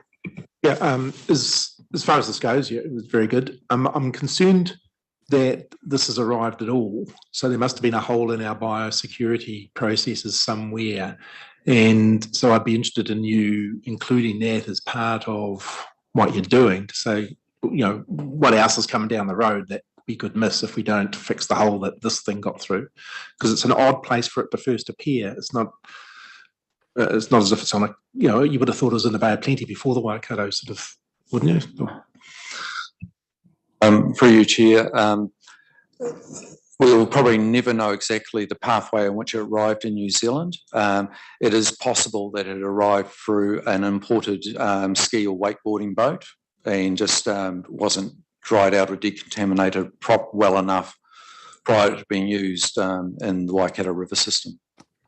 Yeah, as far as this goes, yeah, it was very good. I'm concerned that this has arrived at all. So there must have been a hole in our biosecurity processes somewhere. And so I'd be interested in you including that as part of what you're doing to say, what else is coming down the road that we could miss if we don't fix the hole that this thing got through. Because it's an odd place for it to first appear. It's not as if it's on a, you would have thought it was in the Bay of Plenty before the Waikato sort of, wouldn't you? Through you, Chair, we will probably never know exactly the pathway in which it arrived in New Zealand. It is possible that it arrived through an imported ski or wakeboarding boat and just wasn't dried out or decontaminated well enough prior to being used in the Waikato River system.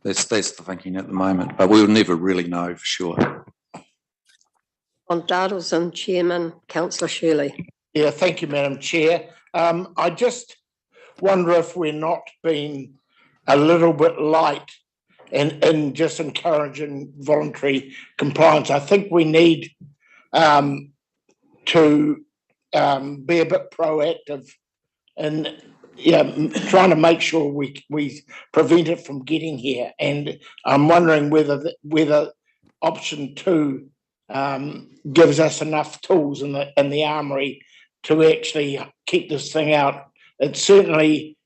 That's the thinking at the moment, but we'll never really know for sure. On Dardelson, Chairman, Councillor Shirley. Yeah, thank you, Madam Chair. I just wonder if we're not being a little bit light in just encouraging voluntary compliance. I think we need to be a bit proactive in trying to make sure we prevent it from getting here. And I'm wondering whether option 2 gives us enough tools in the armoury to actually keep this thing out. It's certainly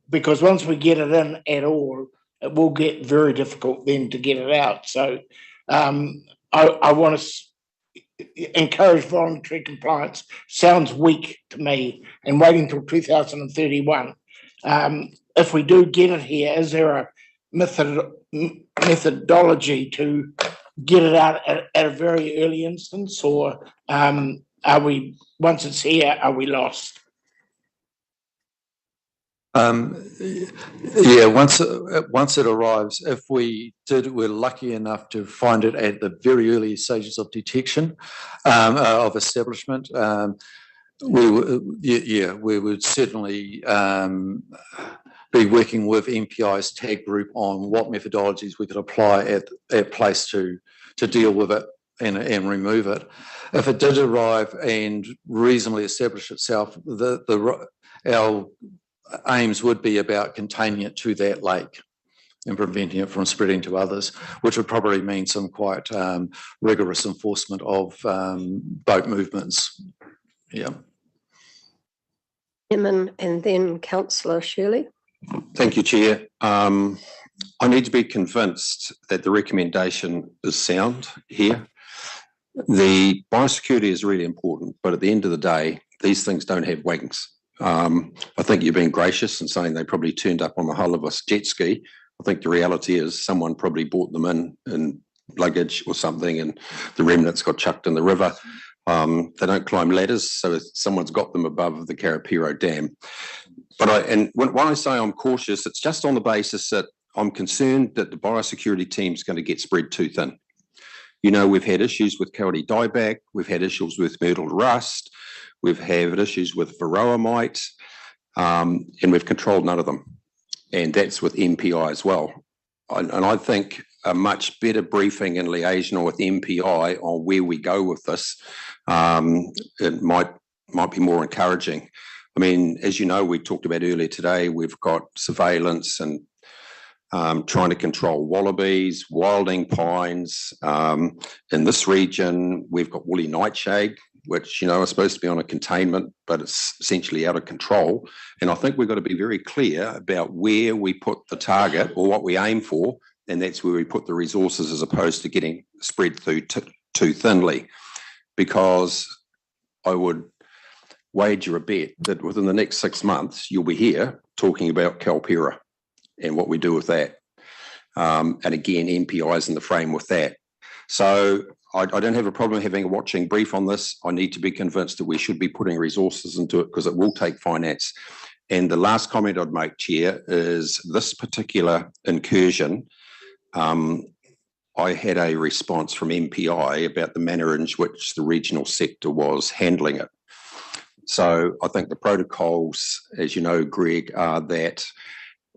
because once we get it in at all, it will get very difficult then to get it out. So I want to encourage voluntary compliance. Sounds weak to me, and waiting till 2031. If we do get it here, is there a methodology to get it out at a very early instance, or are we, once it's here, are we lost? Yeah, once it arrives, if we're lucky enough to find it at the very early stages of detection, of establishment, we would certainly be working with MPI's TAG group on what methodologies we could apply at place to deal with it and remove it. If it did arrive and reasonably establish itself, our aims would be about containing it to that lake and preventing it from spreading to others, which would probably mean some quite rigorous enforcement of boat movements. Yeah. Chairman and then Councillor Shirley. Thank you, Chair. I need to be convinced that the recommendation is sound here. The biosecurity is really important, but at the end of the day, these things don't have wings. I think you've been gracious in saying they probably turned up on the hull of a jet ski. I think the reality is someone probably brought them in luggage or something, and the remnants got chucked in the river. They don't climb ladders, so someone's got them above the Karapiro Dam. But when I say I'm cautious, it's just on the basis that I'm concerned that the biosecurity team is going to get spread too thin. You know, we've had issues with Kauri dieback, we've had issues with myrtle rust, we've had issues with varroa mite, and we've controlled none of them. And that's with MPI as well. And I think a much better briefing and liaison with MPI on where we go with this, it might be more encouraging. I mean, as you know, we talked about earlier today, we've got surveillance and trying to control wallabies, wilding pines. In this region, we've got woolly nightshade, which, you know, is supposed to be on a containment, but it's essentially out of control. And I think we've got to be very clear about where we put the target or what we aim for, and that's where we put the resources as opposed to getting spread through too thinly. Because I would wager a bet that within the next 6 months, you'll be here talking about Kalpera and what we do with that. And again, MPI is in the frame with that. So I don't have a problem having a watching brief on this. I need to be convinced that we should be putting resources into it because it will take finance. And the last comment I'd make, Chair, is this particular incursion, I had a response from MPI about the manner in which the regional sector was handling it. So I think the protocols, as you know, Greg, are that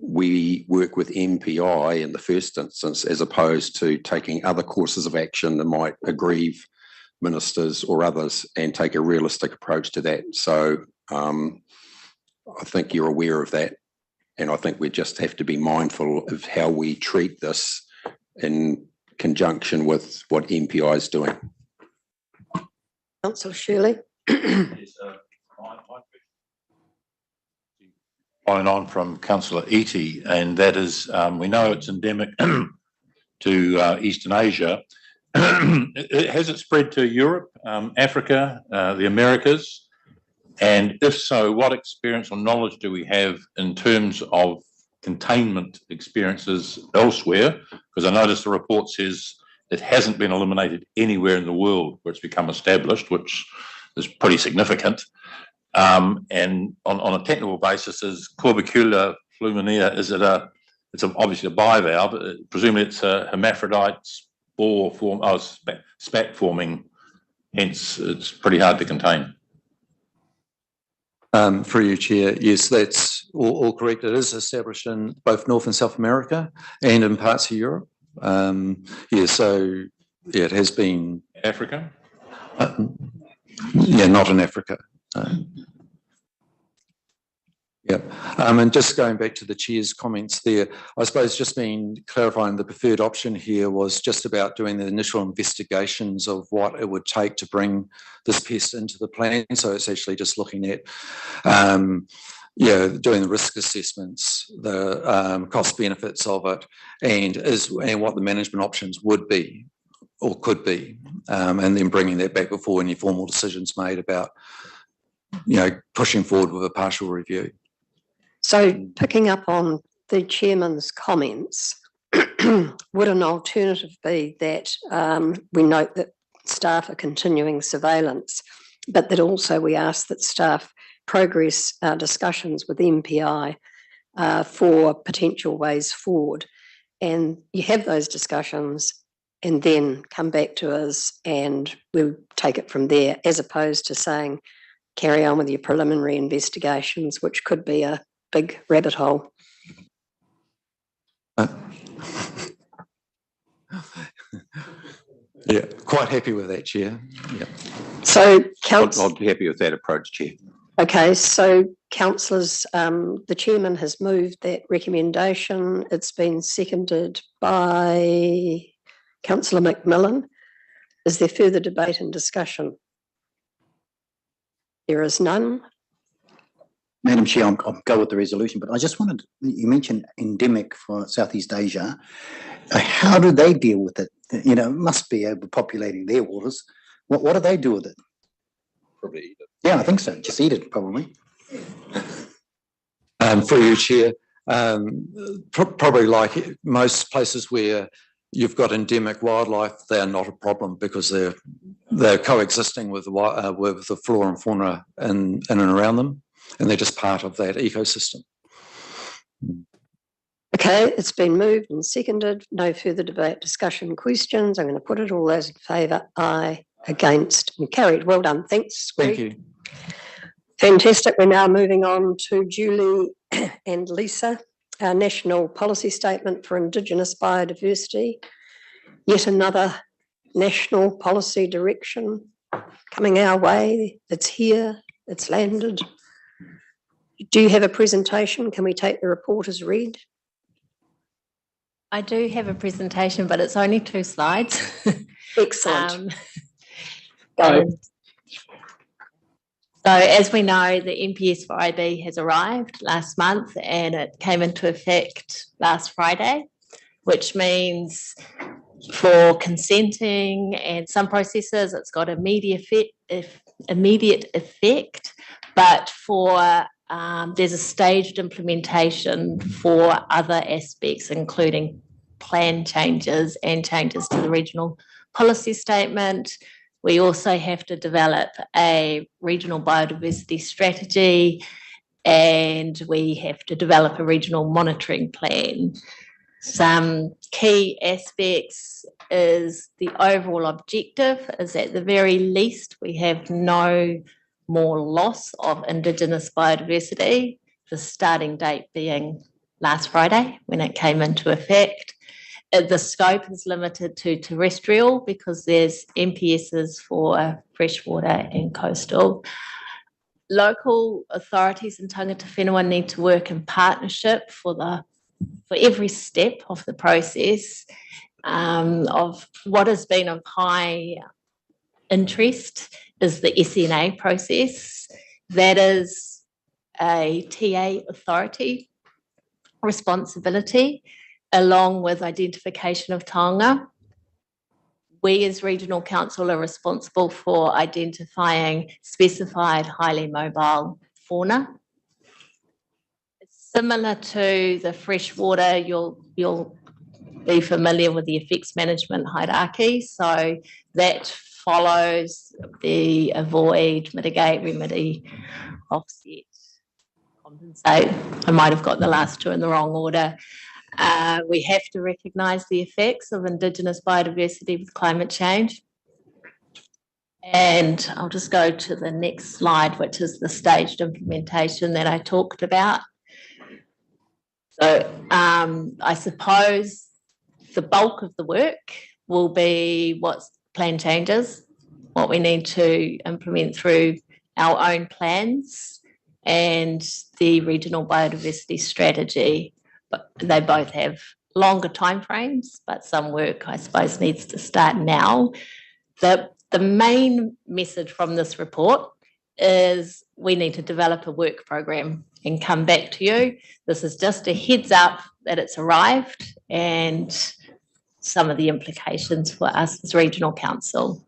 we work with MPI in the first instance, as opposed to taking other courses of action that might aggrieve ministers or others and take a realistic approach to that. So I think you're aware of that. And I think we just have to be mindful of how we treat this in conjunction with what MPI is doing. Councillor Shirley. Following on from Councillor Eadie, and that is, we know it's endemic to Eastern Asia. Has it spread to Europe, Africa, the Americas? And if so, what experience or knowledge do we have in terms of containment experiences elsewhere? Because I noticed the report says it hasn't been eliminated anywhere in the world where it's become established, which is pretty significant. And on a technical basis, is Corbicula fluminea, it's obviously a bivalve, but presumably it's a hermaphrodite spore form, spat forming, hence it's pretty hard to contain. Through you, Chair, yes, that's all correct. It is established in both North and South America and in parts of Europe. So it has been. Africa? Not in Africa. And just going back to the Chair's comments there, I suppose just clarifying the preferred option here was just about doing the initial investigations of what it would take to bring this pest into the plan. So it's actually just looking at, doing the risk assessments, the cost benefits of it, and what the management options would be or could be, and then bringing that back before any formal decisions made about, pushing forward with a partial review. So picking up on the chairman's comments, would an alternative be that we note that staff are continuing surveillance, but that also we ask that staff progress discussions with MPI for potential ways forward, and you have those discussions and then come back to us and we'll take it from there, as opposed to saying carry on with your preliminary investigations, which could be a big rabbit hole. Quite happy with that, Chair. So, I'd be happy with that approach, Chair. Okay, so councillors, the chairman has moved that recommendation. It's been seconded by Councillor McMillan. Is there further debate and discussion? There is none. Madam Chair, I'll go with the resolution, but I just wanted, you mentioned endemic for Southeast Asia. How do they deal with it? It must be overpopulating their waters. What do they do with it? Probably eat it. Yeah, I think so. Just eat it, probably. For you, Chair, probably like most places where you've got endemic wildlife, they're not a problem because they're coexisting with the flora and fauna in and around them, and they're just part of that ecosystem. Okay, it's been moved and seconded. No further debate, discussion, questions. I'm going to put it. All those in favour, aye. Against, and carried. Well done. Thanks. Thank you. Fantastic. We're now moving on to Julie and Lisa, our national policy statement for Indigenous biodiversity. Yet another national policy direction coming our way. It's here, it's landed. Do you have a presentation? Can we take the report as read? I do have a presentation, but it's only 2 slides. Excellent. So as we know, the NPS for IB has arrived last month and it came into effect last Friday, which means for consenting and some processes, it's got immediate effect, but for there's a staged implementation for other aspects, including plan changes and changes to the regional policy statement. We also have to develop a regional biodiversity strategy, and we have to develop a regional monitoring plan. Some key aspects is the overall objective is at the very least we have no more loss of Indigenous biodiversity, the starting date being last Friday when it came into effect. The scope is limited to terrestrial because there's NPSs for freshwater and coastal. Local authorities and tangata whenua need to work in partnership for every step of the process of what has been of high interest is the SNA process. That is a TA authority responsibility along with identification of taonga. We as Regional Council are responsible for identifying specified highly mobile fauna. Similar to the freshwater, you'll be familiar with the effects management hierarchy. So that follows the avoid, mitigate, remedy, offset, compensate. I might have got the last 2 in the wrong order. We have to recognise the effects of Indigenous biodiversity with climate change. And I'll just go to the next slide, which is the staged implementation that I talked about. So I suppose the bulk of the work will be what's plan changes, what we need to implement through our own plans and the regional biodiversity strategy. But they both have longer timeframes, but some work, I suppose, needs to start now. The main message from this report is we need to develop a work program and come back to you. This is just a heads up that it's arrived and some of the implications for us as Regional Council.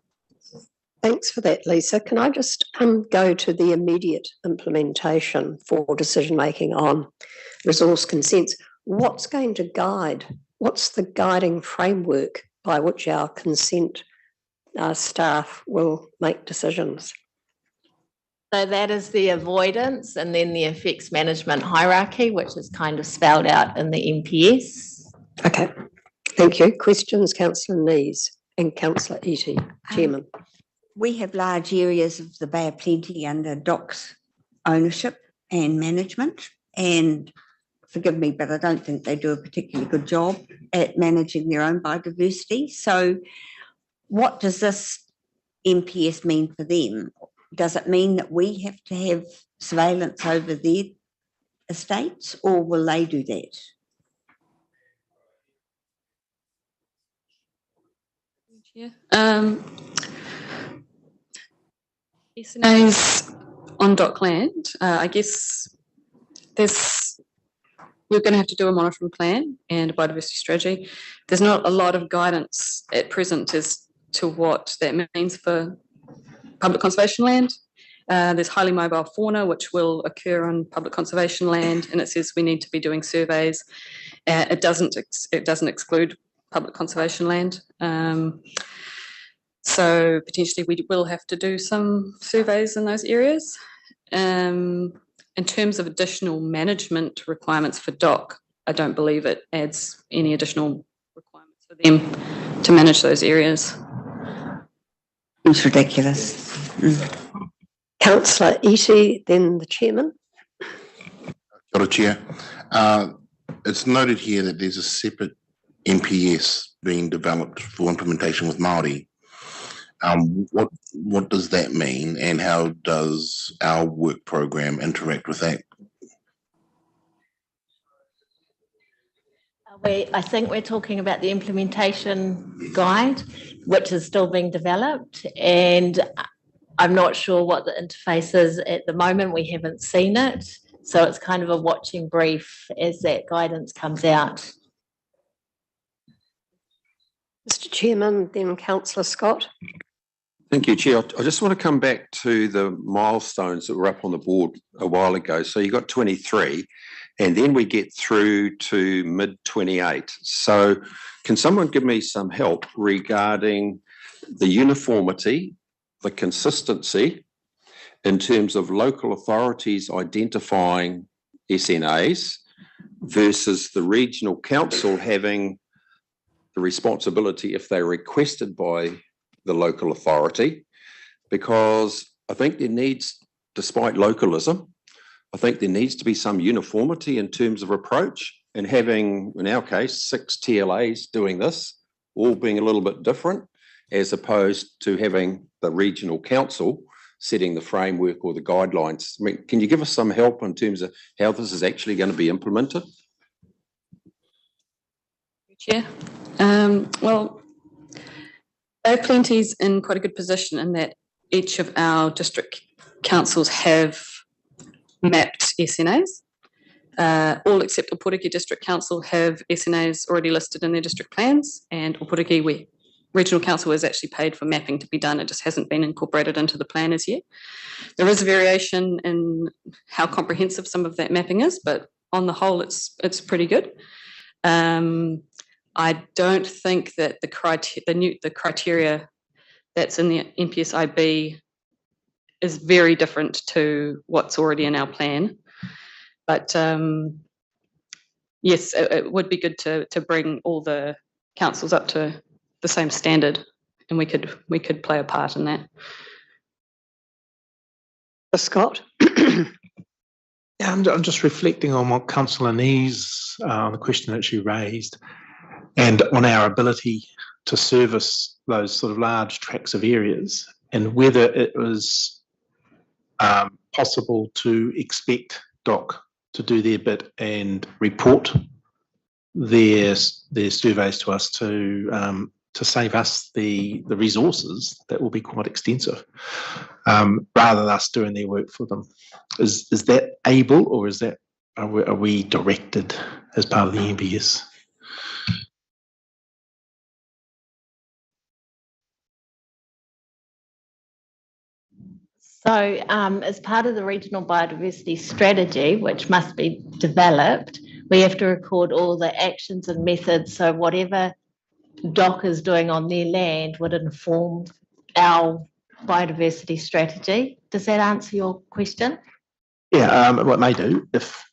Thanks for that, Lisa. Can I just go to the immediate implementation for decision-making on resource consents? What's going to guide? What's the guiding framework by which our consent staff will make decisions? So that is the avoidance and then the effects management hierarchy, which is kind of spelled out in the NPS. Okay, thank you. Questions, Councillor Nees and Councillor Eaty, Chairman. We have large areas of the Bay of Plenty under DOC's ownership and management, and forgive me, but I don't think they do a particularly good job at managing their own biodiversity. So what does this NPS mean for them? Does it mean that we have to have surveillance over their estates, or will they do that? SNAs on DOC land, I guess we're going to have to do a monitoring plan and a biodiversity strategy. There's not a lot of guidance at present as to what that means for public conservation land. There's highly mobile fauna, which will occur on public conservation land, and it says we need to be doing surveys. It doesn't exclude public conservation land. So potentially we will have to do some surveys in those areas. In terms of additional management requirements for DOC, I don't believe it adds any additional requirements for them to manage those areas. It's ridiculous. Councillor Easy, then the chairman. Kia ora, Chair. It's noted here that there's a separate MPS being developed for implementation with Māori. What does that mean, and how does our work program interact with that? I think we're talking about the implementation guide, which is still being developed, and I'm not sure what the interface is at the moment. We haven't seen it, so it's kind of a watching brief as that guidance comes out. Mr. Chairman, then Councillor Scott. Thank you, Chair. I just want to come back to the milestones that were up on the board a while ago. So you got 23, and then we get through to mid-28. So can someone give me some help regarding the uniformity, the consistency in terms of local authorities identifying SNAs versus the regional council having the responsibility if they're requested by the local authority? Because I think there needs, despite localism, I think there needs to be some uniformity in terms of approach, and having, in our case, 6 TLAs doing this, all being a little bit different, as opposed to having the regional council setting the framework or the guidelines. I mean, can you give us some help in terms of how this is actually going to be implemented? Chair. Well, Bay Plenty's in quite a good position in that each of our district councils have mapped SNAs. All except Opotiki District Council have SNAs already listed in their district plans, and Opotiki Regional Council has actually paid for mapping to be done. It just hasn't been incorporated into the plan as yet. There is a variation in how comprehensive some of that mapping is, but on the whole, it's pretty good. I don't think that the criteria that's in the NPSIB is very different to what's already in our plan. But yes, it would be good to bring all the councils up to the same standard, and we could play a part in that. Scott. Yeah, I'm just reflecting on what Councillor Nees, the question that she raised, and on our ability to service those sort of large tracts of areas, and whether it was possible to expect DOC to do their bit and report their surveys to us to save us the resources that will be quite extensive, rather than us doing their work for them. Is that able, or is that are we directed as part of the NPS? So as part of the regional biodiversity strategy, which must be developed, we have to record all the actions and methods. So whatever DOC is doing on their land would inform our biodiversity strategy. Does that answer your question? Yeah, what may do.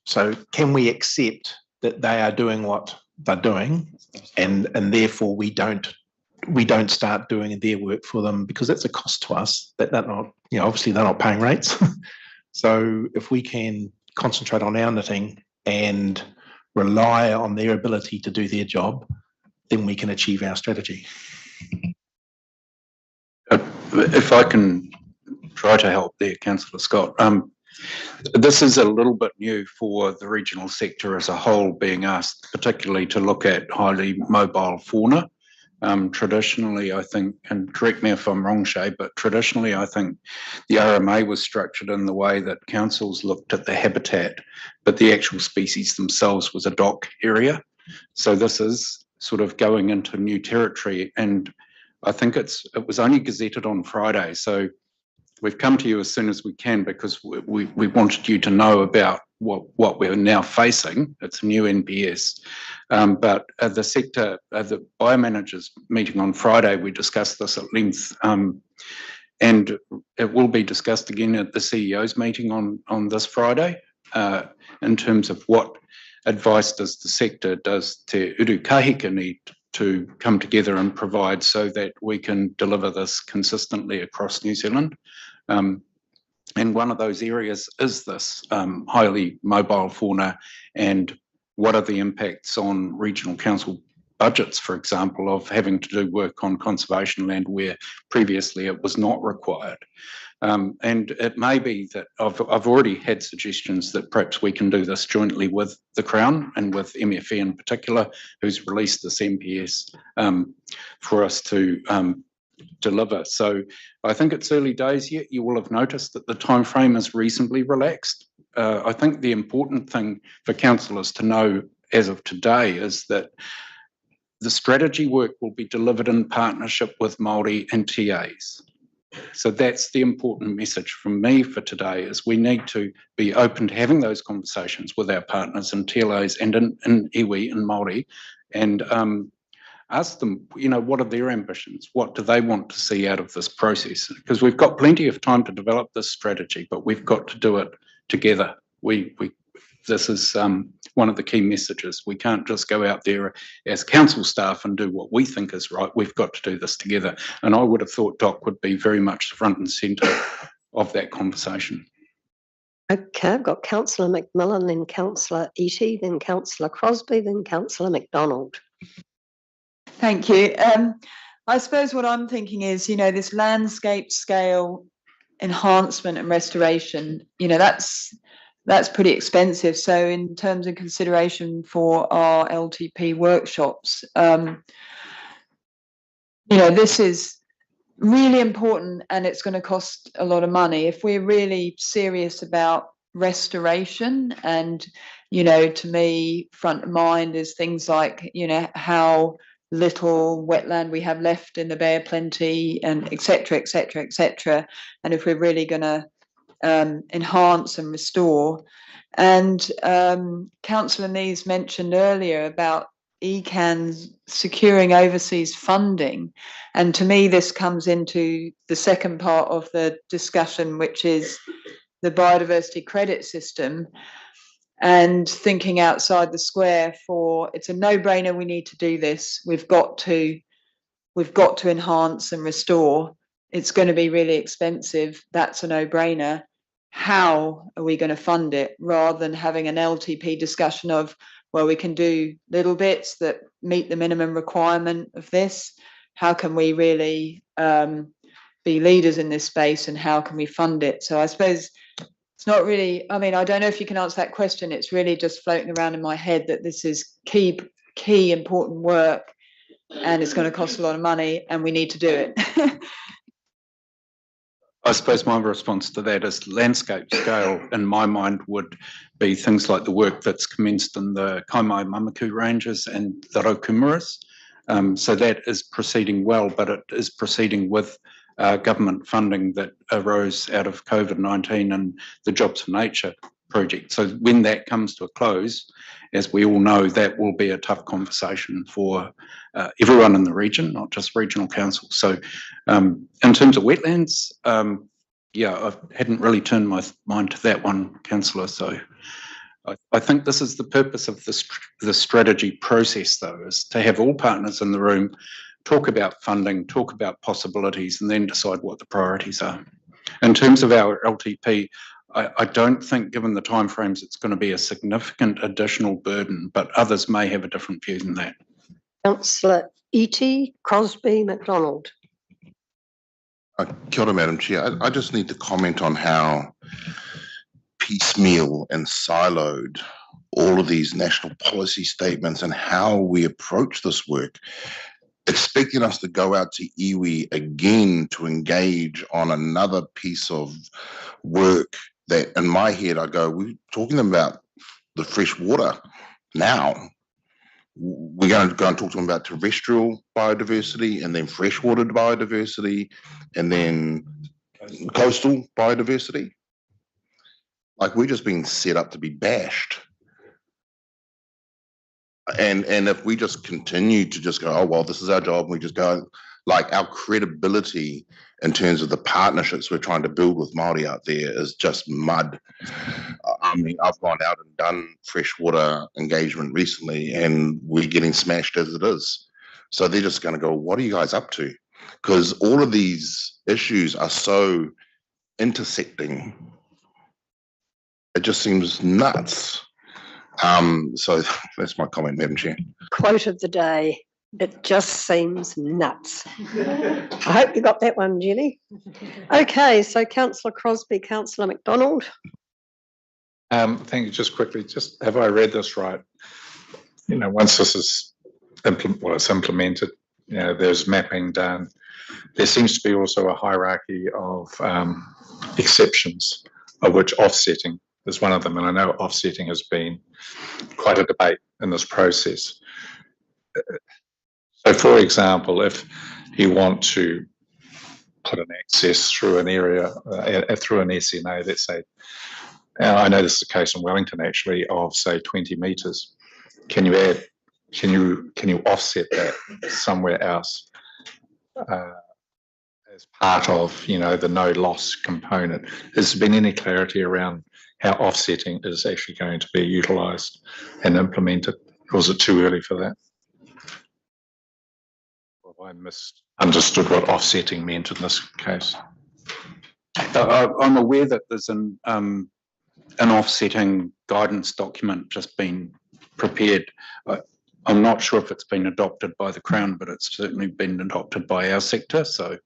So can we accept that they are doing what they're doing, and therefore we don't start doing their work for them, because that's a cost to us that they're not, obviously they're not paying rates. So if we can concentrate on our knitting and rely on their ability to do their job, then we can achieve our strategy. If I can try to help there, Councillor Scott. This is a little bit new for the regional sector as a whole, being asked particularly to look at highly mobile fauna. Traditionally, I think, and correct me if I'm wrong, Shay, but traditionally I think the RMA was structured in the way that councils looked at the habitat, but the actual species themselves was a DOC area. So this is sort of going into new territory, and I think it was only gazetted on Friday. So we've come to you as soon as we can because we wanted you to know about what we're now facing. It's a new NPS. But the sector, the biomanagers meeting on Friday, we discussed this at length. And it will be discussed again at the CEO's meeting on this Friday in terms of what advice does the sector, does Te Uru Kahika need to come together and provide so that we can deliver this consistently across New Zealand. And one of those areas is this highly mobile fauna, and what are the impacts on regional council budgets, for example, of having to do work on conservation land where previously it was not required. And it may be that I've already had suggestions that perhaps we can do this jointly with the Crown and with MFE in particular, who's released this NPS for us to deliver. So I think it's early days yet. You will have noticed that the timeframe is reasonably relaxed. I think the important thing for councillors to know as of today is that the strategy work will be delivered in partnership with Māori and TAs. So that's the important message from me for today, is we need to be open to having those conversations with our partners in TLAs and in iwi and Māori, and ask them, you know, what are their ambitions? What do they want to see out of this process? Because we've got plenty of time to develop this strategy, but we've got to do it together. This is one of the key messages. We can't just go out there as council staff and do what we think is right. We've got to do this together. And I would have thought DOC would be very much front and centre of that conversation. Okay, I've got Councillor McMillan, then Councillor Eatey, then Councillor Crosbie, then Councillor McDonald. Thank you. I suppose what I'm thinking is, you know, this landscape scale enhancement and restoration, you know, that's pretty expensive. So in terms of consideration for our LTP workshops, you know, this is really important and it's going to cost a lot of money. If we're really serious about restoration, and, you know, to me, front of mind is things like, you know, how little wetland we have left in the Bay of Plenty, and et cetera, et cetera, et cetera. And if we're really going to enhance and restore. And Councillor Nees mentioned earlier about ECANS securing overseas funding. And to me, this comes into the second part of the discussion, which is the biodiversity credit system, and thinking outside the square. For it's a no-brainer, we need to do this. We've got to enhance and restore. It's going to be really expensive. That's a no-brainer. How are we going to fund it, rather than having an LTP discussion of, well, we can do little bits that meet the minimum requirement of this. How can we really be leaders in this space, and how can we fund it? So I suppose it's not really, I mean, I don't know if you can answer that question. It's really just floating around in my head that this is key important work, and it's going to cost a lot of money, and we need to do it. I suppose my response to that is landscape scale, in my mind, would be things like the work that's commenced in the Kaimai Mamaku ranges and the Raukumaras. So that is proceeding well, but it is proceeding with government funding that arose out of COVID-19 and the Jobs for Nature project. So when that comes to a close, as we all know, that will be a tough conversation for everyone in the region, not just regional councils. So in terms of wetlands, yeah, I hadn't really turned my mind to that one, Councillor. So I think this is the purpose of the strategy process, though, is to have all partners in the room talk about funding, talk about possibilities, and then decide what the priorities are. In terms of our LTP, I don't think, given the timeframes, it's going to be a significant additional burden, but others may have a different view than that. Councillor Eatey, Crosbie, McDonald. Kia ora, Madam Chair. I just need to comment on how piecemeal and siloed all of these national policy statements and how we approach this work, expecting us to go out to iwi again to engage on another piece of work that, in my head, I go, we're talking about the fresh water now. We're going to go and talk to them about terrestrial biodiversity, and then freshwater biodiversity, and then coastal biodiversity. Like, we're just being set up to be bashed. And if we just continue to just go, oh, well, this is our job, and we just go, like, our credibility in terms of the partnerships we're trying to build with Māori out there is just mud. I mean, I've gone out and done freshwater engagement recently, and we're getting smashed as it is. So they're just going to go, what are you guys up to? Because all of these issues are so intersecting. It just seems nuts. So that's my comment, Madam Chair. Quote of the day, it just seems nuts. I hope you got that one, Jenny. Okay, so Councillor Crosbie, Councillor McDonald. Thank you. Just quickly, just have I read this right? You know, once this is it's implemented, you know, there's mapping done. There seems to be also a hierarchy of exceptions, of which offsetting is one of them. And I know offsetting has been quite a debate in this process. So, for example, if you want to put an access through an area, through an SNA, let's say, I know this is the case in Wellington actually, of say 20 metres, can you add, can you offset that somewhere else as part of, you know, the no loss component? Has there been any clarity around how offsetting is actually going to be utilised and implemented, or is it too early for that? Or have I misunderstood what offsetting meant in this case? I'm aware that there's an offsetting guidance document just been prepared. I'm not sure if it's been adopted by the Crown, but it's certainly been adopted by our sector. So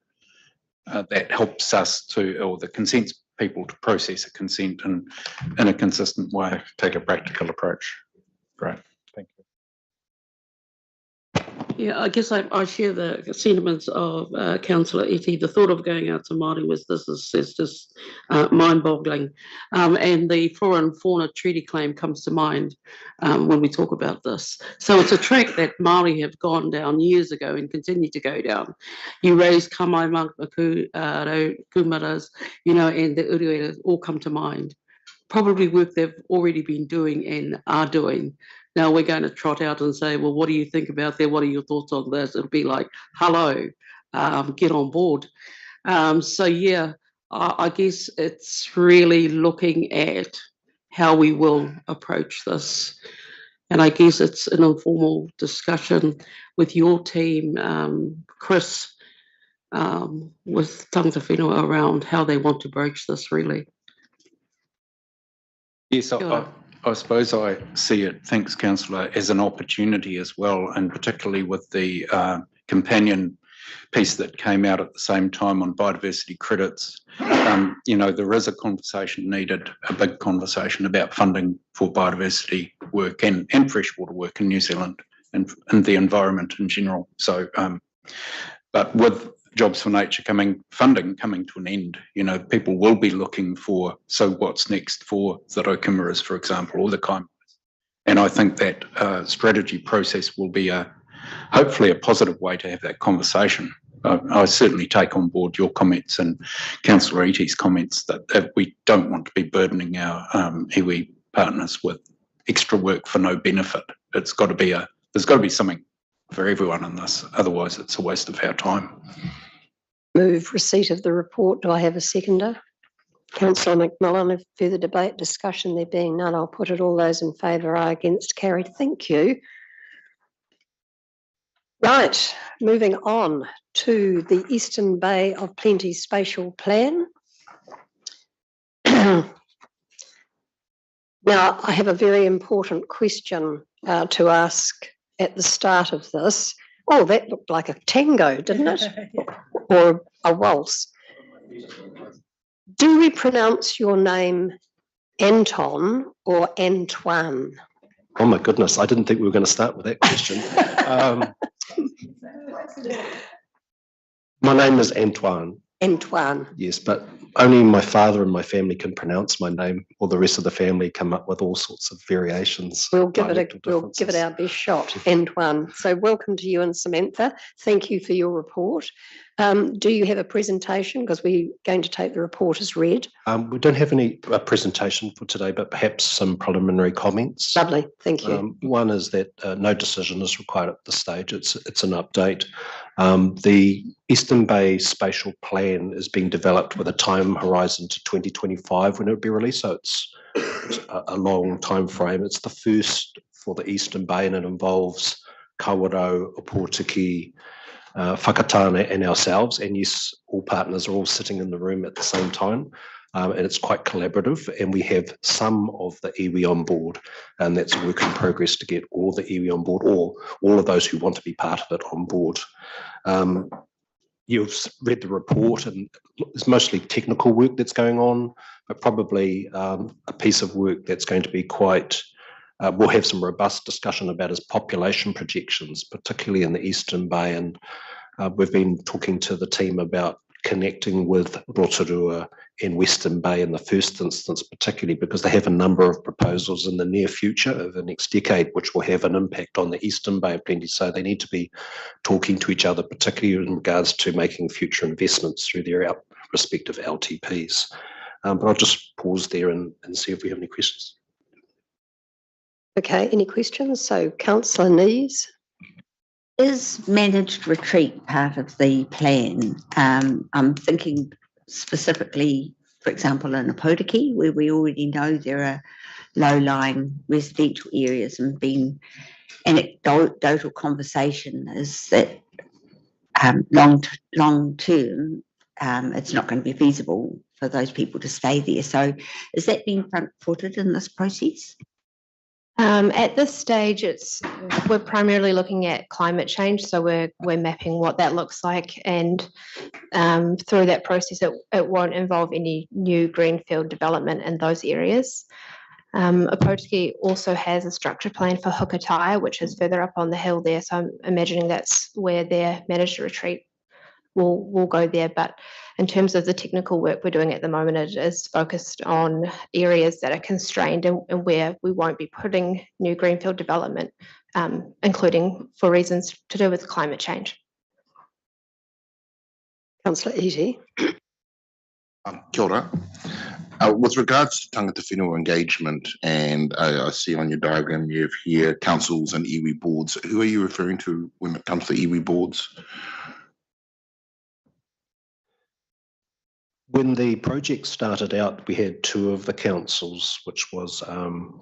that helps us to, or the consents people to process a consent in a consistent way, take a practical approach. Great, thank you. Yeah, I guess I share the sentiments of Councillor Eti. The thought of going out to Māori with this is just mind-boggling. And the Flora and Fauna Treaty Claim comes to mind when we talk about this. So it's a track that Māori have gone down years ago and continue to go down. You raise Kamai Kumaras, you know, and the Urueras all come to mind. Probably work they've already been doing and are doing. Now we're going to trot out and say, well, what do you think about that? What are your thoughts on this? It'll be like, hello, get on board. So yeah, I guess it's really looking at how we will approach this. And I guess it's an informal discussion with your team, Chris, with Tangata Whenua around how they want to broach this really. Yes, I suppose I see it, thanks Councillor, as an opportunity as well, and particularly with the companion piece that came out at the same time on biodiversity credits. You know, there is a conversation needed, a big conversation about funding for biodiversity work and freshwater work in New Zealand and the environment in general. So, but with Jobs for Nature funding coming to an end, you know, people will be looking for, so what's next for the Raukimaras, for example, or the Kaimaras. And I think that strategy process will be hopefully a positive way to have that conversation. I certainly take on board your comments and Councillor Eti's comments that we don't want to be burdening our iwi partners with extra work for no benefit. There's got to be something for everyone in this, otherwise it's a waste of our time. Move receipt of the report. Do I have a seconder? Councillor McMillan, if further debate, discussion, there being none, I'll put it. All those in favour are against, carried. Thank you. Right, moving on to the Eastern Bay of Plenty Spatial Plan. Now, I have a very important question to ask at the start of this. Oh, that looked like a tango, didn't it? Or a waltz. Do we pronounce your name Anton or Antoine? Oh my goodness, I didn't think we were going to start with that question. My name is Antoine. Antoine. Yes, but only my father and my family can pronounce my name, or the rest of the family come up with all sorts of variations. We'll give it our best shot, Antoine. So welcome to you and Samantha. Thank you for your report. Do you have a presentation? Because we're going to take the report as read. We don't have any presentation for today, but perhaps some preliminary comments. Lovely, thank you. One is that no decision is required at this stage. It's an update. The Eastern Bay Spatial Plan is being developed with a time horizon to 2025 when it will be released. So it's a long time frame. It's the first for the Eastern Bay, and it involves Kawerau, Opotiki, Whakatane and ourselves, and yes, all partners are all sitting in the room at the same time, and it's quite collaborative, and we have some of the iwi on board, and that's a work in progress to get all the iwi on board, or all of those who want to be part of it on board. You've read the report, and it's mostly technical work that's going on, but probably a piece of work that's going to be quite we'll have some robust discussion about his population projections, particularly in the Eastern Bay. And we've been talking to the team about connecting with Rotorua and Western Bay in the first instance, particularly because they have a number of proposals in the near future of the next decade, which will have an impact on the Eastern Bay of plenty. So they need to be talking to each other, particularly in regards to making future investments through their respective LTPs. But I'll just pause there and see if we have any questions. Okay, any questions? So Councillor Nees. Is managed retreat part of the plan? I'm thinking specifically, for example, in Opotiki, where we already know there are low-lying residential areas, and been anecdotal conversation is that long term, it's not going to be feasible for those people to stay there. So is that being front-footed in this process? At this stage, we're primarily looking at climate change, so we're mapping what that looks like, and through that process, it won't involve any new greenfield development in those areas. Opotiki also has a structure plan for Hukatai, which is further up on the hill there, so I'm imagining that's where their managed retreat will go there. But in terms of the technical work we're doing at the moment, it is focused on areas that are constrained and where we won't be putting new greenfield development, including for reasons to do with climate change. Councillor Eadie. Kia ora. With regards to tangata whenua engagement, and I see on your diagram you have here councils and iwi boards. Who are you referring to when it comes to iwi boards? When the project started out, we had two of the councils, which was Kawerau.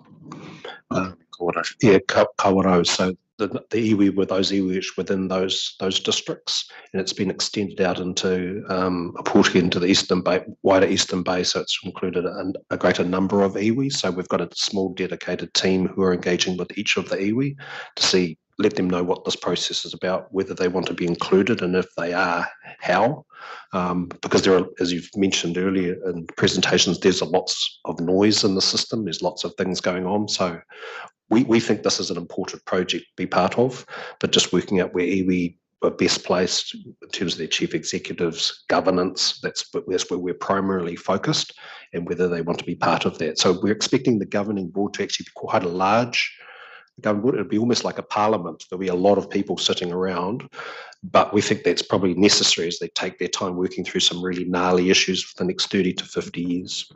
So the iwi were those iwi which within those districts, and it's been extended out into Opotiki, into the Eastern Bay, wider Eastern Bay. So it's included a greater number of iwi. So we've got a small dedicated team who are engaging with each of the iwi to let them know what this process is about, whether they want to be included, and if they are, how. Because there are, as you've mentioned earlier in presentations, there's lots of noise in the system. There's lots of things going on. So we think this is an important project to be part of, but just working out where iwi are best placed in terms of their chief executives, governance, that's where we're primarily focused, and whether they want to be part of that. So we're expecting the governing board to actually be quite a large government board. It'd be almost like a parliament. There'll be a lot of people sitting around, but we think that's probably necessary as they take their time working through some really gnarly issues for the next 30 to 50 years.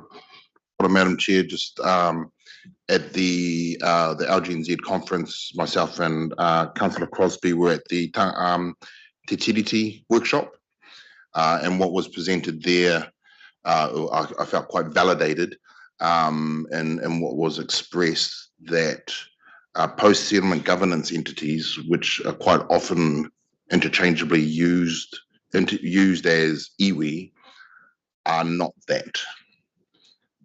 Well, Madam Chair, just at the LGNZ conference, myself and Councillor Crosby were at the Te Tiriti workshop, and what was presented there, I felt quite validated in what was expressed, that post-settlement governance entities, which are quite often interchangeably used as iwi, are not that.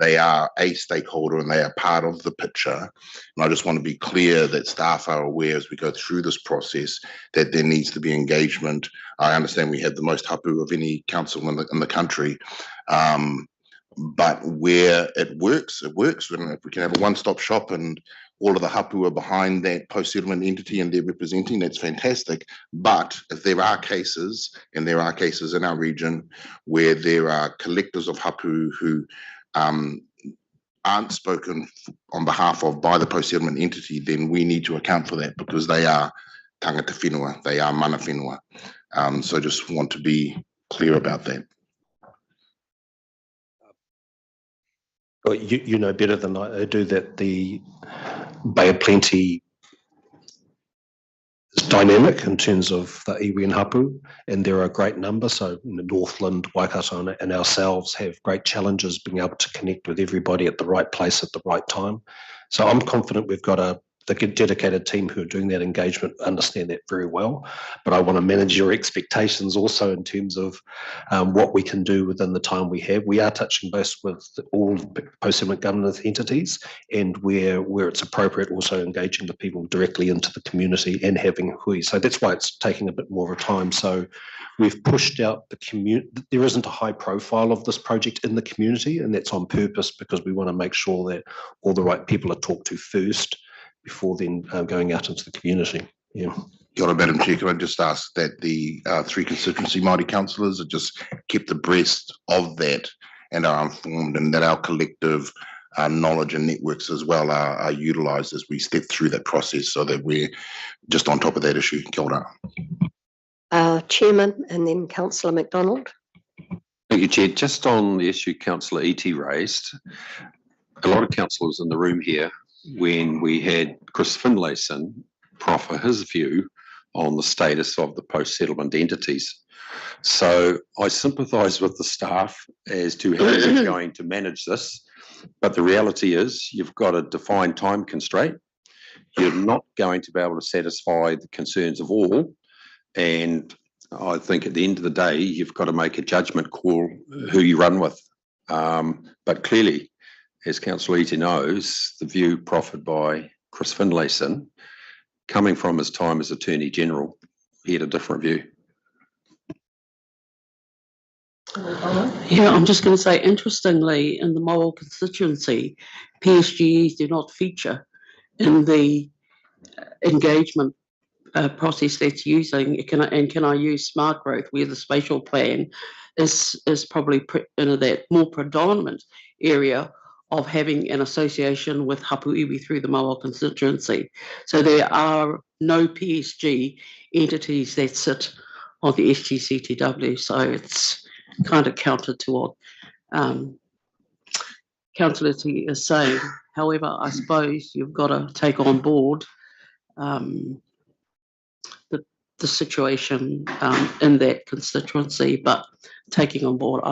They are a stakeholder and they are part of the picture. And I just want to be clear that staff are aware as we go through this process that there needs to be engagement. I understand we have the most hapu of any council in the country, but where it works, it works. And if we can have a one-stop shop and all of the hapu are behind that post-settlement entity and they're representing, that's fantastic. But if there are cases, and there are cases in our region, where there are collectors of hapu who aren't spoken on behalf of by the post-settlement entity, then we need to account for that, because they are tangata whenua, they are mana whenua. So just want to be clear about that. Well, you know better than I do that the Bay of Plenty is dynamic in terms of the iwi and hapu, and there are a great number. So in the Northland, Waikato and ourselves have great challenges being able to connect with everybody at the right place at the right time. So I'm confident we've got the dedicated team who are doing that engagement understand that very well. But I want to manage your expectations also in terms of what we can do within the time we have. We are touching base with all post-settlement governance entities, and where it's appropriate, also engaging the people directly into the community and having hui. So that's why it's taking a bit more of a time. So we've pushed out the community. There isn't a high profile of this project in the community, and that's on purpose because we want to make sure that all the right people are talked to first before then going out into the community. Yeah. Kia ora, Madam Chair. Can I just ask that the 3 constituency Māori councillors are just kept abreast of that and are informed, and that our collective knowledge and networks as well are utilised as we step through that process, so that we're just on top of that issue. Kia ora. Chairman and then Councillor McDonald. Thank you, Chair. Just on the issue Councillor Iti raised, a lot of councillors in the room here, when we had Chris Finlayson proffer his view on the status of the post-settlement entities. So I sympathise with the staff as to how they're going to manage this, but the reality is you've got a defined time constraint. You're not going to be able to satisfy the concerns of all, and I think at the end of the day, you've got to make a judgment call who you run with. But clearly, as Councillor Iti knows, the view proffered by Chris Finlayson, coming from his time as Attorney General, he had a different view. Yeah, I'm just going to say, interestingly, in the Moa constituency, PSGEs do not feature in the engagement process that's using. Can I use smart growth, where the spatial plan is probably in that more predominant area of having an association with hapu iwi through the Moa constituency. So there are no PSG entities that sit on the SGCTW. So it's kind of counter to what Councillor T is saying. However, I suppose you've got to take on board the situation in that constituency, but taking on board,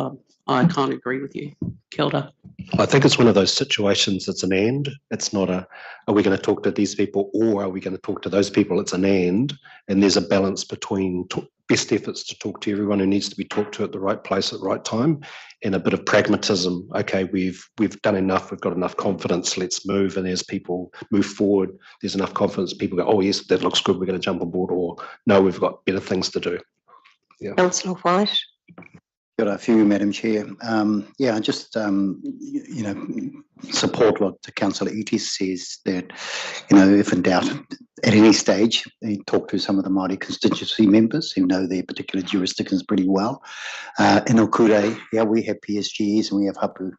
I can't agree with you. Kia ora. I think it's one of those situations, it's an and. It's not a, are we going to talk to these people or are we going to talk to those people? It's an and there's a balance between best efforts to talk to everyone who needs to be talked to at the right place at the right time, and a bit of pragmatism. Okay, we've done enough, we've got enough confidence, let's move. And as people move forward, there's enough confidence, people go, oh yes, that looks good, we're going to jump on board, or no, we've got better things to do. Yeah. Councillor White. Got a few, Madam Chair. Yeah, just support what Councillor Iti says, that if in doubt at any stage, they talk to some of the Māori constituency members who know their particular jurisdictions pretty well. In Okure, yeah, we have PSGs and we have hapu,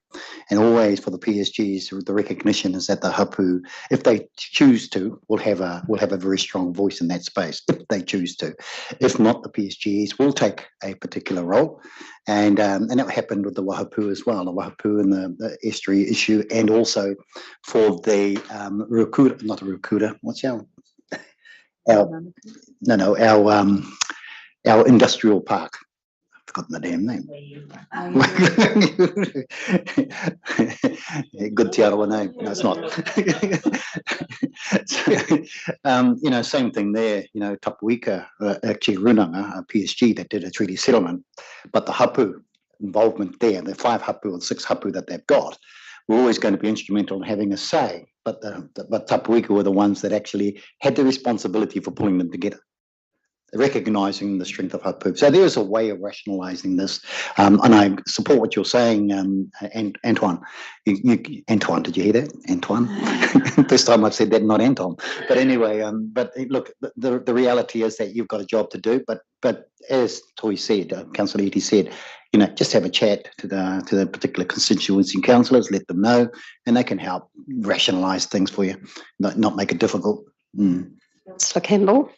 and always for the PSGs, the recognition is that the hapu, if they choose to, will have a very strong voice in that space if they choose to. If not, the PSGs will take a particular role. And that happened with the Wahapu as well, the Wahapu and the estuary issue, and also for the Ruakura, not the Ruakura, what's our industrial park. I've forgotten the damn name. Good te aroa name. No, it's not. So, same thing there. Tapuika, actually Runanga, a PSG that did a treaty settlement, but the hapu involvement there, the 5 hapu or 6 hapu that they've got, were always going to be instrumental in having a say. But Tapuika were the ones that actually had the responsibility for pulling them together, recognising the strength of hapu. So there is a way of rationalising this, and I support what you're saying, Antoine. Antoine, did you hear that? Antoine? First time I've said that, not Anton. But anyway, but look, the reality is that you've got a job to do. But as Toi said, Councillor Iti said, just have a chat to the particular constituency councillors, let them know, and they can help rationalise things for you, not make it difficult. Councillor Campbell.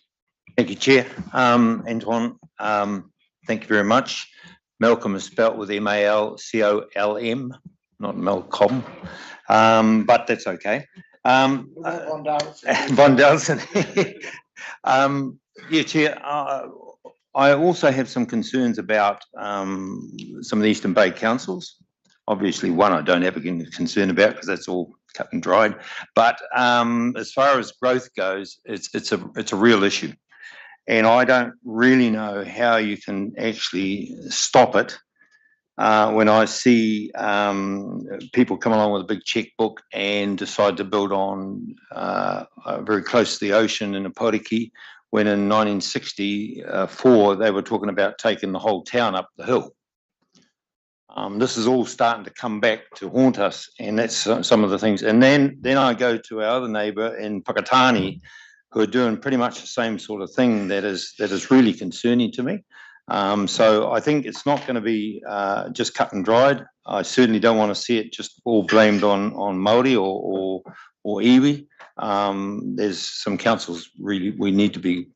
Thank you, Chair. Antoine, thank you very much. Malcolm is spelt with M-A-L-C-O-L-M, not Malcolm, but that's okay. Von Dalton. Yeah, Chair, I also have some concerns about some of the Eastern Bay councils. Obviously, one I don't have a concern about because that's all cut and dried. But as far as growth goes, it's a real issue. And I don't really know how you can actually stop it when I see people come along with a big checkbook and decide to build on very close to the ocean in Aporiki, when in 1964 they were talking about taking the whole town up the hill. This is all starting to come back to haunt us, and that's some of the things. And then I go to our other neighbour in Whakatane, who are doing pretty much the same sort of thing that is really concerning to me. So I think it's not going to be just cut and dried. I certainly don't want to see it just all blamed on Māori or iwi. There's some councils really we need to be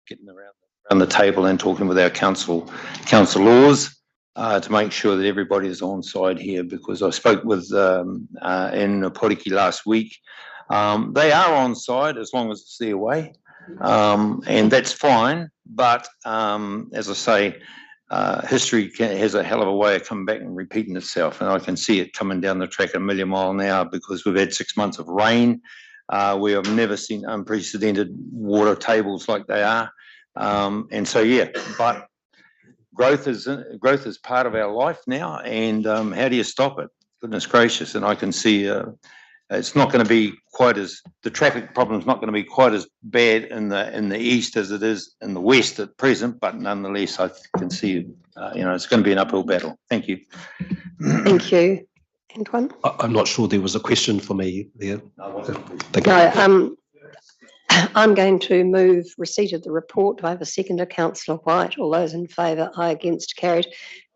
getting around the table and talking with our councillors to make sure that everybody is on side here, because I spoke with in Aporiki last week. They are on side as long as it's their way, and that's fine. But as I say, history has a hell of a way of coming back and repeating itself, and I can see it coming down the track a million mile an hour because we've had 6 months of rain. We have never seen unprecedented water tables like they are, and so yeah. But growth is part of our life now, and how do you stop it? Goodness gracious! And I can see. It's not going to be quite as the traffic problem is not going to be quite as bad in the east as it is in the west at present, but nonetheless, I can see it's going to be an uphill battle. Thank you. Thank you, Antoine. I'm not sure there was a question for me there. No, I'm going to move receipt of the report. Do I have a seconder? Councillor White. All those in favour? Aye. Against? Carried.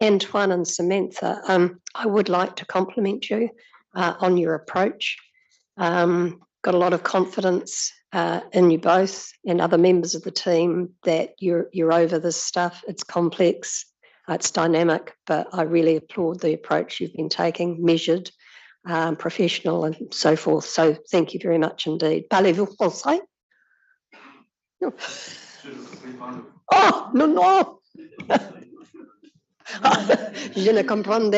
Antoine and Samantha, I would like to compliment you on your approach. Got a lot of confidence in you both and other members of the team that you're over this stuff. It's complex, it's dynamic, but I really applaud the approach you've been taking, measured, professional and so forth. So thank you very much indeed. Parlez-vous français? No. Oh, no. Je ne comprends.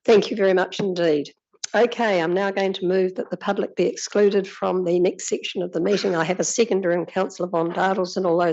Thank you very much indeed. Okay, I'm now going to move that the public be excluded from the next section of the meeting. I have a seconder in Councillor Von Dardels and all those